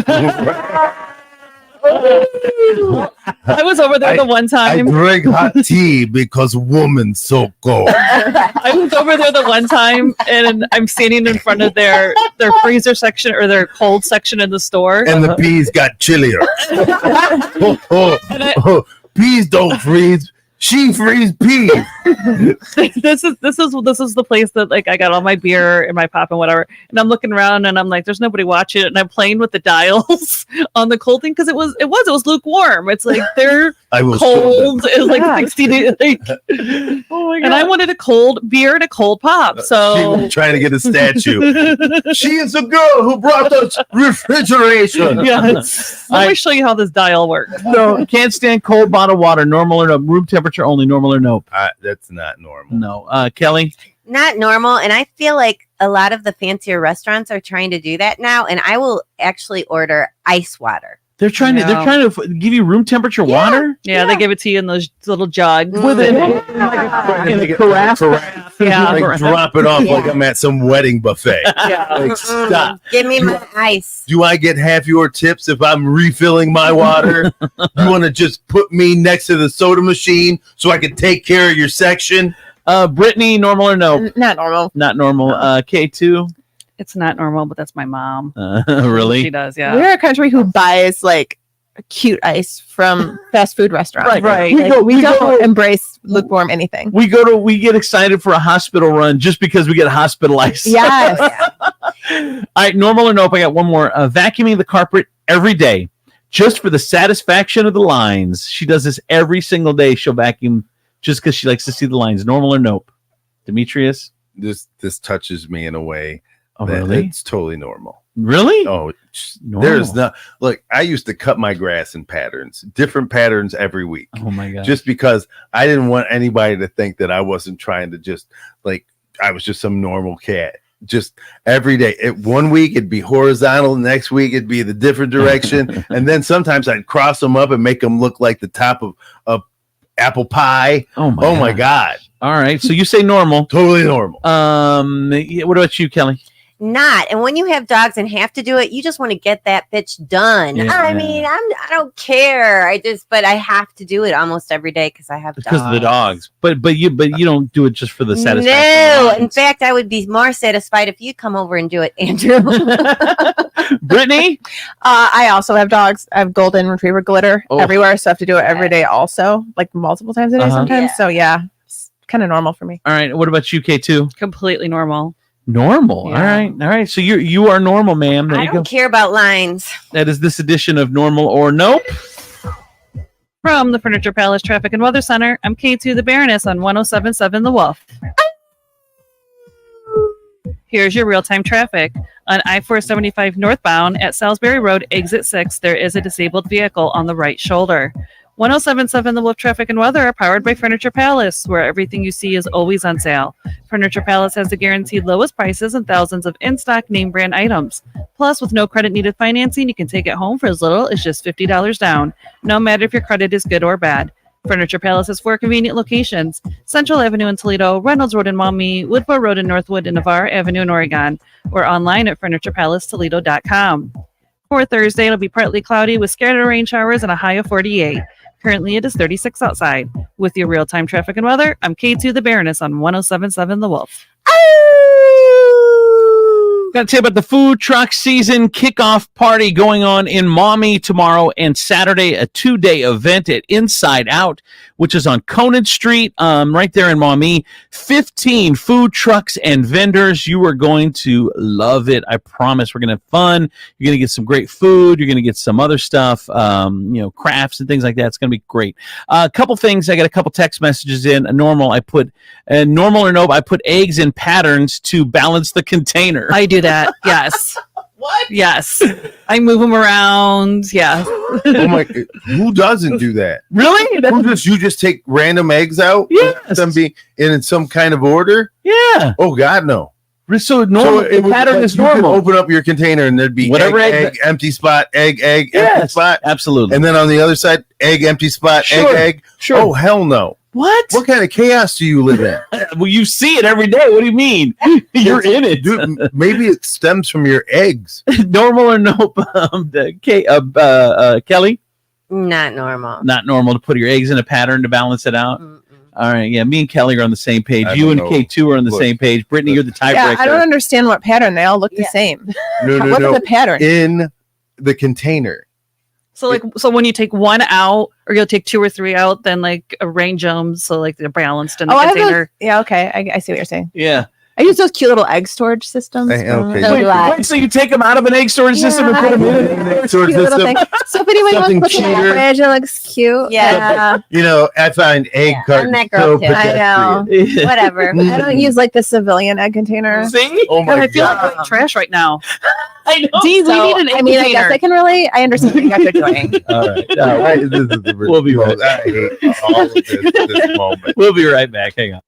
I was over there the one I time. drink hot tea because woman's so cold. I was over there the one time, and I'm standing in front of their freezer section or their cold section in the store. And the peas got chillier. Peas don't freeze. She freeze peas. This is the place that like I got all my beer and my pop and whatever, and I'm looking around and I'm like, there's nobody watching it, and I'm playing with the dials on the cold thing because it was lukewarm. It's like they're cold. It was like 60 days. Like, oh my god! And I wanted a cold beer and a cold pop. So she was trying to get a statue. She is the girl who brought us refrigeration. Yes. Let me show you how this dial works. No, can't stand cold bottled water. Normal or no? Room temperature only. Normal or nope? That's not normal. No. Kelly? Not normal. And I feel like a lot of the fancier restaurants are trying to do that now. And I will actually order ice water. They're trying to give you room temperature water? Yeah, they give it to you in those little jugs. With it. In a carafe. Yeah. Like drop it off like I'm at some wedding buffet. Like, stop. Give me my ice. Do I get half your tips if I'm refilling my water? You want to just put me next to the soda machine so I can take care of your section? Brittany, normal or no? Not normal. Not normal. K2? It's not normal, but that's my mom. Really? She does, yeah. We're a country who buys like cute ice from fast food restaurants. Right. Like, we don't embrace lukewarm anything. We get excited for a hospital run just because we get hospital ice. Yes. All right, normal or nope? I got one more. Vacuuming the carpet every day, just for the satisfaction of the lines. She does this every single day. She'll vacuum just because she likes to see the lines. Normal or nope? Demetrius? This touches me in a way. Oh, really? It's totally normal. Really? Oh, normal. There's not. Look, I used to cut my grass in patterns, different patterns every week. Oh my god! Just because I didn't want anybody to think that I wasn't trying to just like I was just some normal cat. just every day. One week it'd be horizontal, the next week it'd be the different direction, and then sometimes I'd cross them up and make them look like the top of apple pie. Oh my God! All right, so you say normal, totally normal. What about you, Kelly? Not. And when you have dogs and have to do it, you just want to get that bitch done. Yeah. I mean, I don't care. But I have to do it almost every day because I have dogs. Because of the dogs, but you don't do it just for the satisfaction. No, in fact, I would be more satisfied if you come over and do it, Andrew. Brittany, I also have dogs. I have golden retriever glitter everywhere, so I have to do it every day, also, like multiple times a day sometimes. Yeah. So yeah, it's kind of normal for me. All right, what about you, K2? Completely normal. Normal. Yeah. All right. So you are normal, ma'am. There I you don't go. care about lines. That is this edition of Normal or Nope. From the Furniture Palace Traffic and Weather Center, I'm K2 the Baroness on 107.7 The Wolf. Here's your real-time traffic. On I-475 northbound at Salisbury Road, exit 6, there is a disabled vehicle on the right shoulder. 107.7 The Wolf Traffic and Weather are powered by Furniture Palace, where everything you see is always on sale. Furniture Palace has the guaranteed lowest prices and thousands of in-stock name brand items. Plus, with no credit needed financing, you can take it home for as little as just $50 down, no matter if your credit is good or bad. Furniture Palace has 4 convenient locations: Central Avenue in Toledo, Reynolds Road in Maumee, Woodville Road in Northwood, and Navarre Avenue in Oregon, or online at FurniturePalaceToledo.com. For Thursday, it'll be partly cloudy with scattered rain showers and a high of 48. Currently, it is 36 outside. With your real-time traffic and weather, I'm K2 the Baroness on 107.7 The Wolf. Got to tell you about the food truck season kickoff party going on in Maumee tomorrow and Saturday, a 2-day event at Inside Out, which is on Conant Street, right there in Maumee. 15 food trucks and vendors. You are going to love it. I promise. We're going to have fun. You're going to get some great food. You're going to get some other stuff, crafts and things like that. It's going to be great. A couple things. I got a couple text messages in. Normal or nope. I put eggs in patterns to balance the container. I do that. Yes. What? Yes. I move them around. Yeah. Oh my! Who doesn't do that? Really? You just take random eggs out? Yes. Them being in some kind of order? Yeah. Oh God, no. So normal. it the pattern is normal. Open up your container and there'd be whatever egg, empty spot, egg, empty Yes, spot. absolutely. And then on the other side, egg, empty spot, Sure. egg. Sure. Oh hell no! What? What kind of chaos do you live in? Well, you see it every day. What do you mean? You're in it. Dude, maybe it stems from your eggs. Normal or nope? Kelly? Not normal. Not normal to put your eggs in a pattern to balance it out. All right, yeah. Me and Kelly are on the same page. I You don't and know. K2 are on the Look, same page. Brittany, you're the tiebreaker. Yeah, I don't understand what pattern. They all look the same. No, What's the pattern? In the container. So when you take one out, or you'll take 2 or 3 out, then like arrange them so like they're balanced in the I have container. those, yeah, okay. I see what you're saying. Yeah. I use those cute little egg storage systems. Okay. Wait, so you take them out of an egg storage system and put them in an egg storage Cute little system? thing. So if anyone Something wants to put it in cheater. the fridge, it looks cute. Yeah. You know, I find egg cartons I'm that girl so too. I know. pedestrian. Whatever. I don't use like the civilian egg container. See? Oh my I feel God. like white trash right now. I know. Dee, So, we need an egg I mean, I container. guess I can really. I understand what you guys are doing. All right. This is the We'll be right I hate all of this moment. We'll be right back. Hang on.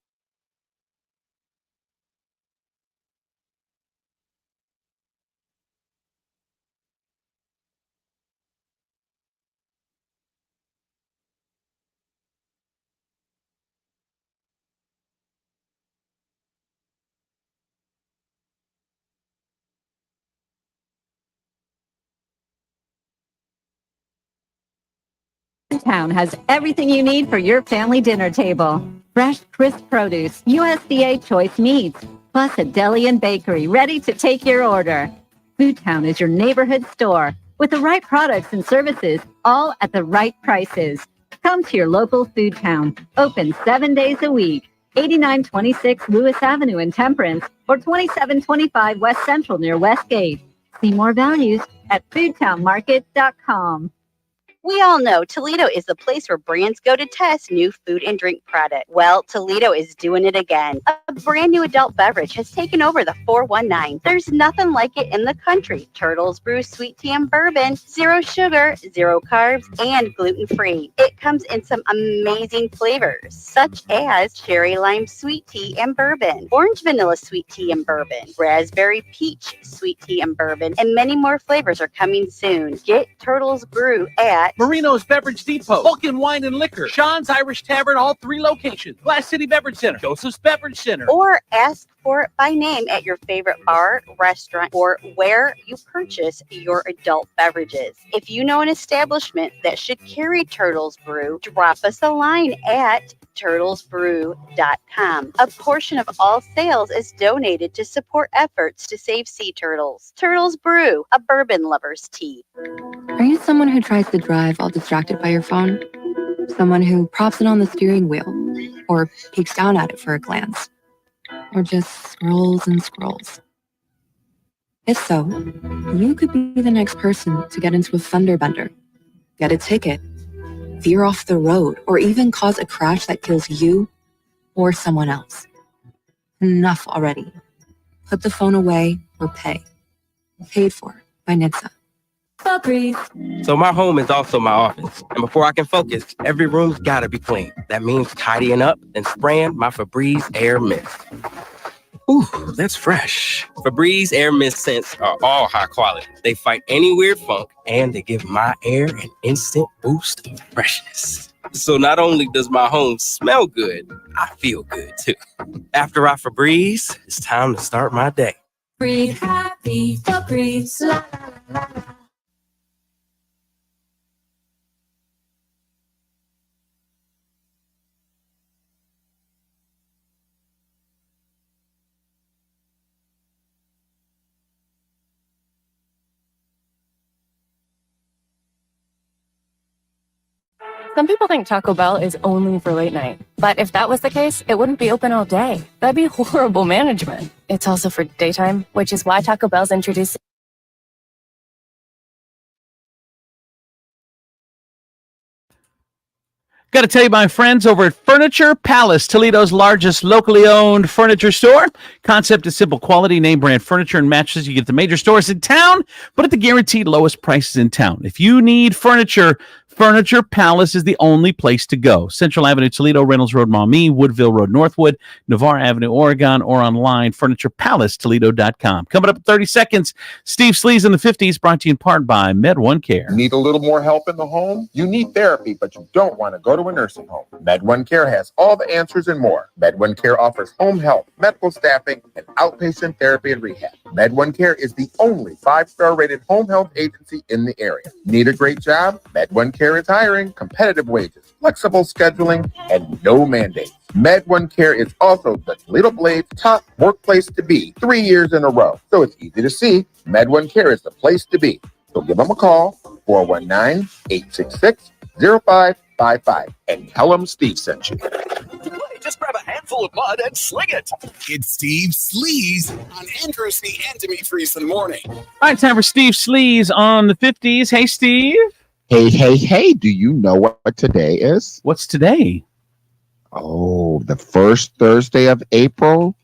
Town has everything you need for your family dinner table. Fresh, crisp produce, USDA choice meats, plus a deli and bakery ready to take your order. Foodtown is your neighborhood store with the right products and services, all at the right prices. Come to your local Foodtown, open 7 days a week. 8926 Lewis Avenue in Temperance or 2725 West Central near Westgate. See more values at foodtownmarket.com. We all know Toledo is the place where brands go to test new food and drink product. Well, Toledo is doing it again. A brand new adult beverage has taken over the 419. There's nothing like it in the country. Turtles Brew Sweet Tea and Bourbon, 0 sugar, 0 carbs, and gluten-free. It comes in some amazing flavors, such as cherry lime sweet tea and bourbon, orange vanilla sweet tea and bourbon, raspberry peach sweet tea and bourbon, and many more flavors are coming soon. Get Turtles Brew at Marino's Beverage Depot, Vulcan Wine and Liquor, Sean's Irish Tavern, all 3 locations, Glass City Beverage Center, Joseph's Beverage Center. or ask for it by name at your favorite bar, restaurant, or where you purchase your adult beverages. If you know an establishment that should carry Turtles Brew, drop us a line at turtlesbrew.com. A portion of all sales is donated to support efforts to save sea turtles. Turtles Brew, a bourbon lover's tea. Are you someone who tries to drive all distracted by your phone? Someone who props it on the steering wheel or peeks down at it for a glance? Or just scrolls and scrolls? If so, you could be the next person to get into a fender bender, get a ticket, veer off the road, or even cause a crash that kills you or someone else. Enough already. Put the phone away or pay. Paid for by NHTSA. So my home is also my office. And before I can focus, every room's gotta be clean. That means tidying up and spraying my Febreze Air Mist. Ooh, that's fresh. Febreze Air Mist scents are all high quality. They fight any weird funk, and they give my air an instant boost of freshness. So not only does my home smell good, I feel good too. After I Febreze, it's time to start my day. Breathe happy, Febreze, la la la la. Some people think Taco Bell is only for late night. But if that was the case, it wouldn't be open all day. That'd be horrible management. It's also for daytime, which is why Taco Bell's introducing... Got to tell you, my friends over at Furniture Palace, Toledo's largest locally owned furniture store. Concept is simple: quality name brand furniture and mattresses you get at the major stores in town, but at the guaranteed lowest prices in town. If you need furniture, Furniture Palace is the only place to go. Central Avenue, Toledo, Reynolds Road, Maumee, Woodville Road, Northwood, Navarre Avenue, Oregon, or online, FurniturePalaceToledo.com. Coming up in 30 seconds, Steve Sleaze in the 50s, brought to you in part by Med1 Care. Need a little more help in the home? You need therapy, but you don't want to go to a nursing home. Med1 Care has all the answers and more. Med1 Care offers home health, medical staffing, and outpatient therapy and rehab. Med1 Care is the only 5-star rated home health agency in the area. Need a great job? Med1 Care is hiring, competitive wages, flexible scheduling, and no mandates. Med1 Care is also the Toledo Blade's top workplace to be 3 years in a row. So it's easy to see. Med1 Care is the place to be. So give them a call, 419-866-0555, and tell them Steve sent you. Just grab a handful of mud and sling it. It's Steve Sleaze on Andrew C. and Demetrius in the morning. All right, time for Steve Sleaze on the 50s. Hey, Steve. Hey, do you know what today is? What's today? Oh, the first Thursday of April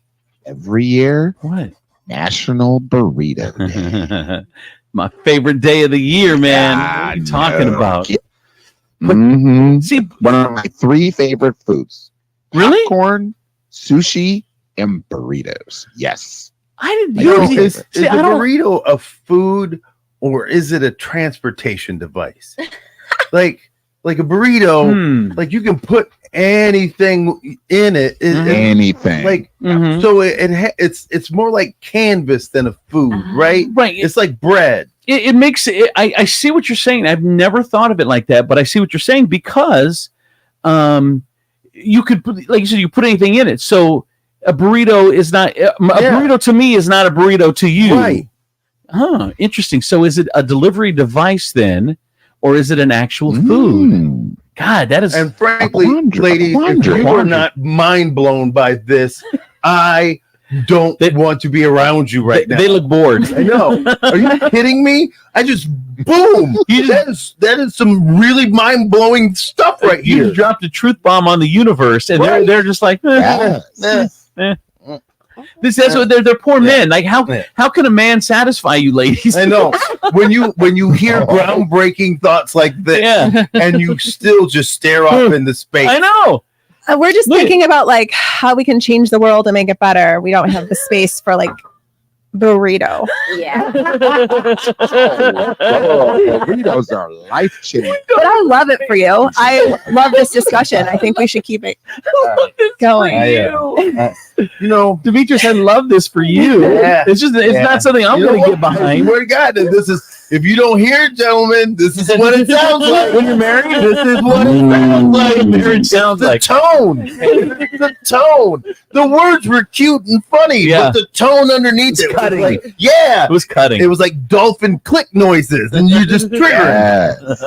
every year. What? National Burrito Day. My favorite day of the year, man. What are you talking about? See, one of my 3 favorite foods. Really? Popcorn, sushi, and burritos. Yes. I didn't know. Is a burrito a food or is it a transportation device? like a burrito, like you can put anything in it. Anything. Like so it's more like canvas than a food, right? Right. It's like bread. It makes it. I see what you're saying. I've never thought of it like that, but I see what you're saying because you could put, like you said, you put anything in it. So a burrito is not a burrito to me is not a burrito to you. Right. Huh. Interesting. So is it a delivery device then, or is it an actual food? God, that is. And frankly, ladies, if you are not mind blown by this, I don't want to be around you right now. They look bored. I know. Are you kidding me? I just boom. That is some really mind blowing stuff right You here. just dropped a truth bomb on the universe, and they're just like, That's what they're poor men. Like how can a man satisfy you, ladies? I know. When you hear groundbreaking thoughts like this, and you still just stare off into space. I know. We're just thinking about like how we can change the world and make it better. We don't have the space for like burrito. Yeah. Burritos are life changing. But I love it for you. I love this discussion. I think we should keep it going. You know, Demetrius, I love this for you. Yeah. It's not something I'm going to get behind. Swear to God, this is. If you don't hear it, gentlemen, this is what it sounds like when you're married. This is what it sounds like. It sounds like the tone. The tone. The words were cute and funny, but the tone underneath it was like, it was cutting. It was like dolphin click noises, and you just triggered. Yes.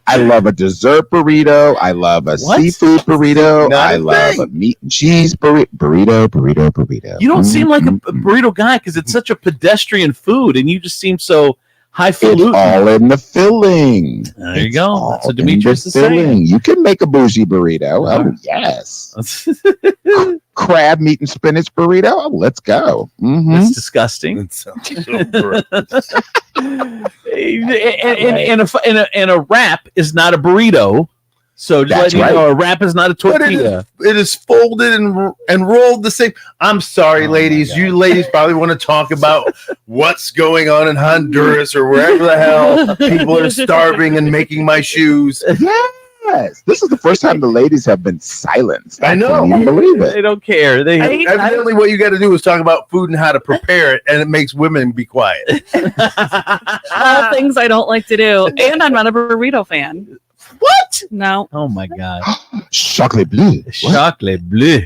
I love a dessert burrito. I love a seafood burrito. I love a meat and cheese burrito. You don't seem like a burrito guy because it's such a pedestrian food, and you just seem so highfalutin. It's all in the filling. There you go. So Demetrius is filling. saying You can make a bougie burrito. Oh yes. Crab, meat, and spinach burrito. Oh, let's go. It's disgusting. It sounds so gross. and a wrap is not a burrito. So just That's letting you right. know, a wrap is not a tortilla. It is folded and rolled the same. I'm sorry, ladies. You ladies probably want to talk about what's going on in Honduras or wherever the hell people are starving and making my shoes. Yes. This is the first time the ladies have been silenced. I know. Can't even believe it. They don't care. Evidently, what you got to do is talk about food and how to prepare it, and it makes women be quiet. All things I don't like to do. And I'm not a burrito fan. What? No. Oh my God. Chocolate bleu. Chocolate bleu.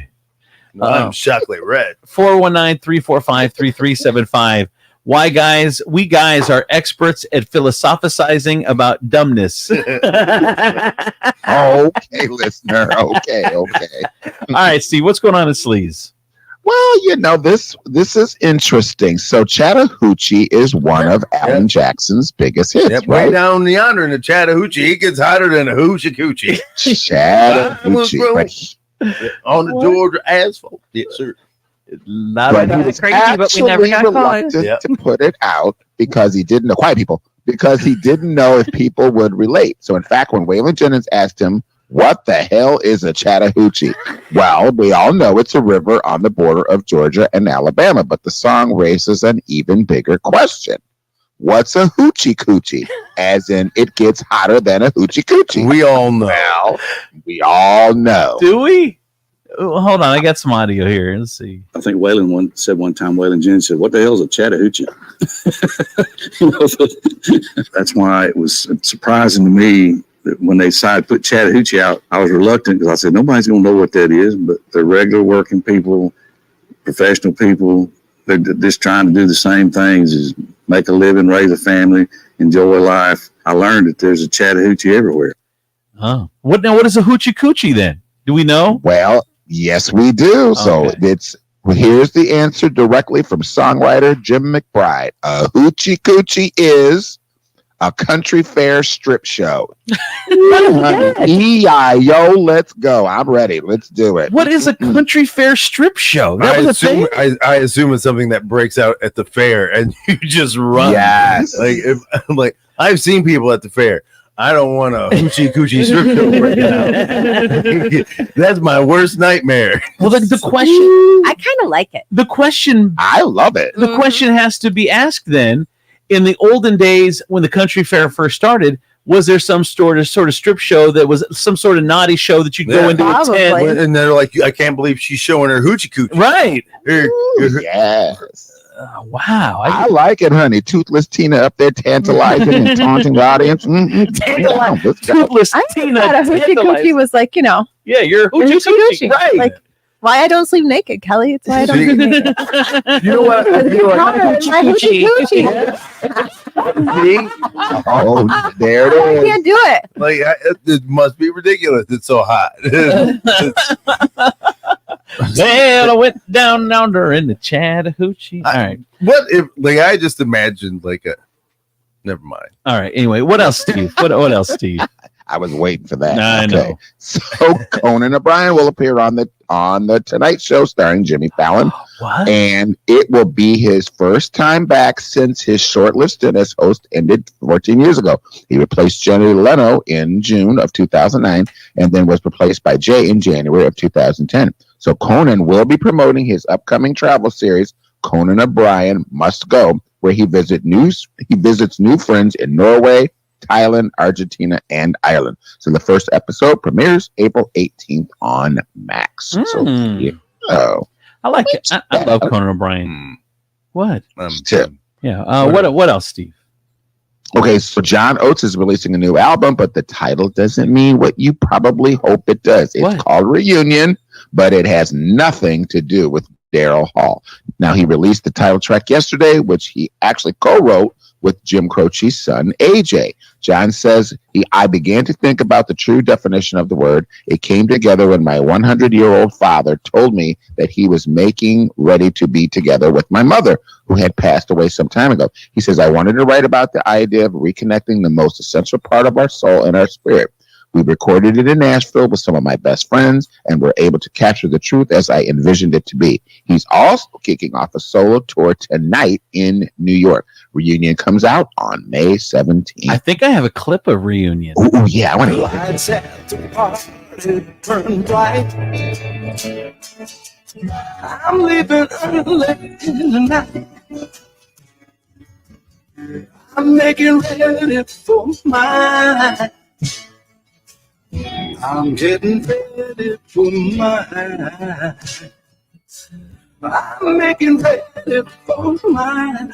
No, I'm chocolate red. 419-345-3375. Why, guys? We guys are experts at philosophizing about dumbness. Okay, listener. Okay. All right, Steve, what's going on in Sleaze? Well, this is interesting. So Chattahoochee is one of Alan Jackson's biggest hits, Yep, right? way down yonder in the Chattahoochee, it gets hotter than a hoochie coochie. Chattahoochee. On the Georgia asphalt. Yes, sir. Not But he was crazy, but we never got caught. reluctant to put it out because he didn't know, quiet people, because he didn't know if people would relate. So in fact, when Waylon Jennings asked him, what the hell is a Chattahoochee? Well, we all know it's a river on the border of Georgia and Alabama, but the song raises an even bigger question. What's a hoochie coochie? As in, it gets hotter than a hoochie coochie. We all know. Well, we all know. Do we? Oh, hold on, I got some audio here. Let's see. I think Waylon said one time, Waylon Jennings said, what the hell is a Chattahoochee? That's why it was surprising to me that when they decided to put Chattahoochee out, I was reluctant because I said, nobody's going to know what that is, but they're regular working people, professional people. They're just trying to do the same things as make a living, raise a family, enjoy life. I learned that there's a Chattahoochee everywhere. Oh, what is a hoochie coochie then? Do we know? Well, yes, we do. So here's the answer directly from songwriter Jim McBride. A hoochie coochie is a country fair strip show. E-I-O, let's go. I'm ready. Let's do it. What is a country fair strip show? That was a thing? I assume it's something that breaks out at the fair and you just run. Yes. Like I've seen people at the fair. I don't want a hoochie coochie strip show breaking out. That's my worst nightmare. Well, the question, I kind of like it. The question, I love it. The question has to be asked then. In the olden days, when the country fair first started, was there some sort of strip show that was some sort of naughty show that you go into a tent? And they're like, I can't believe she's showing her hoochie coochie. Right. Yes. Wow. I like it, honey. Toothless Tina up there tantalizing and taunting the audience. Toothless Tina. I thought a hoochie coochie was like, Yeah, you're a hoochie coochie. Right. Like, why I don't sleep naked, Kelly. It's why I don't sleep naked. You know what? My hoochie coochie. Oh, there it I is. can't do it. Like it must be ridiculous. It's so hot. Well, I went down under in the Chattahoochee. All right. What if I just imagined never mind. All right. Anyway, what else, Steve? What else, Steve? I was waiting for that. I know. So Conan O'Brien will appear on the Tonight Show starring Jimmy Fallon. What? And it will be his first time back since his short-lived stint as host ended 14 years ago. He replaced Jenny Leno in June of 2009 and then was replaced by Jay in January of 2010. So Conan will be promoting his upcoming travel series, Conan O'Brien Must Go, where he visits new friends in Norway, Thailand, Argentina, and Ireland. So the first episode premieres April 18th on Max. So I like it. I love Conan O'Brien. What? Tip. Yeah. What else, Steve? Okay, so John Oates is releasing a new album, but the title doesn't mean what you probably hope it does. It's called Reunion, but it has nothing to do with Daryl Hall. Now, he released the title track yesterday, which he actually co-wrote with Jim Croce's son, AJ. John says, I began to think about the true definition of the word. It came together when my 100-year-old father told me that he was making ready to be together with my mother, who had passed away some time ago. He says, I wanted to write about the idea of reconnecting the most essential part of our soul and our spirit. We recorded it in Nashville with some of my best friends and were able to capture the truth as I envisioned it to be. He's also kicking off a solo tour tonight in New York. Reunion comes out on May 17th. I think I have a clip of Reunion. Oh, yeah. I want to Lights at the party turn bright. I'm leaving early tonight. I'm making ready for mine. I'm getting ready for mine. I'm making ready for mine.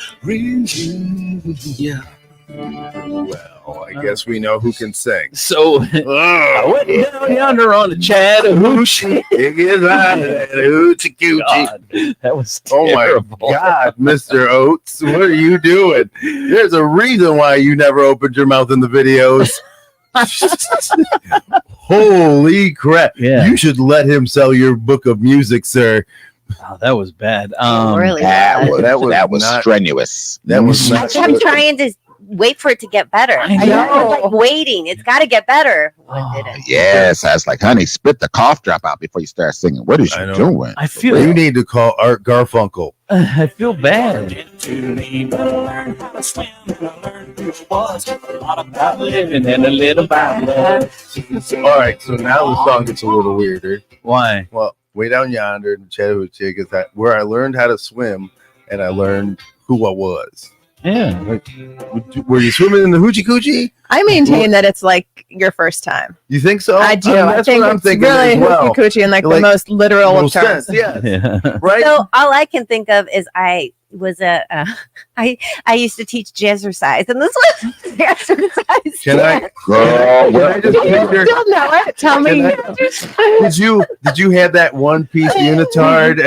Yeah. Well, I guess we know who can sing. So I went down yonder on the Chattahoochee. It is out of that hoochie coochie. That was terrible. Oh my God, Mr. Oates, what are you doing? There's a reason why you never opened your mouth in the videos. Holy crap. Yeah. You should let him sell your book of music, sir. Oh, that was bad. that was not strenuous. That was not I'm trying to wait for it to get better. I know. I'm like waiting. It's got to get better. Oh, it didn't. Yes, I was like, honey, spit the cough drop out before you start singing. What is you doing? I feel you need to call Art Garfunkel. I feel bad. Living and a little about love. All right, so now the song gets a little weirder. Why? Well, way down yonder in Chattahoochee is that where I learned how to swim and I learned who I was. Yeah. Like, were you swimming in the hoochie coochie? I maintain that it's like your first time. You think so? I do. I That's think what I'm it's thinking really as well. hoochie coochie in like the most literal of terms. Yeah. Right? So all I can think of is I used to teach jazzercise, and this was jazzercise. Can I dance. You still know it? Tell me. Did you have that one piece unitard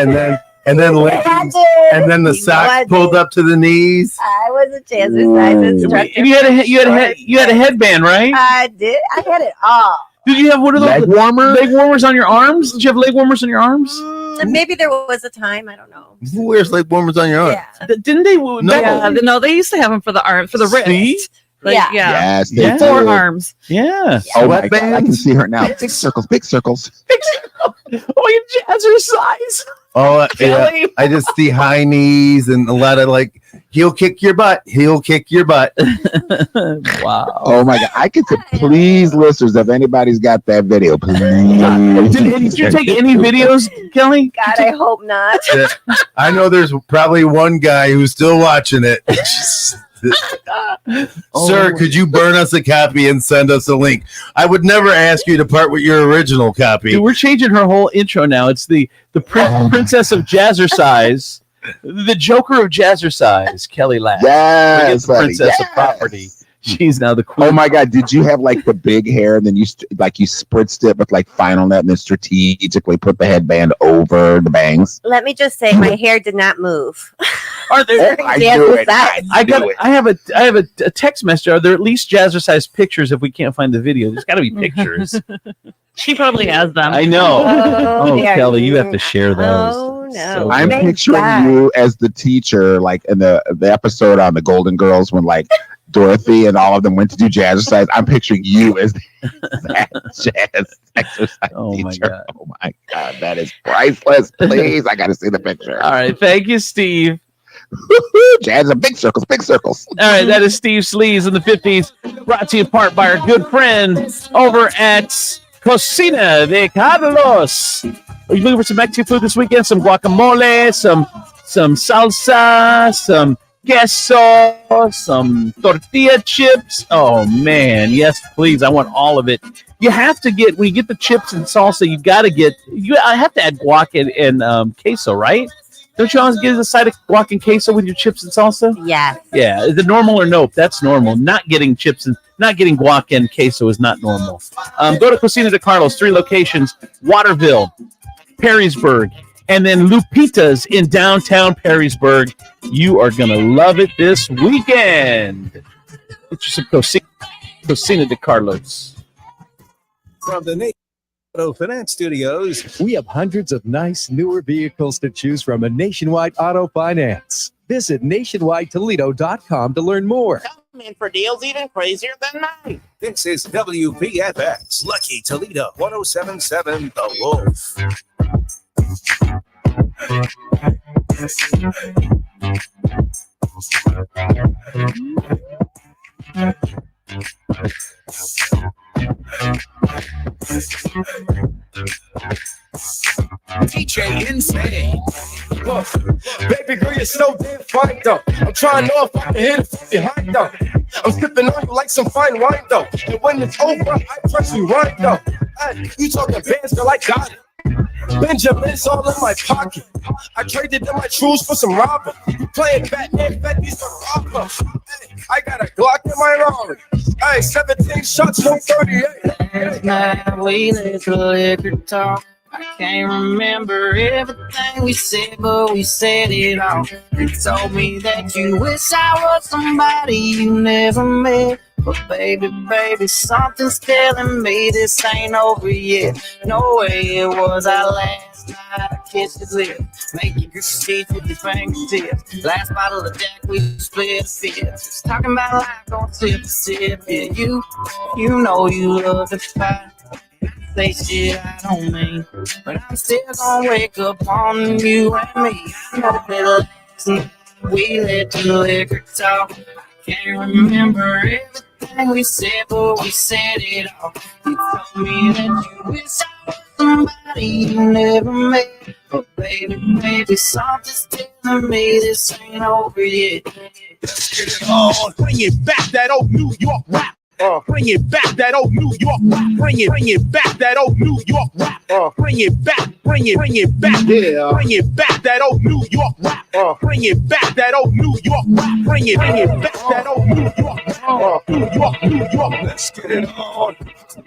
and then leggings, and then the socks pulled up to the knees? I was a jazzercise instructor. And you had a headband, right? I did. I had it all. Did you have one of those leg warmers on your arms? Did you have leg warmers on your arms? Maybe there was a time. I don't know. Who wears leg warmers on your arm? Yeah. Didn't they? No, they used to have them for the arm, for the wrist. See? Like, Yeah. Yes, they do. Forearms. Yeah. Oh my God, I can see her now. Big circles, big circles. Oh, you jazzercise. Oh, yeah. Kelly. I just see high knees and a lot of like, he'll kick your butt. He'll kick your butt. Wow. Oh my God. I get to please listeners if anybody's got that video. Please. Did you take any videos, Kelly? God, I hope not. I know there's probably one guy who's still watching it. Sir, could you burn us a copy and send us a link? I would never ask you to part with your original copy. Dude, we're changing her whole intro now. It's the princess of jazzercise, the Joker of jazzercise, Kelly Ladd. Yes, the princess of property. She's now the queen. Oh my God! Did you have like the big hair, and then you spritzed it with like Final Net, and then strategically put the headband over the bangs? Let me just say, my hair did not move. Are there? I knew it. I have a text message. Are there at least jazzercise pictures if we can't find the video? There's got to be pictures. She probably has them. I know. Oh, dear. Kelly, you have to share those. Oh, no. So I'm Thank picturing God. you as the teacher, like in the episode on the Golden Girls when like Dorothy and all of them went to do jazz exercise. I'm picturing you as that jazz exercise teacher. Oh my God, that is priceless. Please, I got to see the picture. All right, thank you, Steve. Jazz and big circles, big circles. All right, that is Steve Sleaze in the 50s, brought to you in part by our good friend over at Cocina de Carlos. Are you looking for some Mexican food this weekend? Some guacamole, some salsa, some queso, some tortilla chips. Oh, man. Yes, please. I want all of it. You have to get, when you get the chips and salsa, you got to get, I have to add guac and queso, right? Don't you always get a side of guac and queso with your chips and salsa? Yeah. Yeah. Is it normal or nope? That's normal. Not getting guac and queso is not normal. Go to Cocina de Carlos, 3 locations, Waterville, Perrysburg, and then Lupita's in downtown Perrysburg. You are going to love it this weekend. Get you some Cocina de Carlos. From the Nation Auto Finance Studios, we have hundreds of nice newer vehicles to choose from at Nationwide Auto Finance. Visit nationwidetoledo.com to learn more. Come in for deals even crazier than mine. This is WPFX, Lucky Toledo, 1077 The Wolf. DJ Insane. Look, baby girl, you're so damn fine though. I'm trying to know if I can hit it from behind though. I'm sipping on you like some fine wine though. And when it's over, I press rewind though. Hey, you talking bands, girl, I got it. Benjamin's all in my pocket. I traded in my trues for some robber. You playing Batman, Fetty's the robber. Hey, I got a Glock in my Raleigh. Hey, 17 shots, no 38. Last night we let the liquor talk. I can't remember everything we said, but we said it all. You told me that you wish I was somebody you never met. But baby, something's telling me this ain't over yet. No way it was our last night. I kissed his lips, make you teeth with your fingertips. Last bottle of Jack, we split a fifth. Just talking about life, on sip to sip. Yeah, you know you love to fight. Say shit I don't mean, but I'm still gonna wake up on you and me. I know that last night we let the liquor talk. I can't remember everything we said, but we said it all. You told me that you wish I was somebody you never met. But baby, something's telling me this ain't over yet. Oh, bring it back, that old New York rap. Bring it back, that old New York rap. Bring it back, that old New York rap. Bring it back, bring it back. Yeah. Bring it back, that old New York rap. Bring it back, that old New York rap. Bring it back, that old New York rap. New York, let's get it on.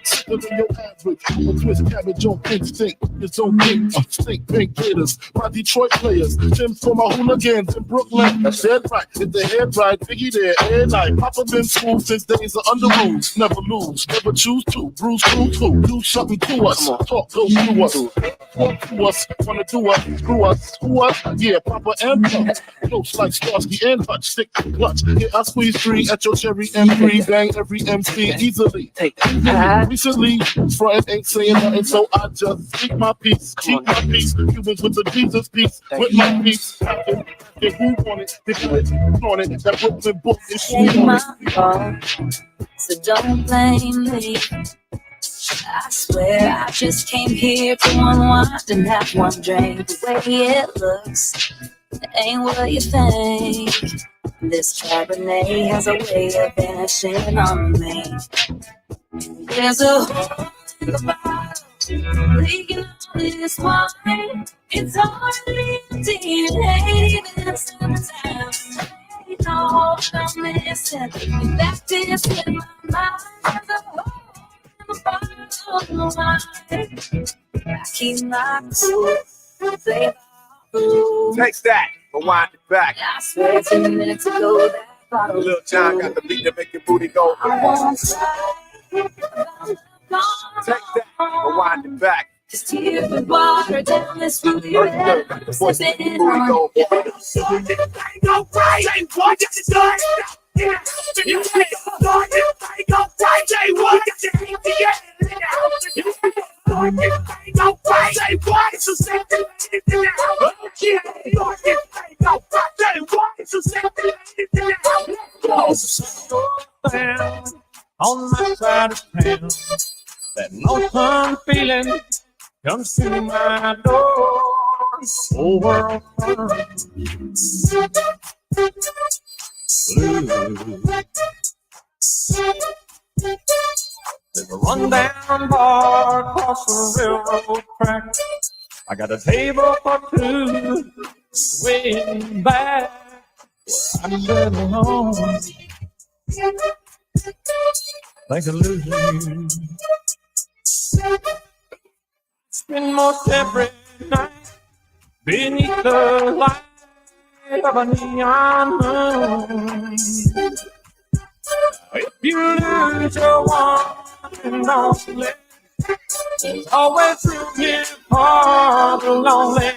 Simpler than your average. A twist cabbage on instinct. It's okay. Stink pink gators. My Detroit players. Tim's for my hooligans in Brooklyn. That's dead right. If the head right, Biggie there every night. Papa been school since days of under rules. Never lose, never choose to. Bruce Cruz who do something to us. Talk goes through us. Talk to us. Wanna do us. Screw us. Who us? Yeah, Papa and Pump. Close like Starsky and Hutch. Stick to clutch. Yeah, I squeeze 3 at your cherry M3. Bang every MC easily. Recently, front ain't saying nothing, so I just speak my peace. Keep my peace. Cubans with the Jesus peace. With my peace. If who want it, if you on it, that Brooklyn book is Ain't on my it. fault, so don't blame me. I swear I just came here to unwind and have one drink. The way it looks, it ain't what you think. This Cabernet has a way of vanishing on me. There's a hole in the bottle, leaking all this wine. It's hardly empty, it ain't even summertime. Ain't no hope I'm missing. In fact, it's in my mind. There's a hole in the bottle of wine. I keep my cool, play cool. Takes that, but wind it back. I swear 10 minutes ago that bottle. Lil John got the beat to make your booty go. I won't say. Take that, but wind it back. Just tear the water down this ruby red. Sipping on. Ain't no right. Say what you done. On my side of town, that lonesome feeling comes to my door. Whole world turns blue. There's a rundown bar across the railroad track. I got a table for two, way back where I sit alone. Think of losing you. Spend most every night beneath the light of a neon moon. If you lose your one and only, there's always room here for the lonely.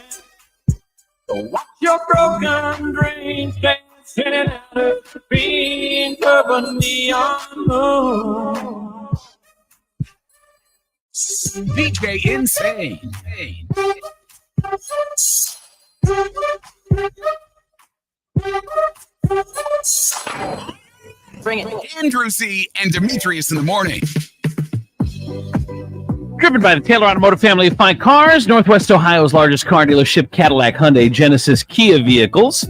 So watch your broken dreams dancing out of the beams of a neon moon. DJ Insane. Bring it. Andrew Z and Demetrius in the morning. Driven by the Taylor Automotive family of fine cars, Northwest Ohio's largest car dealership, Cadillac, Hyundai, Genesis, Kia vehicles,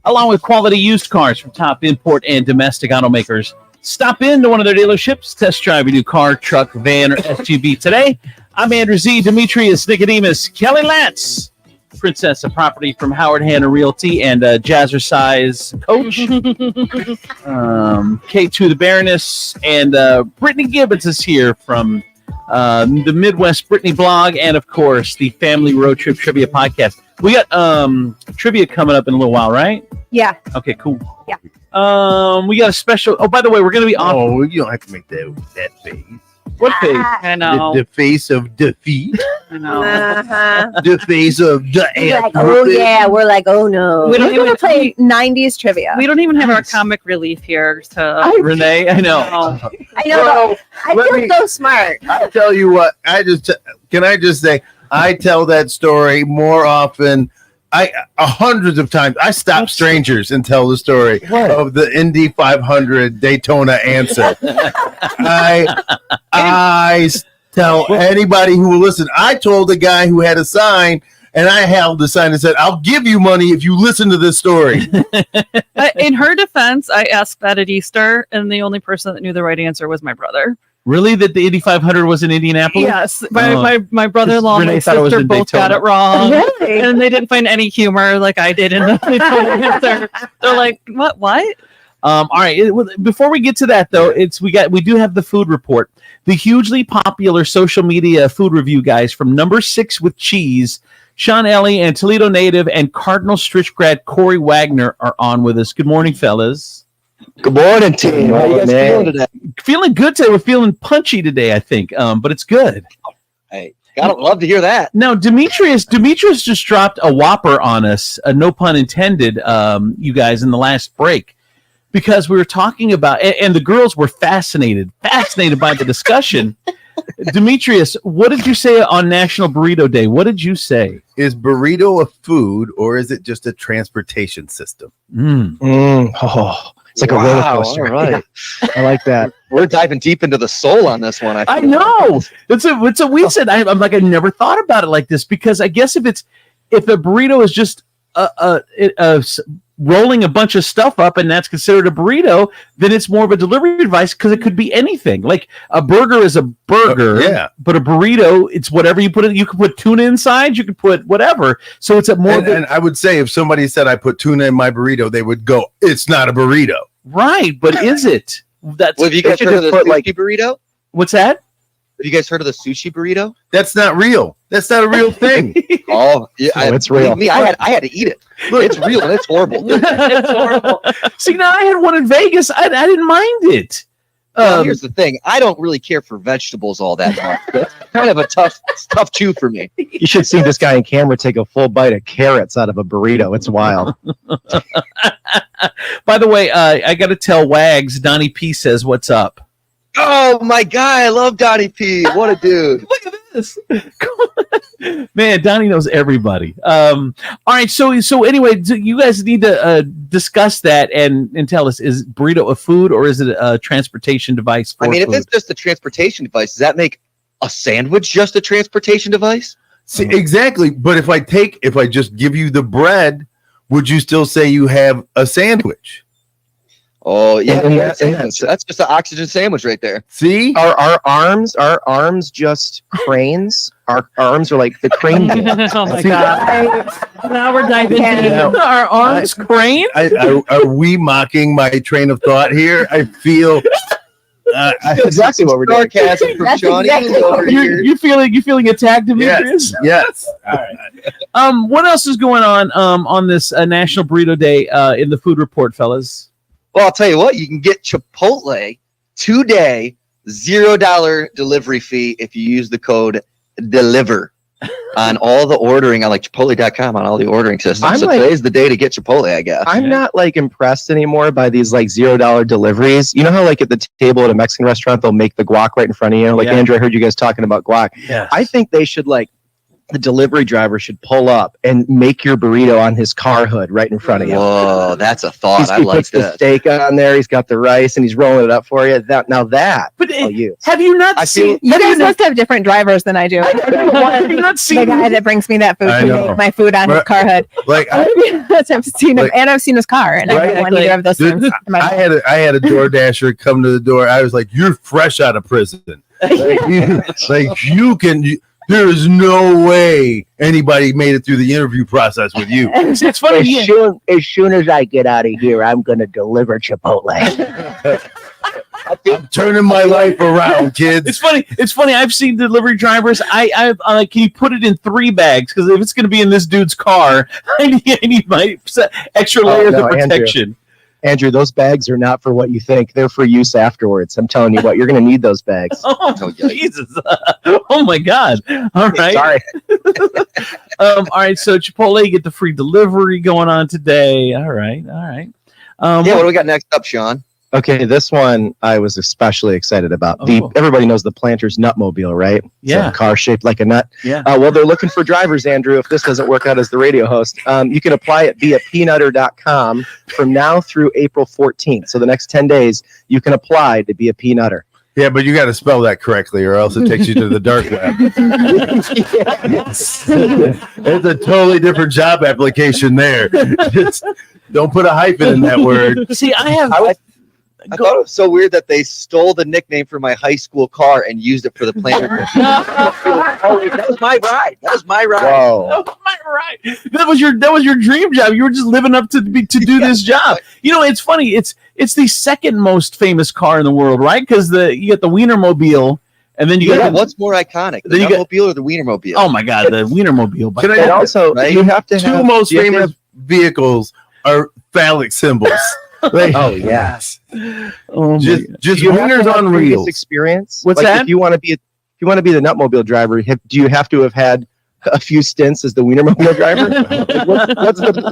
along with quality used cars from top import and domestic automakers. Stop into one of their dealerships, test drive a new car, truck, van, or SUV today. I'm Andrew Z, Demetrius, Nicodemus, Kelly Lantz, Princess of Property from Howard Hanna Realty, and Jazzercise Coach. K2 the Baroness, and Brittany Gibbons is here from the Midwest Brittany blog, and of course the Family Road Trip Trivia Podcast. We got trivia coming up in a little while, right? Yeah. Okay, cool. Yeah. We got a special. Oh, by the way, we're going to be on. Oh, you don't have to make that face. What face? I know. The face of defeat. I know. The face of the Like, oh yeah, we're like, oh no. We don't We're gonna even play 90s trivia. We don't even have our comic relief here to Renee, I know. I know. Well, I let feel me- so smart. I tell you what, can I just say, I tell that story more often. Hundreds of times. I stop strangers and tell the story of the Indy 500 Daytona answer. I tell anybody who will listen. I told a guy who had a sign, and I held the sign and said, "I'll give you money if you listen to this story." In her defense, I asked that at Easter, and the only person that knew the right answer was my brother. Really? That the Indy 500 was in Indianapolis? Yes. My brother-in-law and my Renee thought it was sister in both got Daytona. it wrong. Really? And they didn't find any humor like I did in the answer. They're like, what? All right. Before we get to that, though, we do have the food report. The hugely popular social media food review guys from Number 6 with Cheese, Sean Ellie and Toledo native and Cardinal Stritch grad Corey Wagner are on with us. Good morning, fellas. Good morning, team. How you guys feeling today? Feeling good today. We're feeling punchy today, I think, but it's good. Hey, gotta love to hear that. Now, Demetrius just dropped a whopper on us, no pun intended, you guys, in the last break, because we were talking about, and the girls were fascinated by the discussion. Demetrius, what did you say on National Burrito Day? What did you say? Is burrito a food or is it just a transportation system? It's like a roller coaster. All right. I like that. We're diving deep into the soul on this one. I know. It's a we said. I'm like, I never thought about it like this, because I guess if a burrito is just rolling a bunch of stuff up and that's considered a burrito, then it's more of a delivery device, because it could be anything. Like a burger is a burger, yeah. But a burrito, it's whatever you put in. You can put tuna inside, you can put whatever. So it's a more. And I would say if somebody said I put tuna in my burrito, they would go, "It's not a burrito." Right, but is it? That's. Well, have you guys heard of the sushi burrito? What's that? Have you guys heard of the sushi burrito? That's not real. That's not a real thing. Oh, yeah, it's real. believe me, I had to eat it. It's real and it's horrible. It's horrible. See, now I had one in Vegas. I didn't mind it. Well, here's the thing. I don't really care for vegetables all that much. It's kind of a tough chew for me. You should see this guy in camera take a full bite of carrots out of a burrito. It's wild. By the way, I got to tell Wags, Donnie P says, what's up? Oh, my guy. I love Donnie P. What a dude. Look at this. Man, Donnie knows everybody. All right. So anyway, you guys need to discuss that and tell us, is burrito a food or is it a transportation device for if food? it's just a transportation device, does that make a sandwich just a transportation device? See, exactly. But if I just give you the bread, would you still say you have a sandwich? Oh, yeah. That's just an oxygen sandwich right there. See? Are our arms just cranes? Our arms are like the crane. Oh my God. Now we're diving into our arms crane. Are we mocking my train of thought here? I feel that's exactly what we're doing. Sarcasm from Johnny. You feeling attacked, Demetrius? Yes. All right. What else is going on this National Burrito Day in the food report, fellas? Well, I'll tell you what, you can get Chipotle today, $0 delivery fee if you use the code DELIVER on all the ordering on like Chipotle.com on all the ordering systems. So today's the day to get Chipotle, I guess. I'm not like impressed anymore by these like $0 deliveries. You know how like at the table at a Mexican restaurant, they'll make the guac right in front of you? Like Andrew, I heard you guys talking about guac. Yes. I think they should the delivery driver should pull up and make your burrito on his car hood right in front of you. Whoa, that's a thought. I He like puts the that. steak on there. He's got the rice and he's rolling it up for you. But I'll use. Have you not seen? You guys must have different drivers than I do. Have you not seen the guy that brings me that food I to know. make my food on his car hood? Like I've seen him, like- and I've seen his car, and I don't want either of those Dude, things. in my I had a DoorDasher come to the door. I was like, "You're fresh out of prison. There is no way anybody made it through the interview process with you." It's funny. As soon as I get out of here, I'm going to deliver Chipotle. I'm turning my life around, kids. It's funny. I've seen delivery drivers. I like, can you put it in 3 bags? Because if it's going to be in this dude's car, I need my extra layers of protection. Andrew, those bags are not for what you think. They're for use afterwards. I'm telling you what, you're going to need those bags. Oh, Jesus. Oh, my God. All right. Sorry. All right. So Chipotle, you get the free delivery going on today. All right. What do we got next up, Sean? Okay, this one I was especially excited about. Everybody knows the Planters Nutmobile, right? Yeah. It's a car shaped like a nut. Yeah. Well, they're looking for drivers, Andrew, if this doesn't work out as the radio host. You can apply at beapeanutter.com from now through April 14th. So the next 10 days, you can apply to be a peanutter. Yeah, but you got to spell that correctly, or else it takes you to the dark web. It's a totally different job application there. Just don't put a hyphen in that word. See, I thought it was so weird that they stole the nickname from my high school car and used it for the planter. That was my ride. Whoa. That was your dream job. You were just living up to do this job. You know, it's funny. It's the second most famous car in the world, right? Because you get the Wienermobile, and then you got what's more iconic, the Nutmobile or the Wienermobile? Oh my God, the Wienermobile. Can I And also, right? you have to two have most famous vehicles are phallic symbols. Oh yes. Oh just you have winners to have on previous reels. experience. What's that? If you want to be the Nutmobile driver, do you have to have had a few stints as the Wienermobile driver?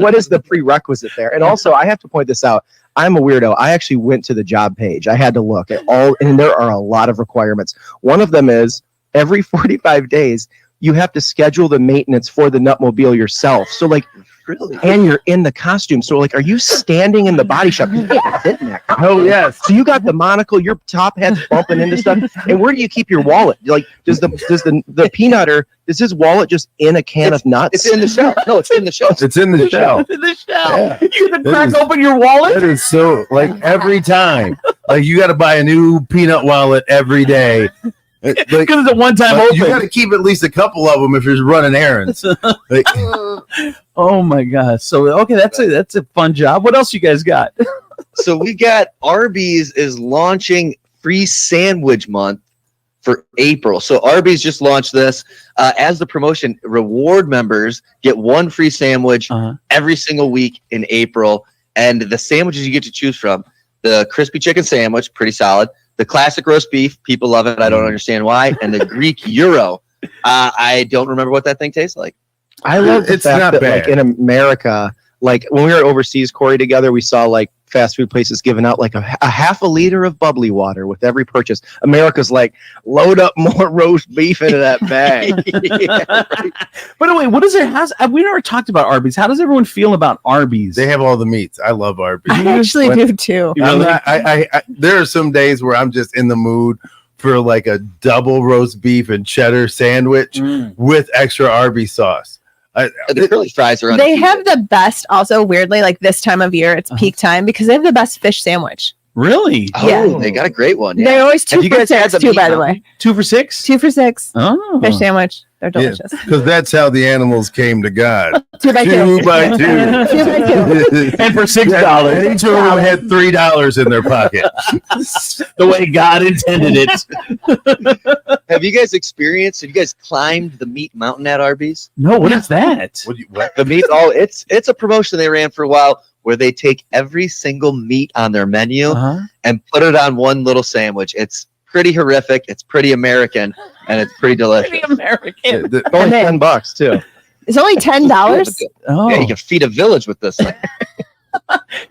What is the prerequisite there? And also, I have to point this out. I'm a weirdo. I actually went to the job page. I had to look at and there are a lot of requirements. One of them is every 45 days, you have to schedule the maintenance for the Nutmobile yourself. So Really? and you're in the costume. So are you standing in the body shop? You can't fit in that. Oh yes. So you got the monocle, your top hat's bumping into stuff. And where do you keep your wallet? Does the peanutter, is his wallet just in a can of nuts? It's in the shell. No, it's in the shell. It's in the shell. In the shell. Yeah. You can crack is- open your wallet. That is so every time. You got to buy a new peanut wallet every day. Because it's a one-time open. You got to keep at least a couple of them if you're running errands. Oh my God! So okay, that's a fun job. What else you guys got? So we got Arby's is launching free sandwich month for April. So Arby's just launched this as the promotion. Reward members get 1 free sandwich every single week in April, and the sandwiches you get to choose from: the crispy chicken sandwich, pretty solid; the classic roast beef, people love it. I don't understand why; and the Greek gyro. I don't remember what that thing tastes like. I love the It's fact not that bad. in America, like when we were overseas, Corey, together, we saw like fast food places giving out like a half a liter of bubbly water with every purchase. America's like, load up more roast beef into that bag. By the way, what is it? We never talked about Arby's. How does everyone feel about Arby's? They have all the meats. I love Arby's. I actually do too. There are some days where I'm just in the mood for like a double roast beef and cheddar sandwich with extra Arby's sauce. The curly fries are. They have the best. Also, weirdly, like this time of year, it's peak time because they have the best fish sandwich. Really? Oh, Yeah. they got a great one. They're always Have 2 you for guys had 6 the too. meat By the mountain? way, 2 for 6. 2 for 6. Oh, fish sandwich. They're delicious. Because that's how the animals came to God. 2 by 2. 2 by 2. 2 by 2. And for $6, And each of them had $3 in their pocket. The way God intended it. Have you guys climbed the meat mountain at Arby's? No, what is that? What? The meat, it's a promotion they ran for a while where they take every single meat on their menu and put it on one little sandwich. It's pretty horrific. It's pretty American, and it's pretty delicious. Pretty American. Only $10 too. It's only $10. Oh, Yeah, you can feed a village with this thing.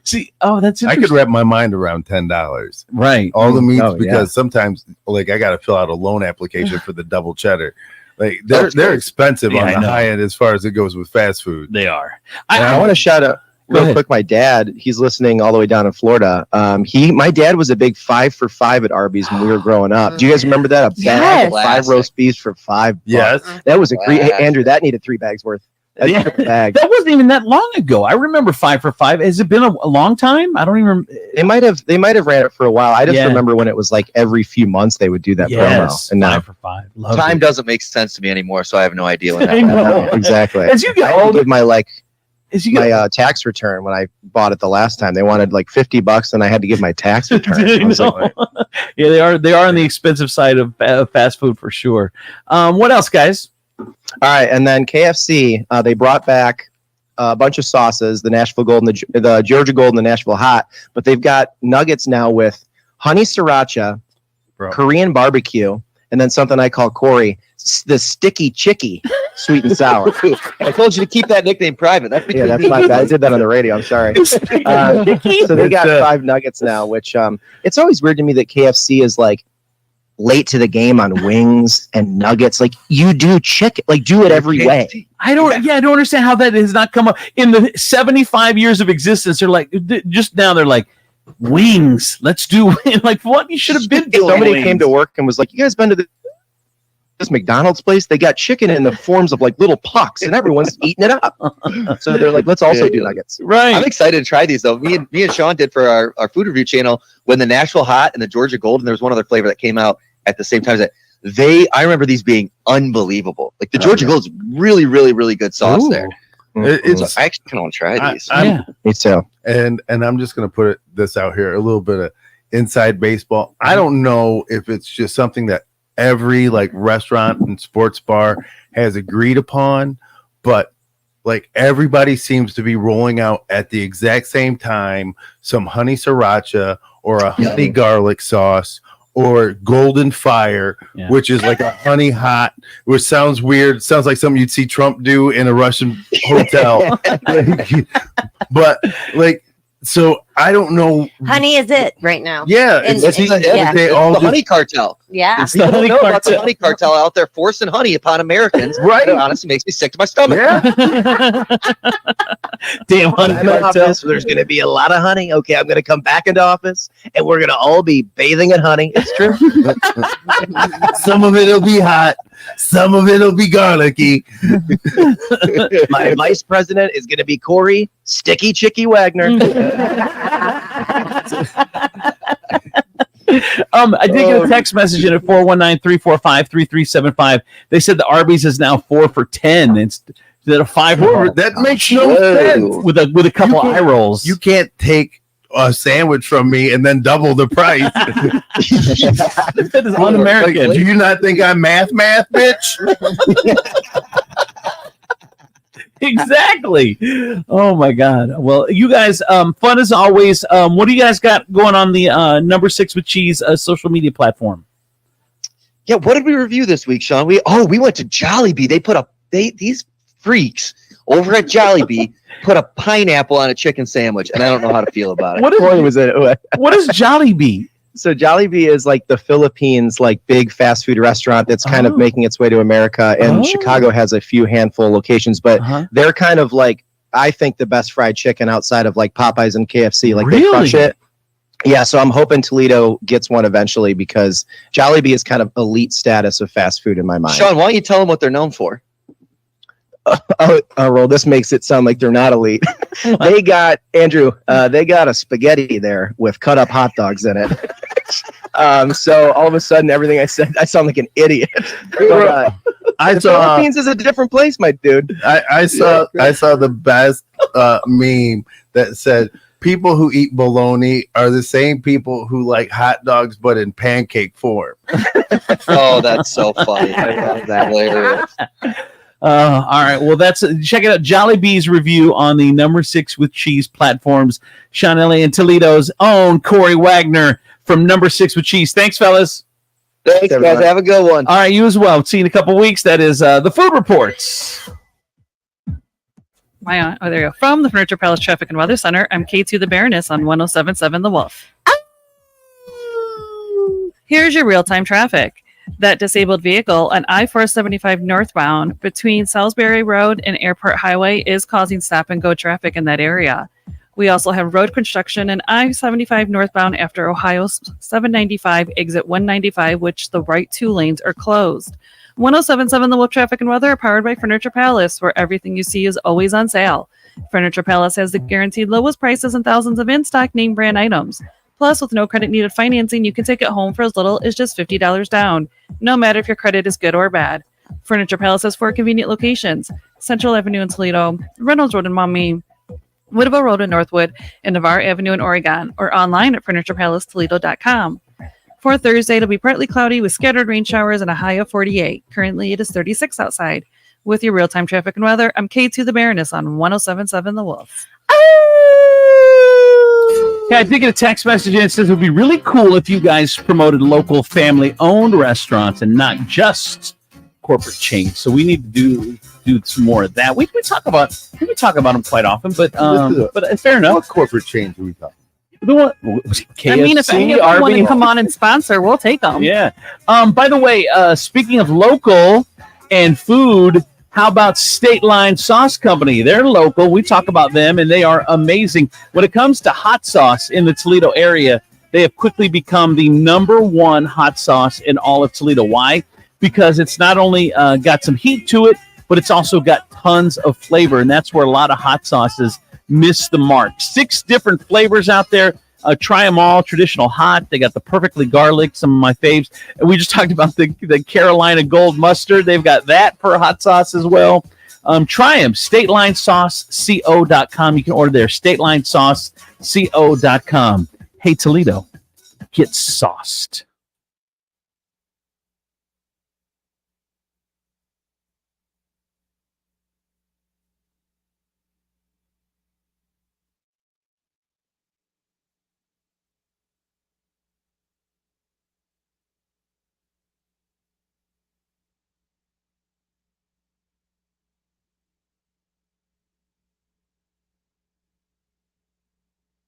see, that's I could wrap my mind around $10. right. All the meats Oh, yeah. because sometimes like I got to fill out a loan application for the double cheddar. Like they're expensive Yeah, on I the know. high end as far as it goes with fast food. They are. I want to shout out Go real ahead. quick. My dad, he's listening all the way down in Florida. My dad was a big 5 for $5 at Arby's when we were growing up. Do you guys remember that? A bag of Yes. 5 roast beefs for $5. Yes. That was a great. Hey, Classic. Andrew, that needed 3 bags worth. That's Yeah. a triple bag. That wasn't even that long ago. I remember 5 for $5. Has it been a long time? I don't even. They might have ran it for a while. I just Yeah. remember when it was like every few months they would do that Yes, promo. And now 5 for $5. Love Time it. doesn't make sense to me anymore, so I have no idea when I that know. happened. exactly. As you get I had to older, give my tax return when I bought it the last time. They wanted like $50, and I had to give my tax return. I was like, yeah, they are on the expensive side of fast food for sure. What else, guys? all right, and then KFC, they brought back a bunch of sauces, the Nashville Gold, and the Georgia Gold, and the Nashville Hot, but they've got nuggets now with honey sriracha, Korean barbecue, and then something I call Corey, the sticky chicky, sweet and sour. I told you to keep that nickname private. That's Yeah, that's my bad. I did that on the radio. I'm sorry. So they got 5 nuggets now, which it's always weird to me that KFC is like late to the game on wings and nuggets. Like you do chicken, like do it every way. I don't understand how that has not come up in the 75 years of existence. They're like, just now they're like, wings. Let's do like what you should have been doing. Somebody came to work and was like, "You guys been to this McDonald's place? They got chicken in the forms of like little pucks, and everyone's eating it up." So they're like, "Let's also do nuggets." Right. I'm excited to try these though. Me and Sean did for our food review channel when the Nashville Hot and the Georgia Gold, and there was one other flavor that came out at the same time. I remember these being unbelievable. Like the Georgia Gold is really, really, really good sauce there. It's I actually kind of want to try these. Me too. And I'm just gonna put this out here, a little bit of inside baseball. I don't know if it's just something that every like restaurant and sports bar has agreed upon, but like everybody seems to be rolling out at the exact same time some honey sriracha or a honey garlic sauce or golden fire, which is like a honey hot, which sounds weird. Sounds like something you'd see Trump do in a Russian hotel. But like, so I don't know. Honey is it right now. Yeah, And- it's and- they all the just, honey cartel. Yeah. It's the honey cartel. About the honey cartel out there forcing honey upon Americans. Right. It honestly makes me sick to my stomach. Damn honey I'm in cartel. office, there's going to be a lot of honey. Okay, I'm going to come back into office, and we're going to all be bathing in honey. It's true. some of it'll be hot, some of it'll be garlicky. My vice president is going to be Corey Sticky Chicky Wagner. I did get a text message in at 419-345-3375. They said the Arby's is now 4 for $10 instead of 5 for That makes no sense. with a couple eye rolls. You can't take a sandwich from me and then double the price. That is un-American. Like, do you not think I'm math, bitch? Exactly. Oh my God. Well, you guys, fun as always. What do you guys got going on the Number 6 with Cheese social media platform? Yeah, what did we review this week, Sean? We went to Jollibee. They put up these freaks over at Jollibee put a pineapple on a chicken sandwich, and I don't know how to feel about it. What is Jollibee? So Jollibee is like the Philippines, like big fast food restaurant that's kind of making its way to America, and Chicago has a few handful of locations, but they're kind of like, I think, the best fried chicken outside of like Popeyes and KFC. Like they crush it. Yeah, so I'm hoping Toledo gets one eventually because Jollibee is kind of elite status of fast food in my mind. Sean, why don't you tell them what they're known for? Well, this makes it sound like they're not elite. They got a spaghetti there with cut up hot dogs in it. So all of a sudden, everything I said, I sound like an idiot. But, I the saw Philippines is a different place, my dude. I saw the best meme that said people who eat bologna are the same people who like hot dogs but in pancake form. Oh, that's so funny. That's hilarious. All right. Well, check it out. Jollibee's review on the number 6 with cheese platforms. Sean Elliott and Toledo's own Corey Wagner from number 6 with cheese. Thanks, fellas. Thanks, guys. Have a good one. All right, you as well. See you in a couple weeks. That is the food reports. There you go. From the Furniture Palace Traffic and Weather Center, I'm K2 the Baroness on 107.7 The Wolf. Here's your real-time traffic. That disabled vehicle on I-475 northbound between Salisbury Road and Airport Highway is causing stop-and-go traffic in that area. We also have road construction in I-75 northbound after Ohio 795 exit 195, which the right 2 lanes are closed. 107.7 The Wolf Traffic and Weather, powered by Furniture Palace, where everything you see is always on sale. Furniture Palace has the guaranteed lowest prices and thousands of in-stock name brand items. Plus, with no credit needed financing, you can take it home for as little as just $50 down, no matter if your credit is good or bad. Furniture Palace has 4 convenient locations: Central Avenue in Toledo, Reynolds Road in Maumee, Woodville Road in Northwood, and Navarre Avenue in Oregon, or online at FurniturePalaceToledo.com. For Thursday, it'll be partly cloudy with scattered rain showers and a high of 48. Currently, it is 36 outside. With your real-time traffic and weather, I'm K2 the Baroness on 107.7 The Wolf. Yeah, I did get a text message and it says it would be really cool if you guys promoted local family-owned restaurants and not just corporate chains. So we need to do some more of that. We talk about them quite often, but fair enough. What corporate chains are we talking? The one, KFC, I mean, if any of them want to come on and sponsor, we'll take them. Yeah. By the way, speaking of local and food, how about State Line Sauce Company? They're local. We talk about them, and they are amazing. When it comes to hot sauce in the Toledo area, they have quickly become the number 1 hot sauce in all of Toledo. Why? Because it's not only got some heat to it, but it's also got tons of flavor, and that's where a lot of hot sauces miss the mark. 6 different flavors out there. Try them all. Traditional hot. They got the perfectly garlic, some of my faves. And we just talked about the Carolina Gold Mustard. They've got that for hot sauce as well. Try them. StatelineSauceCO.com. You can order there. StatelineSauceCO.com. Hey, Toledo, get sauced.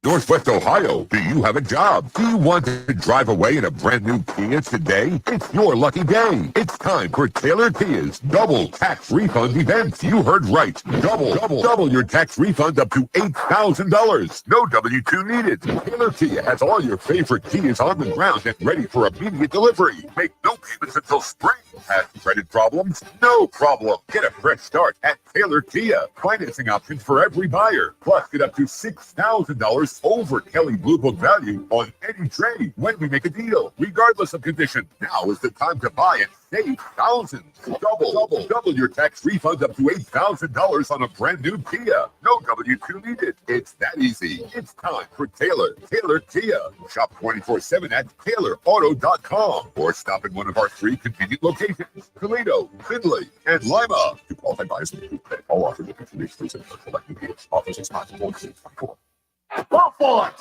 Northwest Ohio, do you have a job? Do you want to drive away in a brand new Kia today? It's your lucky day. It's time for Taylor Kia's double tax refund event. You heard right. Double your tax refund up to $8,000. No W-2 needed. Taylor Kia has all your favorite Kias on the ground and ready for immediate delivery. Make no payments until spring. Have credit problems? No problem. Get a fresh start at Taylor Kia. Financing options for every buyer. Plus, get up to $6,000 over Kelly Blue Book value on any trade when we make a deal, regardless of condition. Now is the time to buy and save thousands. Double your tax refund up to $8,000 on a brand new Kia. No W-2 needed. It's that easy. It's time for Taylor Kia. Shop 24/7 at TaylorAuto.com or stop in one of our 3 convenient locations: Toledo, Findlay, and Lima. To qualified buyers, all offers will be released through select new deals. Offers expire 4/24. Go for it!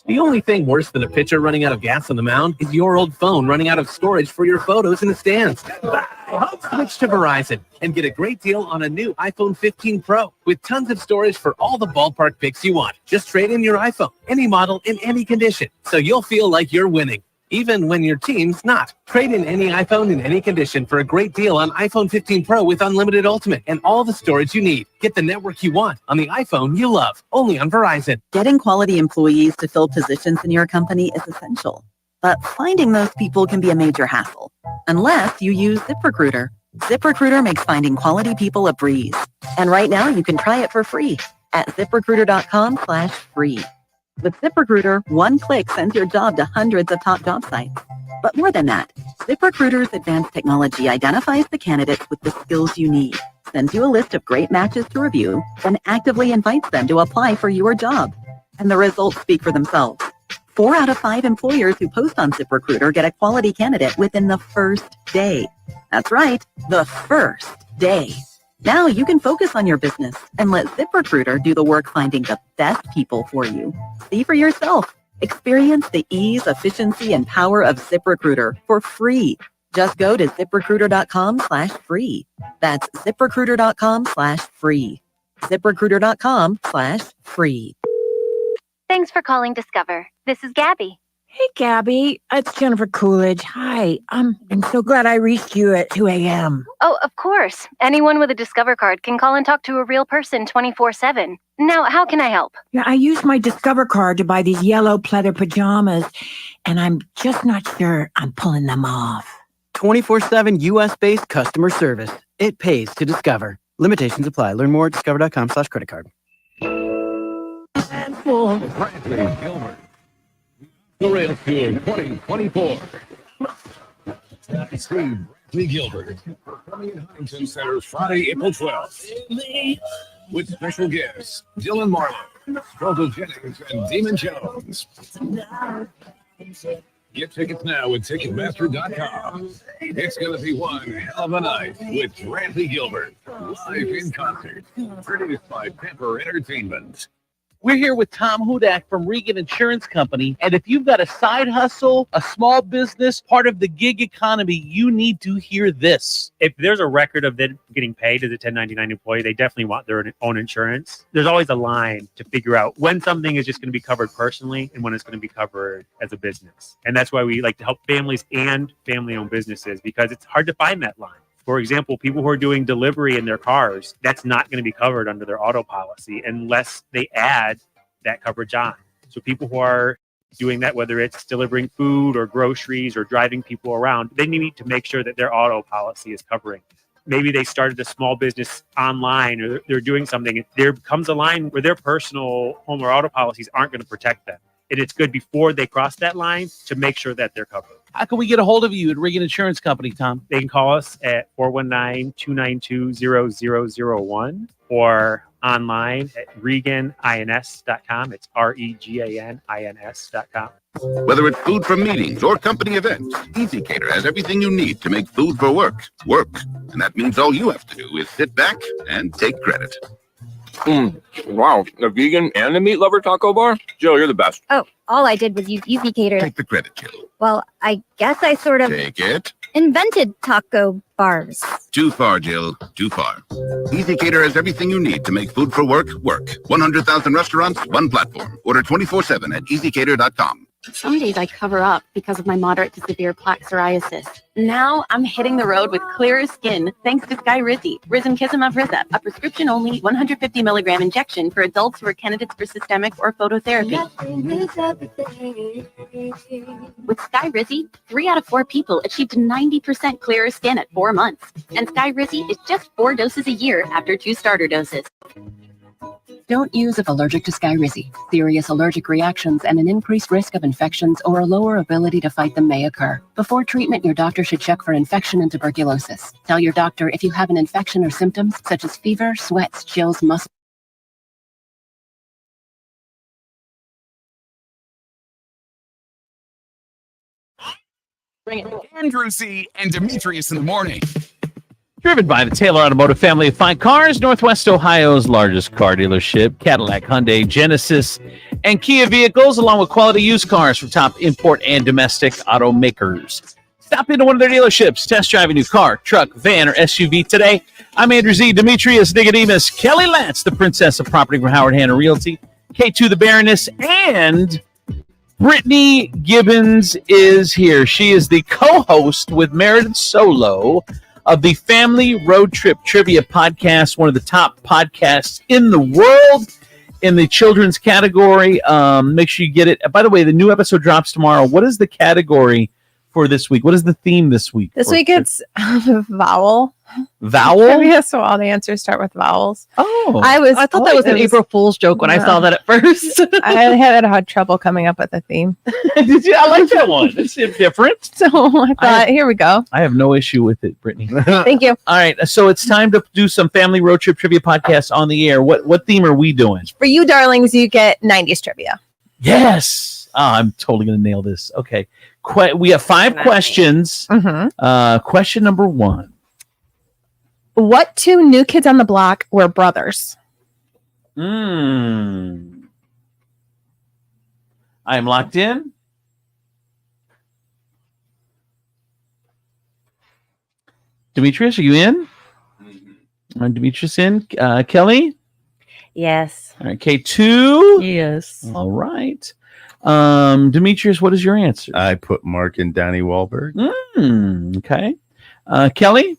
The only thing worse than a pitcher running out of gas on the mound is your old phone running out of storage for your photos in the stands. Switch to Verizon and get a great deal on a new iPhone 15 Pro with tons of storage for all the ballpark pics you want. Just trade in your iPhone, any model, in any condition, so you'll feel like you're winning, even when your team's not. Trade in any iPhone in any condition for a great deal on iPhone 15 Pro with unlimited Ultimate and all the storage you need. Get the network you want on the iPhone you love, only on Verizon. Getting quality employees to fill positions in your company is essential, but finding those people can be a major hassle, unless you use ZipRecruiter. ZipRecruiter makes finding quality people a breeze. And right now you can try it for free at ZipRecruiter.com/free. With ZipRecruiter, one click sends your job to hundreds of top job sites. But more than that, ZipRecruiter's advanced technology identifies the candidates with the skills you need, sends you a list of great matches to review, and actively invites them to apply for your job. And the results speak for themselves. 4 out of 5 employers who post on ZipRecruiter get a quality candidate within the first day. That's right, the first day. Now you can focus on your business and let ZipRecruiter do the work finding the best people for you. See for yourself. Experience the ease, efficiency, and power of ZipRecruiter for free. Just go to ZipRecruiter.com/free. That's ZipRecruiter.com/free. ZipRecruiter.com/free. Thanks for calling Discover. This is Gabby. Hey, Gabby. It's Jennifer Coolidge. Hi. I'm so glad I reached you at 2 a.m. Oh, of course. Anyone with a Discover card can call and talk to a real person 24/7. Now, how can I help? Yeah, I used my Discover card to buy these yellow pleather pajamas, and I'm just not sure I'm pulling them off. 24/7 U.S.-based customer service. It pays to Discover. Limitations apply. Learn more at discover.com/credit card. And for Bradley Gilbert, the Rail Tour 2024. See Bradley Gilbert coming in Huntington Center's Friday, April 12th. With special guests Dylan Marlowe, Strogo Jennings, and Damon Jones. Get tickets now at Ticketmaster.com. It's going to be one hell of a night with Bradley Gilbert, live in concert, produced by Pepper Entertainment. We're here with Tom Hudak from Regan Insurance Company. And if you've got a side hustle, a small business, part of the gig economy, you need to hear this. If there's a record of them getting paid as a 1099 employee, they definitely want their own insurance. There's always a line to figure out when something is just going to be covered personally and when it's going to be covered as a business. And that's why we like to help families and family-owned businesses, because it's hard to find that line. For example, people who are doing delivery in their cars, that's not going to be covered under their auto policy unless they add that coverage on. So people who are doing that, whether it's delivering food or groceries or driving people around, they need to make sure that their auto policy is covering. Maybe they started a small business online or they're doing something. There comes a line where their personal home or auto policies aren't going to protect them. And it's good before they cross that line to make sure that they're covered. How can we get a hold of you at Regan Insurance Company, Tom? They can call us at 419-292-0001 or online at reganins.com. It's REGANINS.com. Whether it's food for meetings or company events, EasyCater has everything you need to make food for work. And that means all you have to do is sit back and take credit. Wow, the vegan and the meat lover taco bar? Jill, you're the best. Oh, all I did was use EasyCater. Take the credit, Jill. Well, I guess I sort of Take it. invented taco bars. Too far, Jill. Too far. EasyCater has everything you need to make food for work. 100,000 restaurants, one platform. Order 24/7 at easycater.com. Some days I cover up because of my moderate to severe plaque psoriasis. Now I'm hitting the road with clearer skin thanks to Skyrizi, Risankizumab Risa, a prescription-only 150 milligram injection for adults who are candidates for systemic or phototherapy. With Skyrizi, 3 out of 4 people achieved 90% clearer skin at 4 months. And Skyrizi is just 4 doses a year after 2 starter doses. Don't use if allergic to Skyrizi. Serious allergic reactions and an increased risk of infections or a lower ability to fight them may occur. Before treatment, your doctor should check for infection and tuberculosis. Tell your doctor if you have an infection or symptoms such as fever, sweats, chills, muscle. Andrew C. and Demetrius in the morning. Driven by the Taylor Automotive family of fine cars, Northwest Ohio's largest car dealership, Cadillac, Hyundai, Genesis, and Kia vehicles, along with quality used cars from top import and domestic automakers. Stop into one of their dealerships, test drive a new car, truck, van, or SUV today. I'm Andrew Z. Demetrius, Nicodemus, Kelly Lance, the princess of property from Howard Hanna Realty, K2 the Baroness, and Brittany Gibbons is here. She is the co-host with Meredith Solo of the Family Road Trip Trivia Podcast, one of the top podcasts in the world in the children's category. Make sure you get it. By the way, the new episode drops tomorrow. What is the category for this week? What is the theme this week? This week it's vowel. Vowel? Yeah, so all the answers start with vowels. Oh. I thought that was an April Fool's joke when I saw that at first. I had trouble coming up with a theme. Did you? I like that one. It's different. So I thought, here we go. I have no issue with it, Brittany. Thank you. All right, so it's time to do some Family Road Trip Trivia Podcast on the air. What theme are we doing? For you, darlings, you get 90s trivia. Yes. Oh, I'm totally going to nail this. Okay. We have 5 questions. Question number 1. What 2 New Kids on the Block were brothers? I am locked in. Demetrius, are you in? Demetrius in. Kelly? Yes. All right. K2? Yes. All right. Demetrius, what is your answer? I put Mark and Donnie Wahlberg. Okay. Kelly?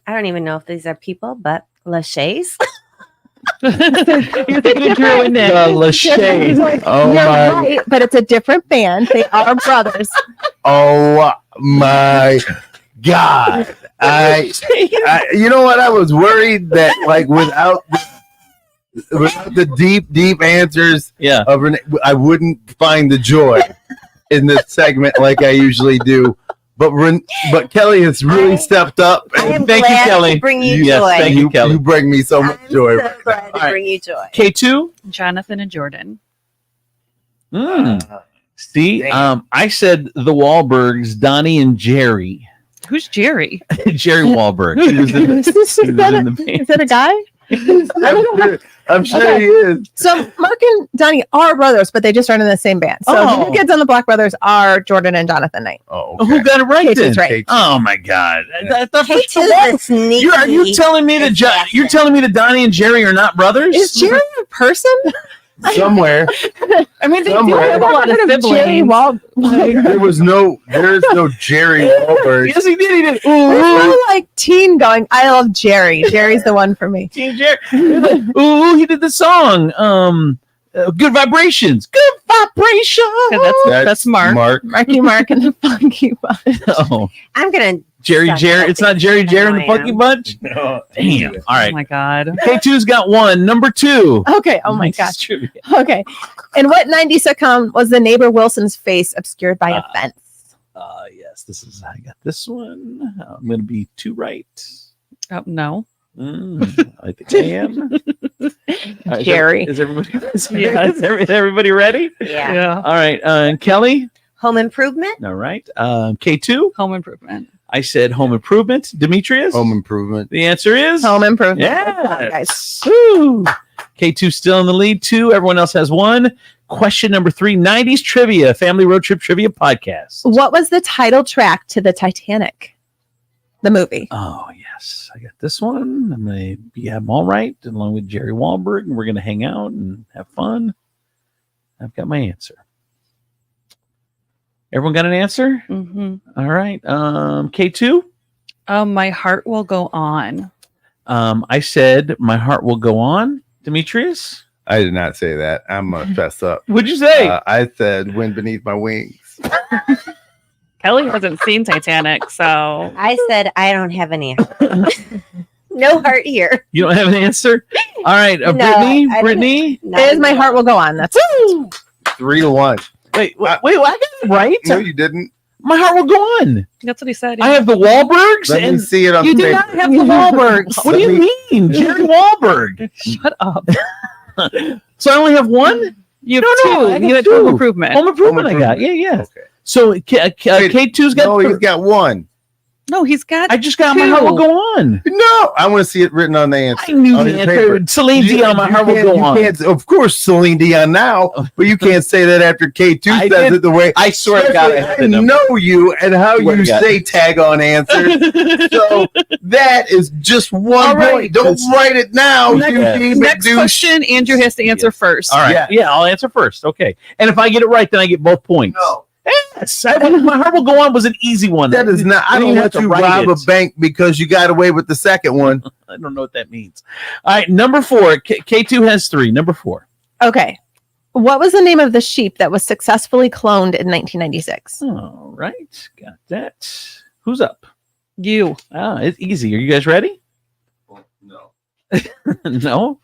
I don't even know if these are people, but Lachey's. You're thinking of Drew and Nick. Lachey. Oh You're my! right, but it's a different band. They are brothers. Oh my God! I you know what? I was worried that like without the deep answers, of Renee, I wouldn't find the joy in this segment like I usually do. But Kelly has really stepped up. I'm Thank you, glad Kelly. to bring you Yes, joy. thank you, Kelly. You bring me so much joy. So glad to bring you joy. K2? Jonathan and Jordan. See, I said the Wahlbergs, Donnie and Jerry. Who's Jerry? Jerry Wahlberg. He was in the band. Is that a guy? I'm sure he is. So Mark and Donnie are brothers, but they just aren't in the same band. So the New Kids on the Block brothers are Jordan and Jonathan Knight. Oh, Who got it right K2's then? right. Oh my God! K2's a sneaky. You're telling me that Donnie and Jerry are not brothers? Is Jerry a person? Somewhere. I mean, they do Somewhere. have a lot of siblings. There's no Jerry Wahlberg. Yes, he did. He did. There's no like teen going, I love Jerry. Jerry's the one for me. Teen Jerry. Ooh, he did the song. Good Vibrations. Good Vibrations. Yeah, that's Mark. Marky Mark and the Funky Bunch. Oh, I'm gonna Jerry. It's not Jerry and the Funky Bunch. No. Damn. All right. Oh my God. K2's got one. Number 2. Okay. Oh my Nice gosh. trivia. Okay. In what 90s sitcom was the neighbor Wilson's face obscured by a fence? Yes, I got this one. I'm going to be 2 right. Oh, no. I think I am. All right, Jerry. Is everybody ready? Yeah. All right. And Kelly? Home Improvement. All right. K2? Home Improvement. I said Home Improvement. Demetrius? Home Improvement. The answer is? Home Improvement. Yeah. Guys. Woo. K2 still in the lead. 2. Everyone else has 1. Question number 3. 90s Trivia, Family Road Trip Trivia Podcast. What was the title track to the Titanic? The movie. Oh, yes. I got this one. I'm going to have them all right, along with Jerry Wahlberg, and we're going to hang out and have fun. I've got my answer. Everyone got an answer? Mm-hmm. All right. K2? My Heart Will Go On. I said My Heart Will Go On. Demetrius? I did not say that. I'm going to fess up. What'd you say? I said Wind Beneath My Wings. Kelly hasn't seen Titanic, so I said I don't have any. No heart here. You don't have an answer? All right. No, Brittany? It is My Heart Will Go On. That's 3-1. Wait, I got it right? No, you didn't. My Heart Will Go On. that's what he said. I have the Wahlbergs. Let me and see it on you do paper. not have the Wahlbergs. What do you mean? Jerry Wahlberg. Shut up. So I only have 1? You have No, I 2. got You had 2. Home Improvement. Home Improvement I got. Yeah. Okay. So K2's got No, he's got 1. No, he's got. I just got my heart will go on. No, I want to see it written on the answer. I knew on the his answer. paper. Celine Dion, my heart will go on. Of course, Celine Dion now, but you can't say that after K2 I says did. it the way. I swear to God, I had the number. know you and how Swear you to God. say tag on answers. So that is just one All right. point. Don't write it now. Next question, Andrew has to answer first. All right. Yeah, I'll answer first. Okay. And if I get it right, then I get both points. No. Yes. My heart will go on was an easy one. That is not. I don't let you rob a bank because you got away with the second one. I don't know what that means. All right. Number 4. K2 has 3. Number 4. Okay. What was the name of the sheep that was successfully cloned in 1996? All right. Got that. Who's up? You. Ah, it's easy. Are you guys ready? No. No.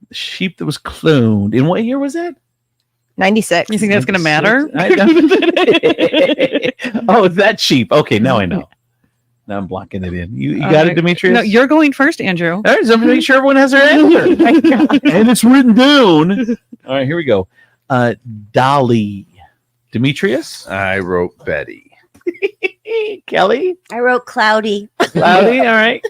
The sheep that was cloned. In what year was that? 96. You think that's going to matter? Oh, that sheep. Okay, now I know. Now I'm blocking it in. You got it, Demetrius? No, you're going first, Andrew. All right, so I'm making sure everyone has their answer. And it's written down. All right, here we go. Dolly. Demetrius? I wrote Betty. Kelly? I wrote Cloudy. Cloudy, all right.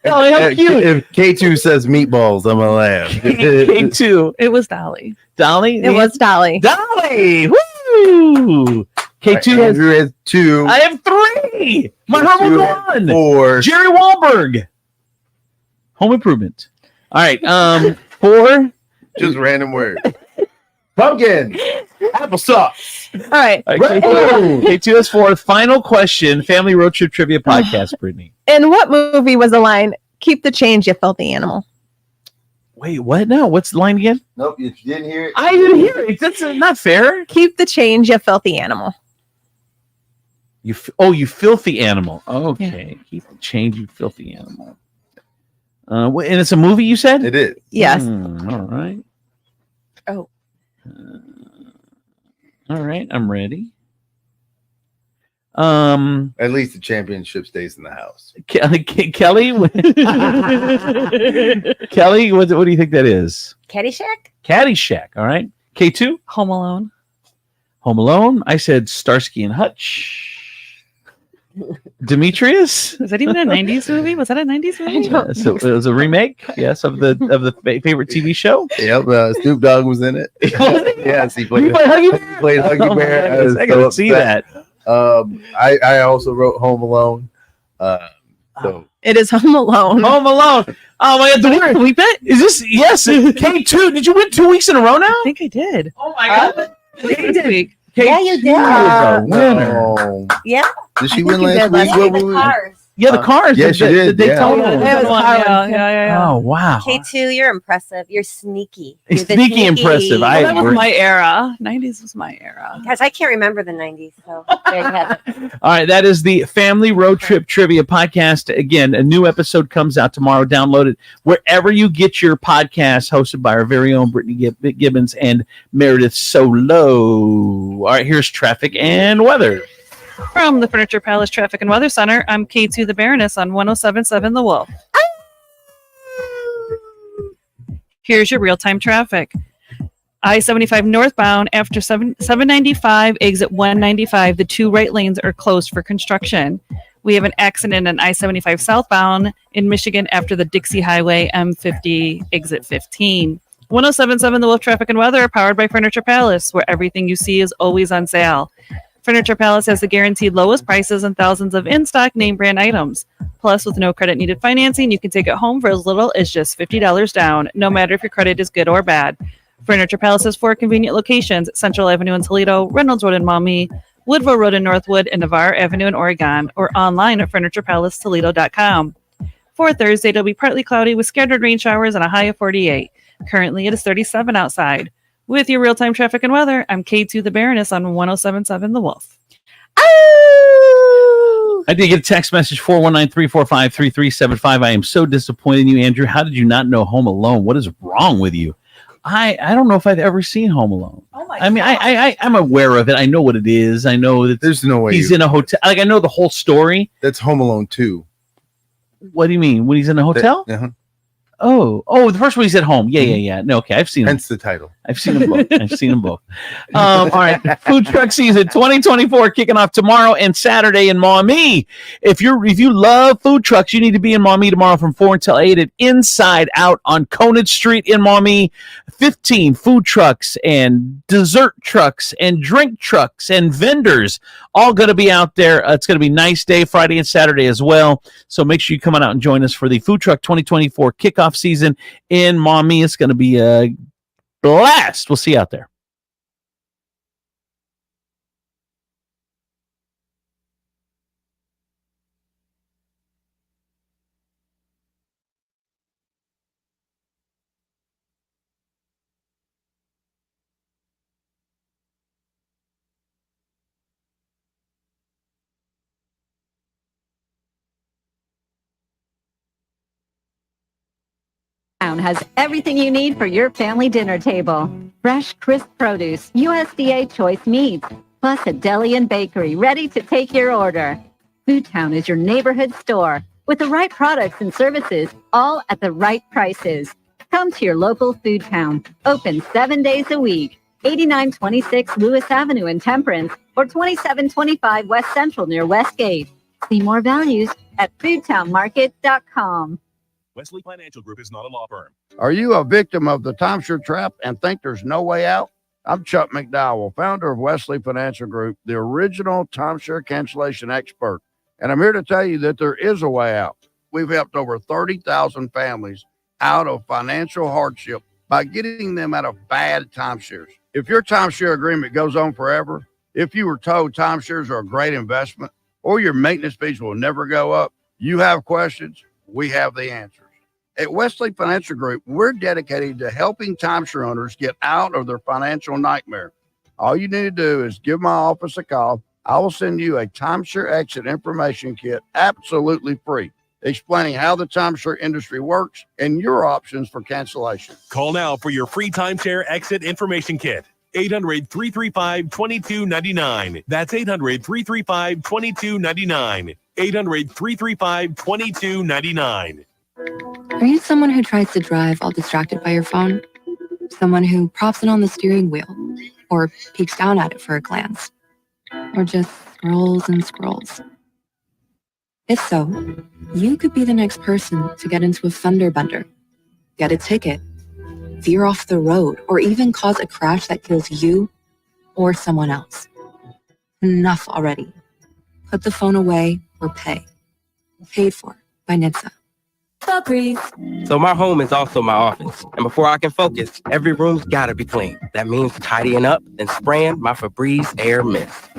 Oh, how cute. If K2 says meatballs, I'm gonna laugh. K2. It was Dolly. Dolly? It was Dolly. Dolly! Woo! K2 Andrew has 2. I have 3. My heart will go on. 4. Jerry Wahlberg. Home Improvement. All right. 4. Just random word. Pumpkin. Applesauce. All right. K2 has 4. Final question. Family Road Trip Trivia Podcast, Brittany. In what movie was the line, "Keep the change, you filthy animal"? Wait, what? No, what's the line again? Nope, if you didn't hear it. I didn't hear it. That's not fair. Keep the change, you filthy animal. You filthy animal. Okay. Keep the change, you filthy animal. And it's a movie, you said? It is. Yes. All right. Oh. All right, I'm ready. At least the championship stays in the house. Kelly, Kelly, what do you think that is? Caddyshack? Caddyshack. All right. K2. Home Alone. Home Alone. I said Starsky and Hutch. Demetrius. Is that even a 90s movie? Was that a 90s movie? So it was a remake, yes, of the favorite TV show. Yep, Snoop Dogg was in it. Yes, he played Huggy Bear. I was so see that. I also wrote Home Alone. So It is Home Alone. Home Alone. Oh my God! We bet. Is this yes? K2. Did you win 2 weeks in a row now? I think I did. Oh my God! This week. Yeah, you did. winner. Yeah. Did I she think win you last did week? year. The cars. Yeah, the cars. Yeah, she did. They Yeah. told Yeah. Oh wow! K2, you're impressive. You're sneaky. It's You're the sneaky impressive. Well, that was my era. 90s was my era. Guys, I can't remember the 90s, so there you have it. All right, that is the Family Road Trip Trivia Podcast. Again, a new episode comes out tomorrow. Download it wherever you get your podcast, hosted by our very own Brittany Gibbons and Meredith Solo. All right, here's traffic and weather. From the Furniture Palace Traffic and Weather Center, I'm K2 the Baroness on 107.7 The Wolf. Here's your real-time traffic. I-75 northbound after 795, exit 195. The 2 right lanes are closed for construction. We have an accident on I-75 southbound in Michigan after the Dixie Highway M50, exit 15. 107.7 The Wolf Traffic and Weather, powered by Furniture Palace, where everything you see is always on sale. Furniture Palace has the guaranteed lowest prices and thousands of in-stock name brand items. Plus, with no credit needed financing, you can take it home for as little as just $50 down, no matter if your credit is good or bad. Furniture Palace has 4 convenient locations: Central Avenue in Toledo, Reynolds Road in Maumee, Woodville Road in Northwood, and Navarre Avenue in Oregon, or online at FurniturePalaceToledo.com. For Thursday, it'll be partly cloudy with scattered rain showers and a high of 48. Currently, it is 37 outside. With your real-time traffic and weather, I'm K2 the Baroness on 107.7 The Wolf. I did get a text message, 419-345-3375. I am so disappointed in you, Andrew. How did you not know Home Alone? What is wrong with you? I don't know if I've ever seen Home Alone. Oh my I mean, I'm aware of it. I know what it is. I know that There's no way he's in a hotel. Like, I know the whole story. That's Home Alone 2. What do you mean? When he's in a hotel? Uh-huh. Oh, the first one he's at home. Yeah. No, okay, I've seen it. Hence the title. I've seen them both. All right. Food truck season 2024 kicking off tomorrow and Saturday in Maumee. If you love food trucks, you need to be in Maumee tomorrow from 4 until 8 at Inside Out on Conant Street in Maumee. 15 food trucks and dessert trucks and drink trucks and vendors all going to be out there. It's going to be a nice day Friday and Saturday as well. So make sure you come on out and join us for the Food Truck 2024 kickoff season in Maumee. It's going to be a blast. We'll see you out there. Has everything you need for your family dinner table. Fresh, crisp produce, USDA choice meats, plus a deli and bakery ready to take your order. Foodtown is your neighborhood store with the right products and services, all at the right prices. Come to your local Foodtown, open 7 days a week, 8926 Lewis Avenue in Temperance or 2725 West Central near Westgate. See more values at foodtownmarket.com. Wesley Financial Group is not a law firm. Are you a victim of the timeshare trap and think there's no way out? I'm Chuck McDowell, founder of Wesley Financial Group, the original timeshare cancellation expert. And I'm here to tell you that there is a way out. We've helped over 30,000 families out of financial hardship by getting them out of bad timeshares. If your timeshare agreement goes on forever, if you were told timeshares are a great investment, or your maintenance fees will never go up, you have questions, we have the answers. At Wesley Financial Group, we're dedicated to helping timeshare owners get out of their financial nightmare. All you need to do is give my office a call. I will send you a timeshare exit information kit absolutely free, explaining how the timeshare industry works and your options for cancellation. Call now for your free timeshare exit information kit. 800-335-2299. That's 800-335-2299. 800-335-2299. Are you someone who tries to drive all distracted by your phone? Someone who props it on the steering wheel or peeks down at it for a glance? Or just scrolls and scrolls? If so, you could be the next person to get into a fender bender, get a ticket, veer off the road, or even cause a crash that kills you or someone else. Enough already. Put the phone away or pay. Paid for by NHTSA. So my home is also my office. And before I can focus, every room's gotta be clean. That means tidying up and spraying my Febreze Air Mist.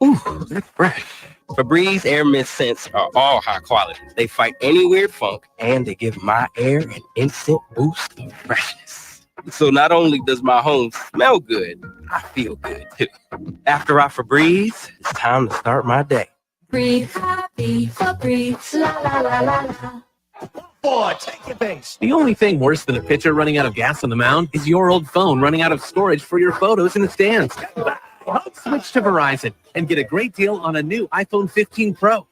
Ooh, that's fresh. Febreze Air Mist scents are all high quality. They fight any weird funk, and they give my air an instant boost of freshness. So not only does my home smell good, I feel good too. After I Febreze, it's time to start my day. Breathe happy, Febreze, la la la la la. Boy, take your base. The only thing worse than a pitcher running out of gas on the mound is your old phone running out of storage for your photos in the stands. Switch to Verizon and get a great deal on a new iPhone 15 Pro.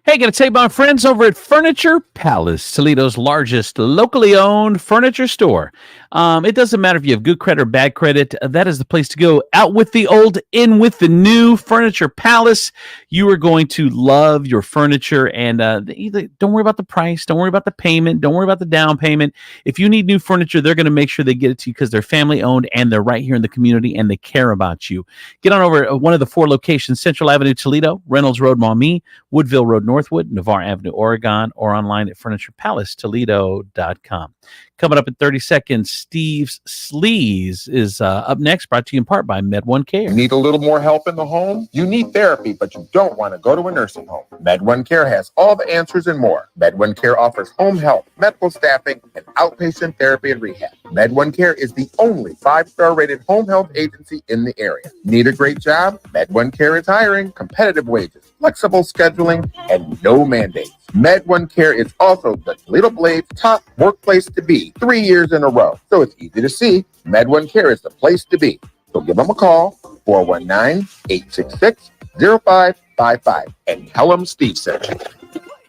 Hey, got to tell you about my friends over at Furniture Palace, Toledo's largest locally owned furniture store. It doesn't matter if you have good credit or bad credit. That is the place to go. Out with the old, in with the new. Furniture Palace. You are going to love your furniture. And don't worry about the price. Don't worry about the payment. Don't worry about the down payment. If you need new furniture, they're going to make sure they get it to you because they're family owned and they're right here in the community and they care about you. Get on over one of the 4 locations: Central Avenue, Toledo; Reynolds Road, Maumee; Woodville Road, Northwood; Navarre Avenue, Oregon; or online at FurniturePalaceToledo.com. Coming up in 30 seconds, Steve's Sleaze is up next, brought to you in part by Med1 Care. Need a little more help in the home? You need therapy, but you don't want to go to a nursing home. Med1 Care has all the answers and more. Med1 Care offers home health, medical staffing, and outpatient therapy and rehab. Med1 Care is the only 5-star rated home health agency in the area. Need a great job? Med1 Care is hiring, competitive wages, flexible scheduling, and no mandates. Med1 Care is also the Toledo Blade's top workplace to be 3 years in a row. So it's easy to see. Med1 Care is the place to be. So give them a call, 419-866-0555, and tell them Steve sent you.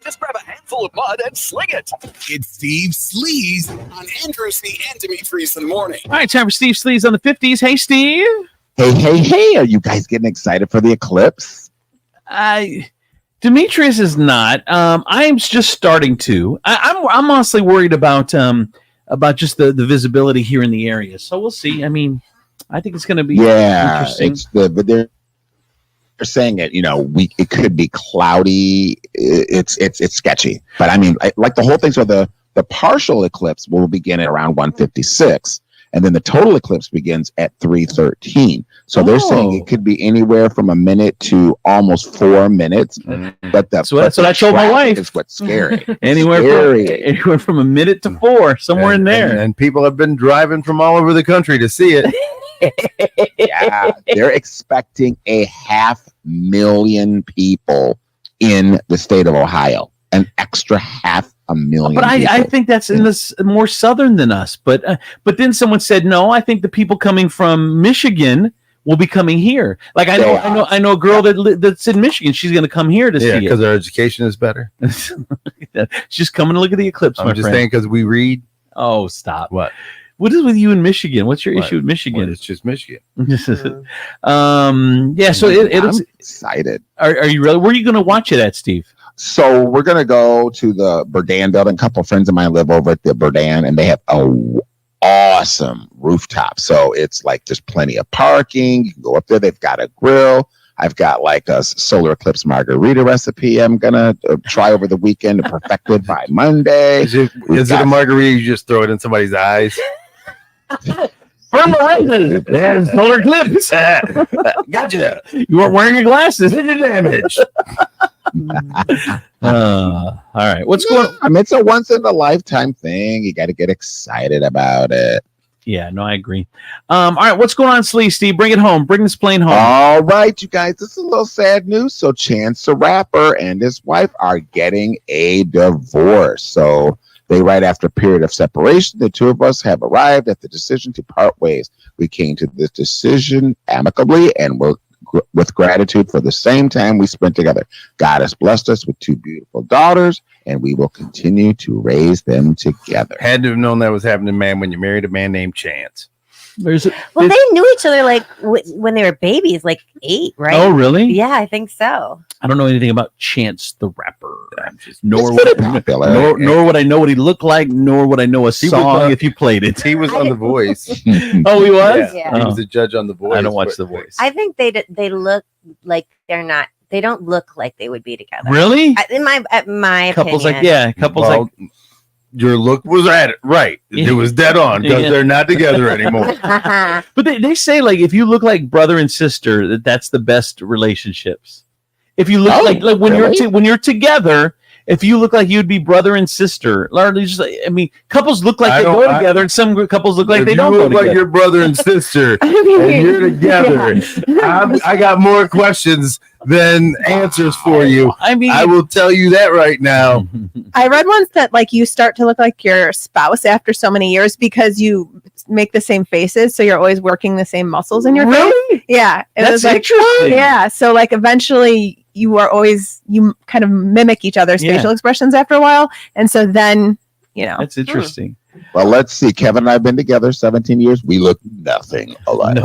Just grab a handful handful of mud and sling it. It's Steve Sleaze on Andros and Demetrius in the morning. All right, time for Steve Sleaze on the 50s. Hey, Steve. Hey, are you guys getting excited for the eclipse? Demetrius is not. I'm just starting to. I'm honestly worried about just the visibility here in the area. So we'll see. I mean, I think it's going to be interesting. But they're saying it. It could be cloudy. It's sketchy. But I mean, like the whole thing. So the partial eclipse will begin at around 1:56. And then the total eclipse begins at 3:13. So they're saying it could be anywhere from a minute to almost 4 minutes. But that's what I told my wife. Is what's scary. anywhere from a minute to 4, somewhere in there. And people have been driving from all over the country to see it. Yeah, they're expecting 500,000 people in the state of Ohio. An extra 500,000. But I think that's in this more southern than us. But then someone said, no, I think the people coming from Michigan will be coming here. Like I know a girl that's in Michigan. She's going to come here to see it because our education is better. She's coming to look at the eclipse. I'm just saying because we read. Oh, stop! What is with you in Michigan? What's your issue with Michigan? It's just Michigan. Yeah. So I'm excited. Are you really? Where are you going to watch it at, Steve? So we're going to go to the Burdan building. A couple of friends of mine live over at the Burdan, and they have a awesome rooftop. So it's like there's plenty of parking. You can go up there. They've got a grill. I've got like a solar eclipse margarita recipe I'm going to try over the weekend to perfect it by Monday. Is it a margarita? You just throw it in somebody's eyes? From horizon, there's solar eclipse. Gotcha. You weren't wearing your glasses. Vision damage. All right. What's going on? I mean, it's a once in a lifetime thing. You got to get excited about it. Yeah, no, I agree. All right. What's going on, Slee, Steve? Bring it home. Bring this plane home. All right, you guys. This is a little sad news. So Chance the Rapper and his wife are getting a divorce. So they, right after a period of separation, the two of us have arrived at the decision to part ways. We came to this decision amicably and with gratitude for the same time we spent together. God has blessed us with 2 beautiful daughters, and we will continue to raise them together. Had to have known that was happening, man, when you married a man named Chance. Well, they knew each other like when they were babies, like 8, right? Oh, really? Yeah, I think so. I don't know anything about Chance the Rapper. Nor would I know what he looked like, nor would I know a song if you played it. He was on The Voice. Oh, he was? Yeah. He was a judge on The Voice. I don't watch The Voice. I think they look like they're not. They don't look like they would be together. Really? In my couples opinion. Your look was at it right. It was dead on because they're not together anymore. But they say like if you look like brother and sister, that's the best relationships. If you look like when you're together, if you look like you'd be brother and sister, couples look like they go together, and some couples look like they don't. You go look like together. your brother and sister, and you're together. I got more questions than answers for you. I will tell you that right now. I read once that like you start to look like your spouse after so many years because you make the same faces, so you're always working the same muscles in your face. Yeah, That's interesting. Yeah, so like eventually you kind of mimic each other's facial expressions after a while, and so then that's interesting. Well, let's see. Kevin and I have been together 17 years. We look nothing alike.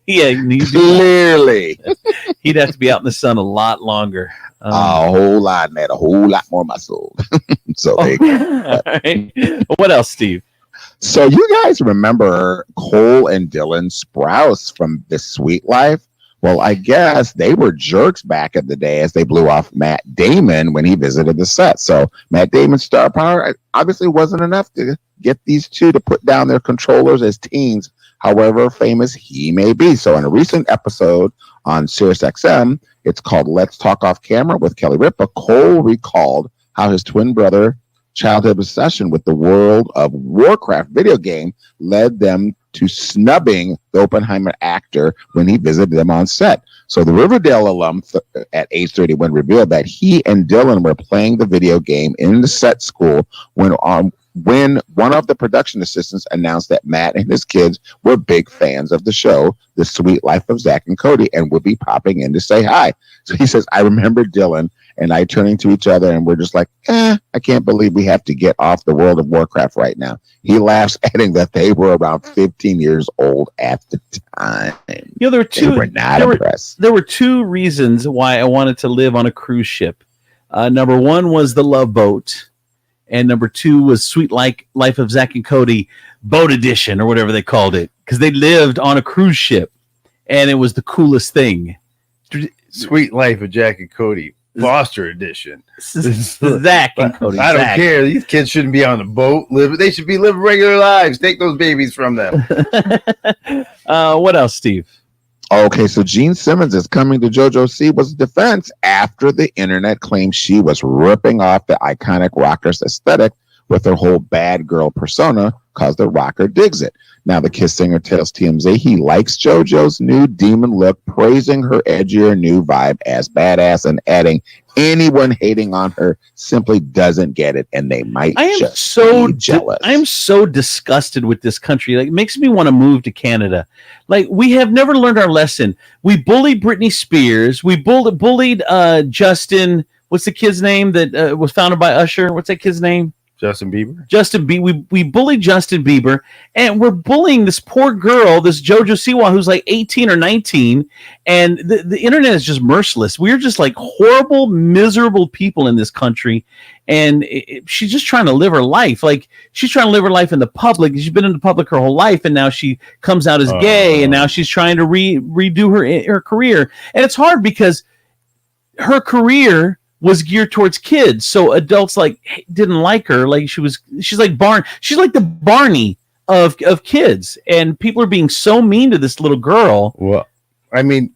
Yeah, clearly. He'd have to be out in the sun a lot longer. A whole lot, man. A whole lot more muscle. So there you go. All right. What else, Steve? So you guys remember Cole and Dylan Sprouse from This Sweet Life? Well, I guess they were jerks back in the day as they blew off Matt Damon when he visited the set. So Matt Damon's star power obviously wasn't enough to get these two to put down their controllers as teens, however famous he may be. So in a recent episode on SiriusXM, it's called Let's Talk Off Camera with Kelly Ripa, Cole recalled how his twin brother childhood obsession with the World of Warcraft video game led them to snubbing the Oppenheimer actor when he visited them on set. So the Riverdale alum at age 31 revealed that he and Dylan were playing the video game in the set school when one of the production assistants announced that Matt and his kids were big fans of the show, The Sweet Life of Zach and Cody, and would be popping in to say hi. So he says, I remember Dylan and I turning to each other, and we're just like, I can't believe we have to get off the World of Warcraft right now. He laughs, adding that they were around 15 years old at the time. There were two. They were not impressed. There were two reasons why I wanted to live on a cruise ship. Number one was the Love Boat, and number two was Sweet Life of Zach and Cody Boat Edition, or whatever they called it, because they lived on a cruise ship, and it was the coolest thing. Sweet Life of Jack and Cody Foster Edition. Zach and Cody. I don't care. These kids shouldn't be on the boat. They should be living regular lives. Take those babies from them. What else, Steve? Okay, so Gene Simmons is coming to JoJo Siwa's defense after the internet claimed she was ripping off the iconic rocker's aesthetic with her whole bad girl persona because the rocker digs it. Now, the Kiss singer tells TMZ he likes JoJo's new demon look, praising her edgier new vibe as badass and adding, anyone hating on her simply doesn't get it, and they might just be jealous. I am so disgusted with this country. Like, it makes me want to move to Canada. Like, we have never learned our lesson. We bullied Britney Spears. We bullied Justin. What's the kid's name that was founded by Usher? What's that kid's name? Justin Bieber. We bullied Justin Bieber, and we're bullying this poor girl, this JoJo Siwa, who's like 18 or 19, and the internet is just merciless. We're just like horrible, miserable people in this country, and she's just trying to live her life. Like, she's trying to live her life in the public. She's been in the public her whole life, and now she comes out as gay, and now she's trying to redo her career, and it's hard because her career was geared towards kids, so adults didn't like her. Like, she's like the Barney of kids, and people are being so mean to this little girl. Well, I mean,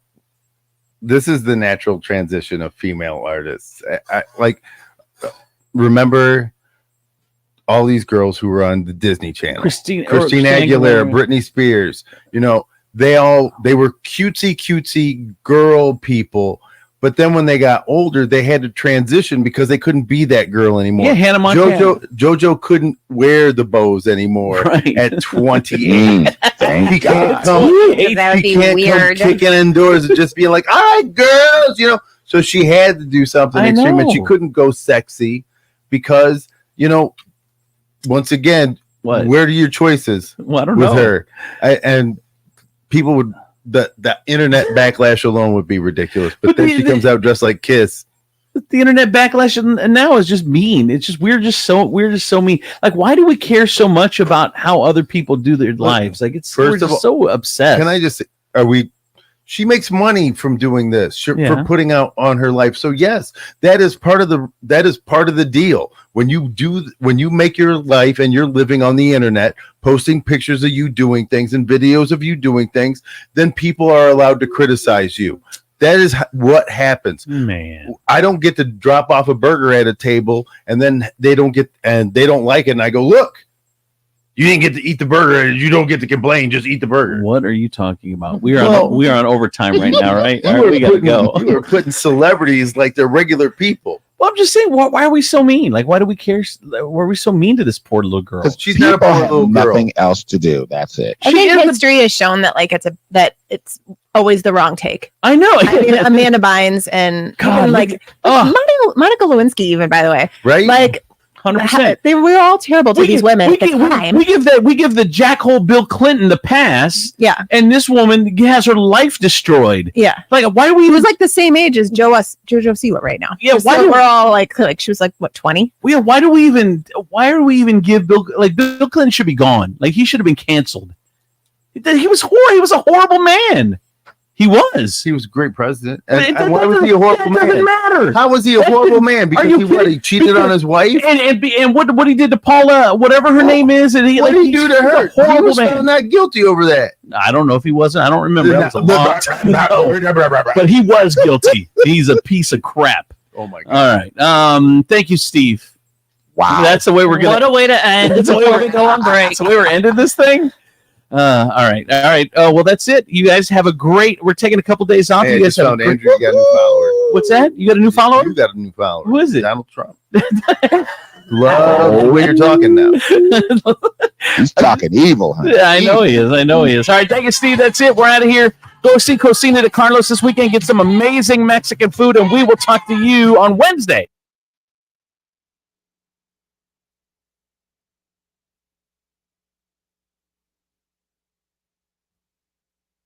this is the natural transition of female artists. I remember all these girls who were on the Disney Channel: Christina Aguilera, Britney Spears. They were cutesy girl people. But then when they got older, they had to transition because they couldn't be that girl anymore. Yeah, Hannah Montana. JoJo couldn't wear the bows anymore at 28. He can't come kicking indoors and just being like, all right, girls, So she had to do something extreme, and she couldn't go sexy because, once again, where are your choices? Well, I don't know. Her? And people would... The internet backlash alone would be ridiculous, but then she comes out dressed like Kiss. The internet backlash and now is just mean. It's just we're just so mean. Like, why do we care so much about how other people do their lives? Like, we're just so obsessed. Can I just say, she makes money from doing this for putting out on her life. So yes, that is part of the deal. When you make your life and you're living on the internet, posting pictures of you doing things and videos of you doing things, then people are allowed to criticize you. That is what happens. Man, I don't get to drop off a burger at a table and then they don't like it. And I go, look, you didn't get to eat the burger, and you don't get to complain. Just eat the burger. What are you talking about? We are on overtime right now, right? We gotta go. You are putting celebrities like they're regular people. Well, I'm just saying, why are we so mean? Like, why do we care? Why are we so mean to this poor little girl? Because she's not a poor little girl. Nothing else to do. That's it. I think history has shown that it's always the wrong take. I know. I mean, Amanda Bynes and Monica Lewinsky, even, by the way, right? Like, 100%. They were all terrible to these women at the time. We give the jackhole Bill Clinton the pass. Yeah. And this woman has her life destroyed. Yeah. Like, why do we? He was like the same age as JoJo Siwa right now. Yeah. Why we're all like she was like what, 20? Yeah. Why are we even give Bill Clinton should be gone? Like, he should have been canceled. He was He was a horrible man. He was a great president. And why was he a horrible man? Doesn't matter. How was he a horrible man? Because he cheated on his wife? And what he did to Paula, whatever her name is, and what did he do to her? He was found not guilty over that. I don't know if he wasn't. I don't remember. That was a long time. But he was guilty. He's a piece of crap. Oh my God. All right. Thank you, Steve. Wow. That's the way we're gonna. What a way to end before we go on break. That's the way we're ending this thing. All right. Well, that's it. You guys have a great. We're taking a couple days off. Hey, you guys have Andrew, you got a new follower. What's that? You got a new follower? You got a new follower. Who is it? Donald Trump. Love the way you're talking now. He's talking evil, huh? Yeah, I know he is. All right. Thank you, Steve. That's it. We're out of here. Go see Cocina de Carlos this weekend. Get some amazing Mexican food, and we will talk to you on Wednesday